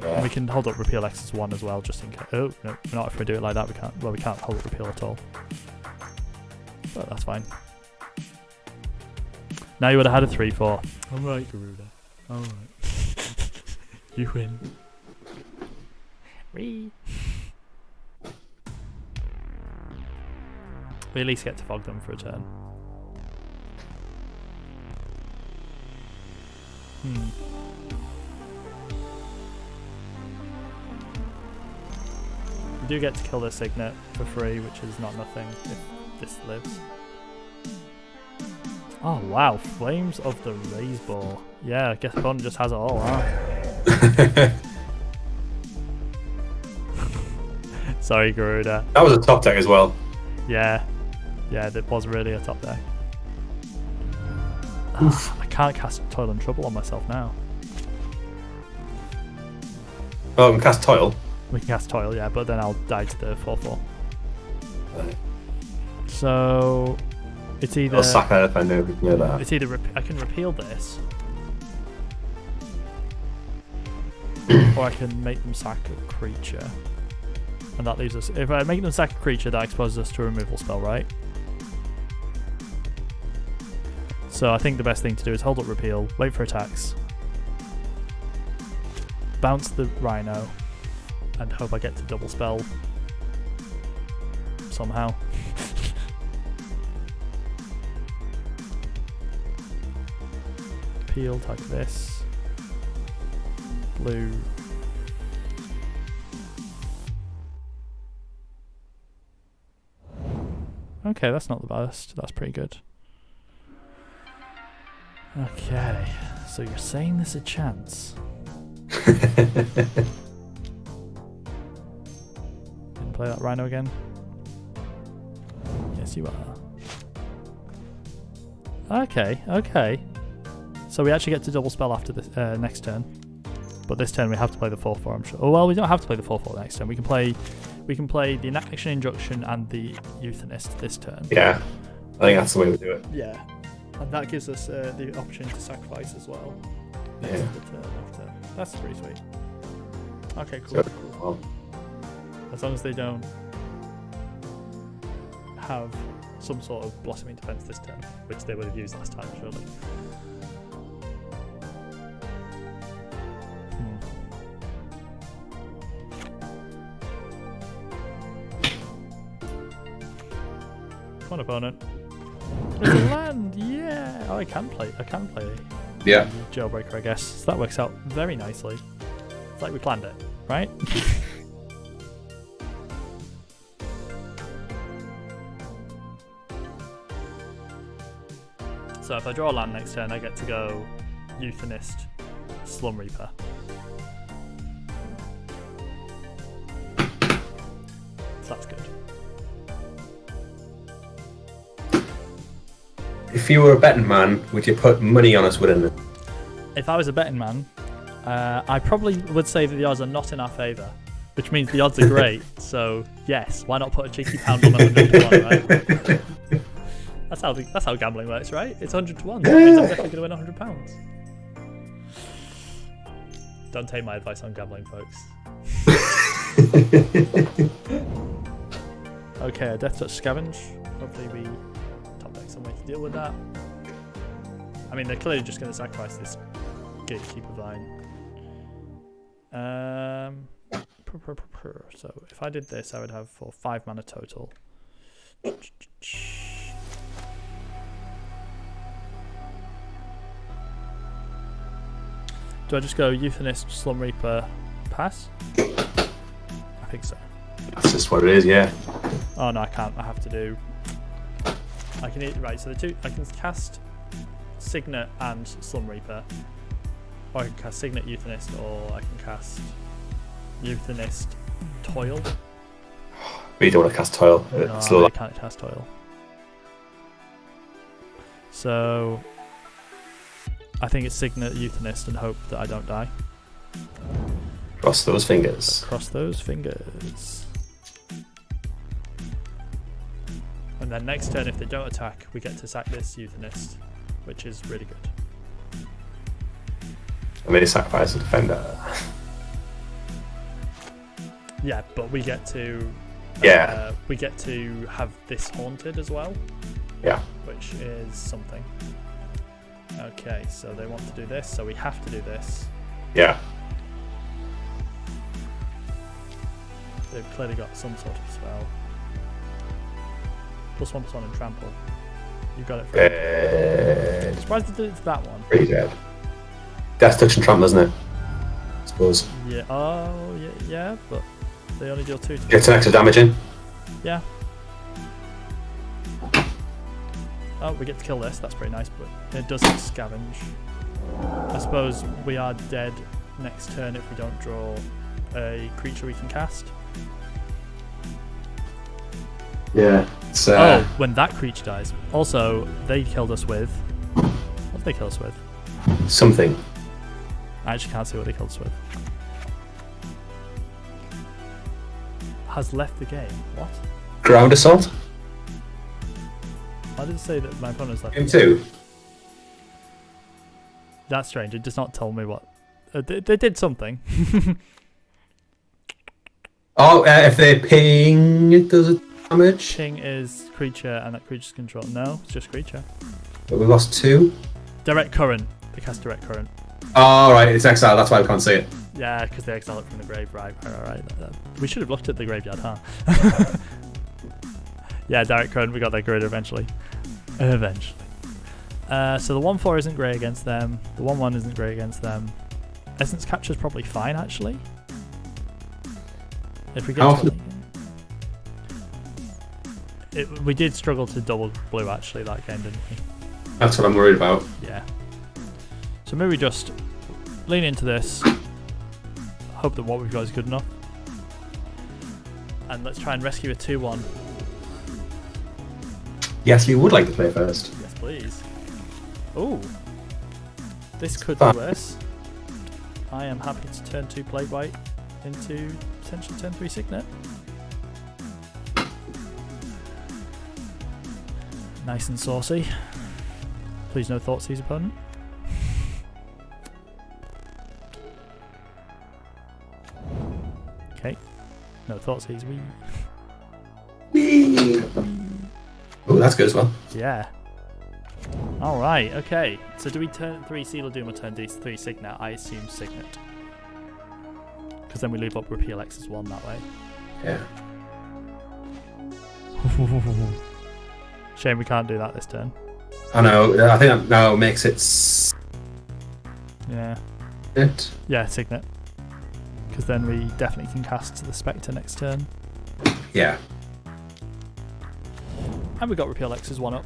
Yeah. And we can hold up repeal X1 as well, just in case. Oh no, not if we do it like that. We can't. Well, we can't hold up repeal at all. But that's fine. Now you would have had a 3/4. All right, Garuda. All right. You win. Whee. We at least get to fog them for a turn. We do get to kill their Signet for free, which is not nothing if this lives. Oh wow, Flames of the Raise Ball. Yeah, I guess opponent just has it all, huh? Sorry, Garuda. That was a top deck as well. Yeah, that was really a top deck. I can't cast Toil and Trouble on myself now. Oh, we can cast Toil. We can cast Toil, yeah, but then I'll die to the 4/4. So it's either. I'll sack that if I know that. It's either I can repeal this, or I can make them sack a creature, and that leaves us. If I make them sack a creature, that exposes us to a removal spell, right? So I think the best thing to do is hold up repeal, wait for attacks, bounce the Rhino, and hope I get to double spell somehow. Peel, type this. Blue. Okay, that's not the best. That's pretty good. Okay, so you're saying there's a chance. Play that Rhino again. Yes, you are. Okay, okay. So we actually get to double spell after this next turn. But this turn we have to play the 4/4, I'm sure. Oh, well, we don't have to play the 4/4 next turn. We can play the Inaction Injunction and the Euthanist this turn. Yeah, I think that's the way we do it. Yeah, and that gives us the opportunity to sacrifice as well. Yeah. After. That's pretty sweet. Okay, cool. Well, as long as they don't have some sort of blossoming defense this turn, which they would have used last time, surely. Come on, opponent. There's a land, yeah. Oh, I can play. yeah. Jailbreaker, I guess. So that works out very nicely. It's like we planned it, right? So if I draw a land next turn, I get to go Euthanist, Slum Reaper. So that's good. If you were a betting man, would you put money on us winning it? If I was a betting man, I probably would say that the odds are not in our favour, which means the odds are great. So yes, why not put a cheeky pound on 100 to 1, right? That's how gambling works, right? It's 100 to 1. So that means I'm definitely going to win £100. Don't take my advice on gambling, folks. Okay, a Death Touch Scavenge. Hopefully we top deck some way to deal with that. I mean, they're clearly just going to sacrifice this Gatekeeper Vine. So if I did this, I would have for 5 mana total. Do I just go Euthanist, Slum Reaper, pass? I think so. That's just what it is, yeah. Oh no, I can't. I have to do. I can right. So the two I can cast Signet and Slum Reaper, or I can cast Signet Euthanist, or I can cast Euthanist Toil. But you don't want to cast Toil. No, I really can't cast Toil. So I think it's Signet Euthanist and hope that I don't die. Cross those fingers. So cross those fingers. And then next turn, if they don't attack, we get to sack this Euthanist, which is really good. I mean, sacrifice a defender. Yeah, but we get to we get to have this haunted as well. Yeah. Which is something. Okay, so they want to do this, so we have to do this. Yeah. They've clearly got some sort of spell. +1/+1 and trample. You got it. I'm surprised they did it to that one. Pretty dead. Death Touch and Trample, isn't it? I suppose. Yeah. Oh, yeah, but they only deal 2 to Get some extra damage in. Yeah. Oh, we get to kill this. That's pretty nice, but it doesn't scavenge. I suppose we are dead next turn if we don't draw a creature we can cast. Yeah. Oh, when that creature dies. Also, they killed us with... What did they kill us with? Something. I actually can't see what they killed us with. Has left the game. What? Ground Assault? Why did it say that my opponent's left? Game 2. That's strange. It does not tell me what. They did something. Oh, if they ping, it does it damage. Ping is creature and that creature's control. No, it's just creature. But we lost 2. Direct Current. They cast Direct Current. Oh, right, it's exile. That's why we can't see it. Yeah, because they exile it from the grave. Right. We should have looked at the graveyard, huh? Yeah, Direct Current. We got that grid eventually. So the 1/4 isn't great against them. The 1/1 isn't great against them. Essence Capture is probably fine, actually. If we get we did struggle to double blue actually that game, didn't we? That's what I'm worried about. Yeah. So maybe just lean into this, hope that what we've got is good enough. And let's try and rescue a 2-1. Yes, we would like to play first. Yes, please. Ooh. This could be worse. I am happy to turn 2 Plague White into potentially turn 3 Signet. Nice and saucy. Please no Thoughtseize opponent. Okay. No Thoughtseize. Wee. Oh, that's good as well. Yeah. Alright, okay. So do we turn 3 Seal of Doom or turn 3 Signet? I assume Signet. Because then we leave up Repeal X as 1 that way. Yeah. Shame we can't do that this turn. I know. I think that now makes it. Yeah. It. Yeah, Signet. Because then we definitely can cast the Spectre next turn. Yeah. And we got Repeal X's 1 up.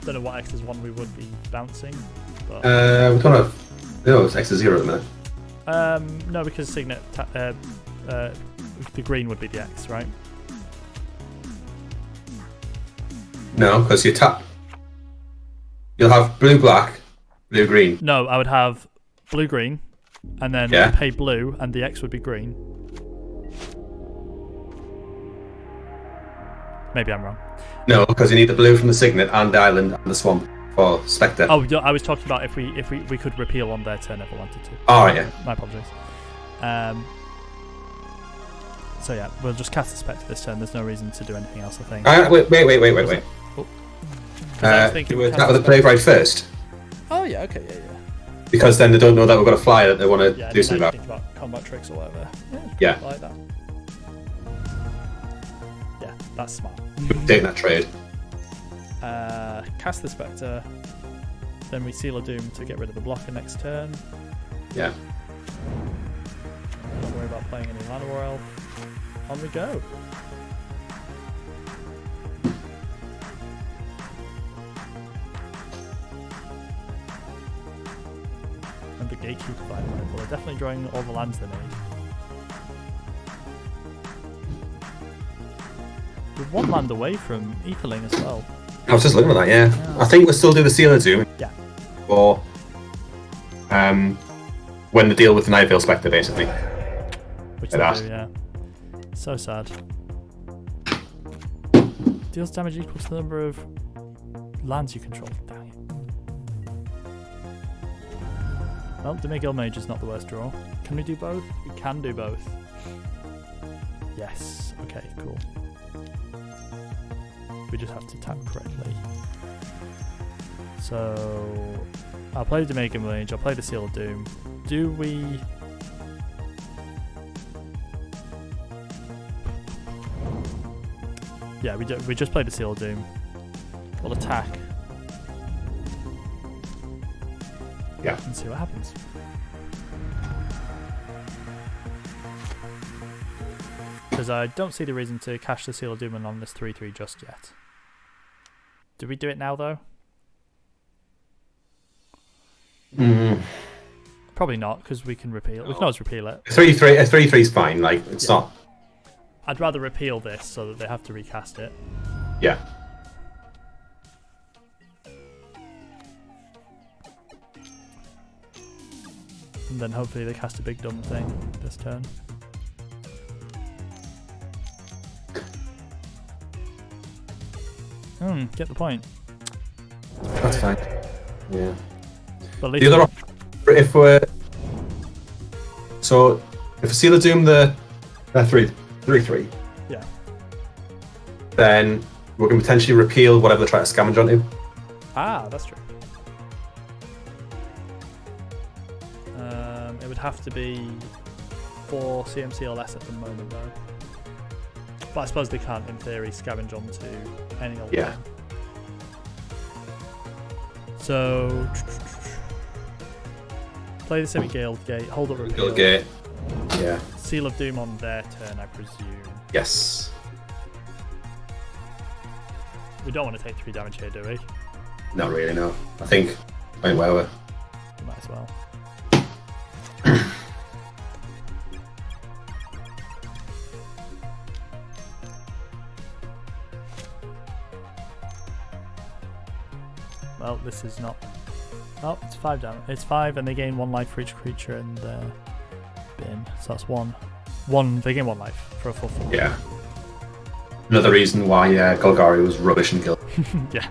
Don't know what X's 1 we would be bouncing. But we don't have. No, it's X is 0 at the minute. No, because Signet. The green would be the X, right? No, because you tap. You'll have blue, black, blue, green. No, I would have blue, green, and then pay blue, and the X would be green. Maybe I'm wrong. No, because you need the blue from the Signet and the island and the swamp for Spectre. Oh, I was talking about if we could repeal on their turn if we wanted to. Oh, right, yeah. My apologies. So yeah, we'll just cast the Spectre this turn. There's no reason to do anything else, I think. Wait. Oh. Do we attack with the Plague Ride first? Oh yeah, okay, yeah. Because then they don't know that we've got a flyer that they want to do something about. Think about combat tricks or whatever. Yeah. Like that. Yeah, that's smart. Taking that trade. Cast the Spectre. Then we Seal of Doom to get rid of the blocker next turn. Yeah. Don't worry about playing any Llanowar Elf. On we go. And the Gatekeeper Fire Rifle. They're definitely drawing all the lands they need. We're 1 land away from Etherling as well. I was just looking at that, yeah. I think we'll still do the Seal of Doom. Yeah. Or when they deal with the Nightveil Spectre, basically. Which they do, yeah. So sad. Deals damage equal to the number of lands you control. Dang it. Well, Demigil Mage is not the worst draw. Can we do both? We can do both. Yes. Okay, cool. We just have to tap correctly. So I'll play the Demigil Mage, I'll play the Seal of Doom. Do we... Yeah, we just played the Seal of Doom. We'll attack. Yeah. And see what happens. Because I don't see the reason to cash the Seal of Doom on this 3/3 just yet. Do we do it now though? Probably not, because we can repeal. We can always repeal it. 3/3. A 3/3 is fine. Like it's not. I'd rather repeal this so that they have to recast it. Yeah. And then hopefully they cast a big dumb thing this turn. Get the point. That's fine. Yeah. But The other option, if we're so, if Seal of Doom the 3/3, yeah, then we can potentially repeal whatever they try to scavenge onto. Ah, that's true. It would have to be 4 CMC or less at the moment, though. But I suppose they can't, in theory, scavenge onto any old one. So play the Semi-Gale Gate, hold up repeal. Gate. Yeah. Seal of Doom on their turn, I presume. Yes. We don't want to take 3 damage here, do we? Not really, no. I think whatever. Might as well. well, this is not. Oh, it's 5 damage. It's 5, and they gain 1 life for each creature in their bin. So that's 1. They gain 1 life for a full 4. Yeah. Another reason why Golgari was rubbish and killed. Yeah.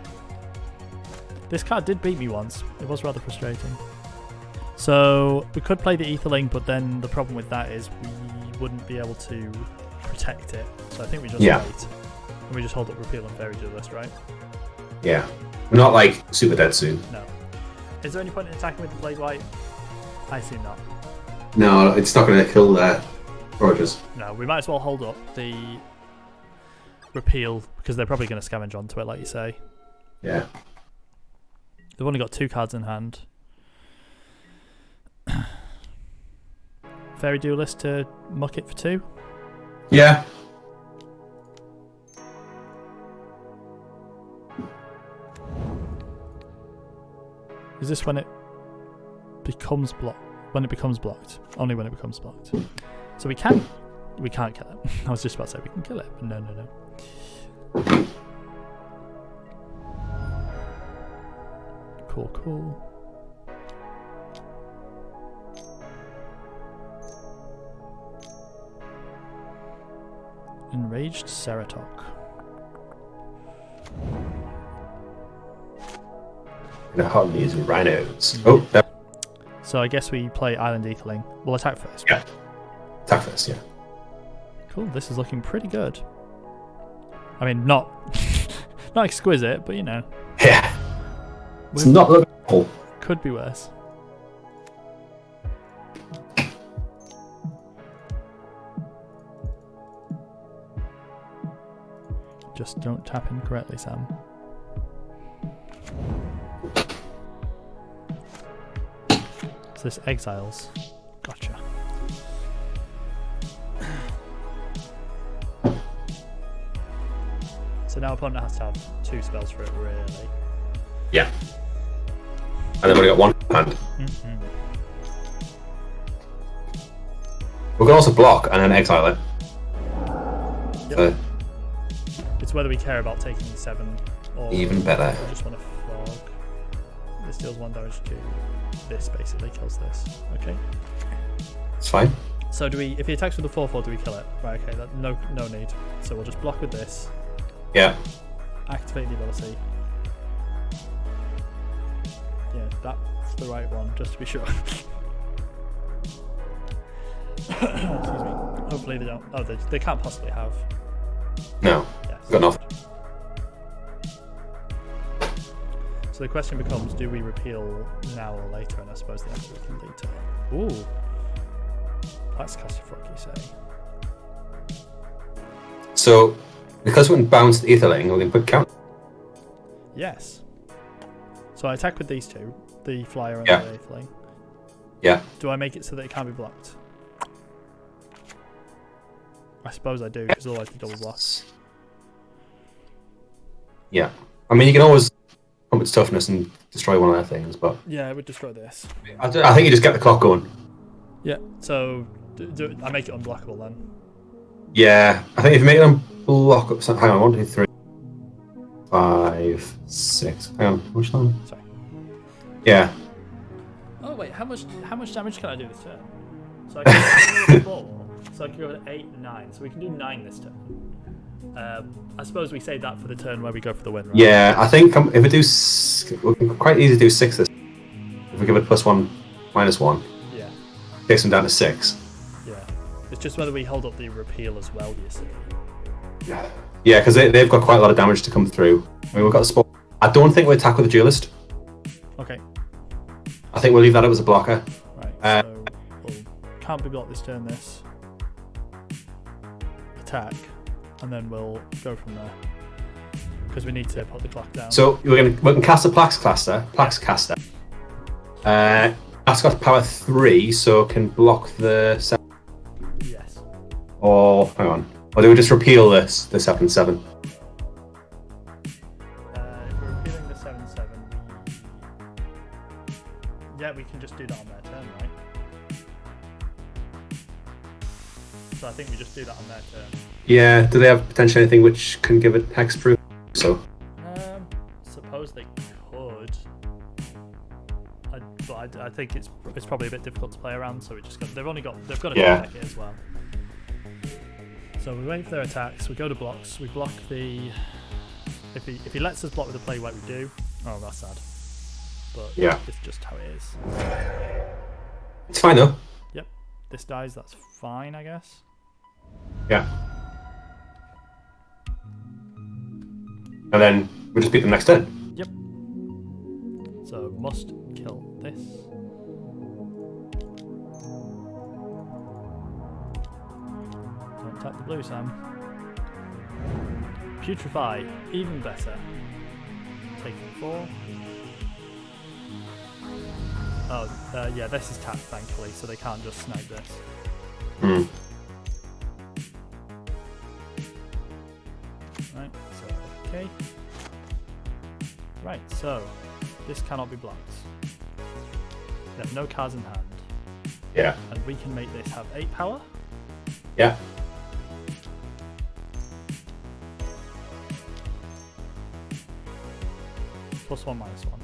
This card did beat me once. It was rather frustrating. So we could play the Aetherling, but then the problem with that is we wouldn't be able to protect it. So I think we just wait. And we just hold up Repeal and Fairy Duelist, right? Yeah. We're not like super dead soon. No. Is there any point in attacking with the Blade White? I assume not. No, it's not going to kill Rogers. No, we might as well hold up the Repeal because they're probably going to scavenge onto it, like you say. Yeah. They've only got 2 cards in hand. Fairy Duelist to muck it for 2? Yeah. Is this when it becomes blocked? When it becomes blocked? Only when it becomes blocked. So we can't kill it. I was just about to say we can kill it, but no. Cool. Enraged Ceratok. Gonna hug these rhinos. Oh, so I guess we play Island Aetherling. We'll attack first. Yeah. Attack first, yeah. Cool, this is looking pretty good. I mean, not exquisite, but you know. Yeah. It's not looking cool. Could be worse. Just don't tap in correctly, Sam. So this exiles. Gotcha. So now opponent has to have 2 spells for it, really. Yeah. And then we got 1 hand. Mm-hmm. We can also block and then exile it. Yep. It's whether we care about taking 7 or even better. We just want to fog. This deals 1 damage to this, basically kills this. Okay. It's fine. So do we? If he attacks with the 4/4, do we kill it? Right. Okay. No need. So we'll just block with this. Yeah. Activate the ability. Yeah, that's the right one, just to be sure. Excuse me. Hopefully they don't. Oh, they can't possibly have. No. Yes. Got nothing. So the question becomes: do we repeal now or later? And I suppose the answer is later. Ooh. That's Casterfrog, you say? So, because we can bounce the Aetherling, we can put count. Yes. So I attack with these 2, the Flyer and Yeah. the Aetherling. Yeah. Do I make it so that it can't be blocked? I suppose I do, because otherwise the double block. Yeah. I mean, you can always pump its toughness and destroy one of their things, but Yeah, it would destroy this. I think you just get the clock going. Yeah, so I make it unblockable then. Yeah, I think if you make them block up, hang on, 1, 2, 3, 5, 6. Hang on, which time? Sorry. Yeah. Oh wait, how much damage can I do this turn? So I can go to 4. So I can go to 8 and 9. So we can do 9 this turn. I suppose we save that for the turn where we go for the win, right? Yeah, I think if we do, we can quite easily do 6 this. If we give it +1, -1, Yeah. takes them down to 6. Yeah. It's just whether we hold up the repeal as well, you see. Yeah, because they've got quite a lot of damage to come through. I mean, we've got the spot. I don't think we'll attack with the Duelist. Okay. I think we'll leave that up as a blocker. Right. So we'll can't be blocked this turn. This attack, and then we'll go from there because we need to put the clock down. So we can cast a Plax Caster. That's got power 3, so can block the 7. Yes. Or hang on. Or do we just repeal the 7/7? If we're repealing the 7/7, yeah, we can just do that on their turn, right? So I think we just do that on their turn. Yeah. Do they have potentially anything which can give it hexproof? So. suppose they could. But I think it's probably a bit difficult to play around, so they've got to attack it as well. So we wait for their attacks. We go to blocks. We block the. If he lets us block with the play white, we do. Oh, that's sad. But yeah, it's just how it is. It's fine though. Yep. This dies. That's fine, I guess. Yeah. And then we just beat them next turn. Yep. So must kill this. Don't tap the blue, Sam. Putrefy, even better. Taking 4. Oh, yeah, this is tapped, thankfully, so they can't just snipe this. Right, so, okay. Right, so, this cannot be blocked. We have no cards in hand. Yeah. And we can make this have 8 power. Yeah. +1, -1.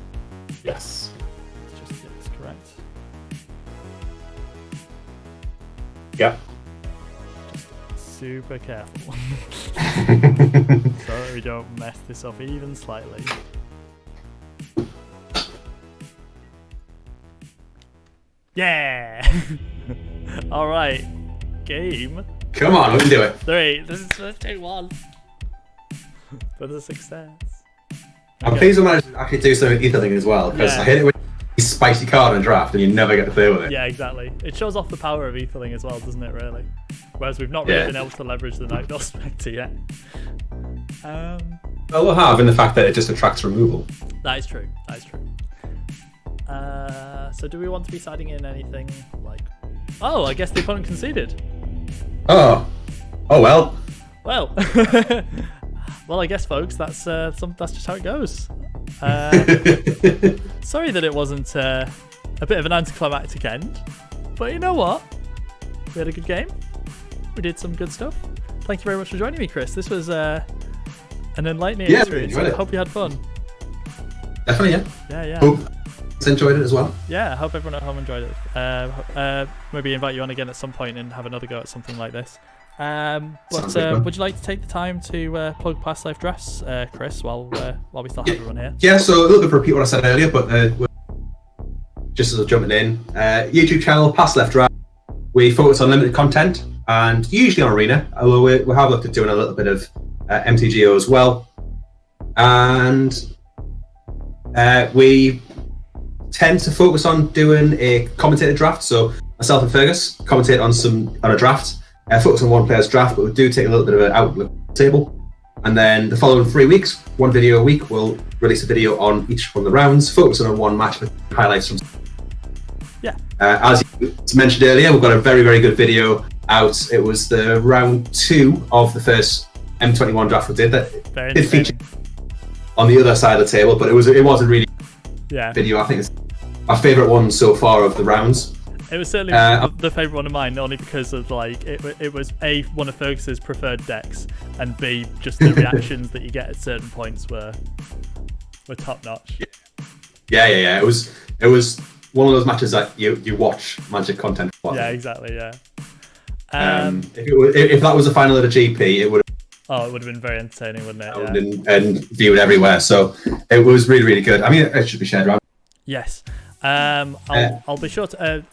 Yes. Let's just get this correct. Yeah. Just super careful. So that we don't mess this up even slightly. Yeah! Alright. Game. Come on, we can do it. 3. This is 51. For the success. I'm pleased we managed to actually do something with Etherling as well, because I hate it when you spicy card in draft and you never get to play with it. Yeah, exactly. It shows off the power of Etherling as well, doesn't it, really? Whereas we've not really been able to leverage the Night Dot Spectre yet. Well, we'll have in the fact that it just attracts removal. That is true. That is true. So do we want to be siding in anything like... Oh, I guess the opponent conceded. Oh. Oh, well. Well. Well, I guess, folks, that's just how it goes. Sorry that it wasn't a bit of an anticlimactic end, but you know what? We had a good game. We did some good stuff. Thank you very much for joining me, Chris. This was an enlightening experience. I hope you had fun. Definitely, yeah. Yeah. Hope you enjoyed it as well. Yeah, I hope everyone at home enjoyed it. Maybe invite you on again at some point and have another go at something like this. But would you like to take the time to plug Past Life Drafts, Chris, while we still have everyone here? Yeah, so a little bit to repeat what I said earlier, but just as I'm jumping in, YouTube channel Past Life Draft. We focus on limited content and usually on Arena, although we have looked at doing a little bit of MTGO as well. And we tend to focus on doing a commentated draft. So myself and Fergus commentate on a draft. Focus on one player's draft, but we do take a little bit of an outlook table. And then the following 3 weeks, one video a week, we'll release a video on each one of the rounds, focusing on one match with highlights from. Yeah. As you mentioned earlier, we've got a very, very good video out. It was the round 2 of the first M21 draft we did that did feature on the other side of the table, but it was a really video. I think it's my favourite one so far of the rounds. It was certainly the favourite one of mine, only because of it was A, one of Fergus's preferred decks, and B, just the reactions that you get at certain points were top notch. Yeah. It was one of those matches that you watch Magic content for. Yeah, exactly. Yeah. If that was the final of the GP, it would. Oh, it would have been very entertaining, wouldn't it? Yeah. And viewed everywhere. So it was really, really good. I mean, it should be shared around. Yes. I'll be sure to.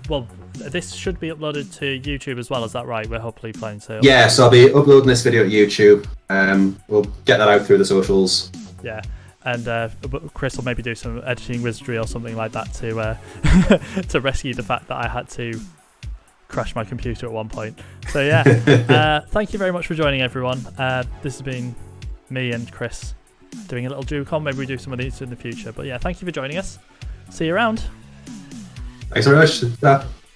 Well, this should be uploaded to YouTube as well. Is that right? We're hopefully planning to. Yeah, so I'll be uploading this video to YouTube. We'll get that out through the socials. Yeah, and Chris will maybe do some editing wizardry or something like that to to rescue the fact that I had to crash my computer at one point. So yeah, thank you very much for joining, everyone. This has been me and Chris doing a little duocon. Maybe we do some of these in the future. But yeah, thank you for joining us. See you around. Thanks very much.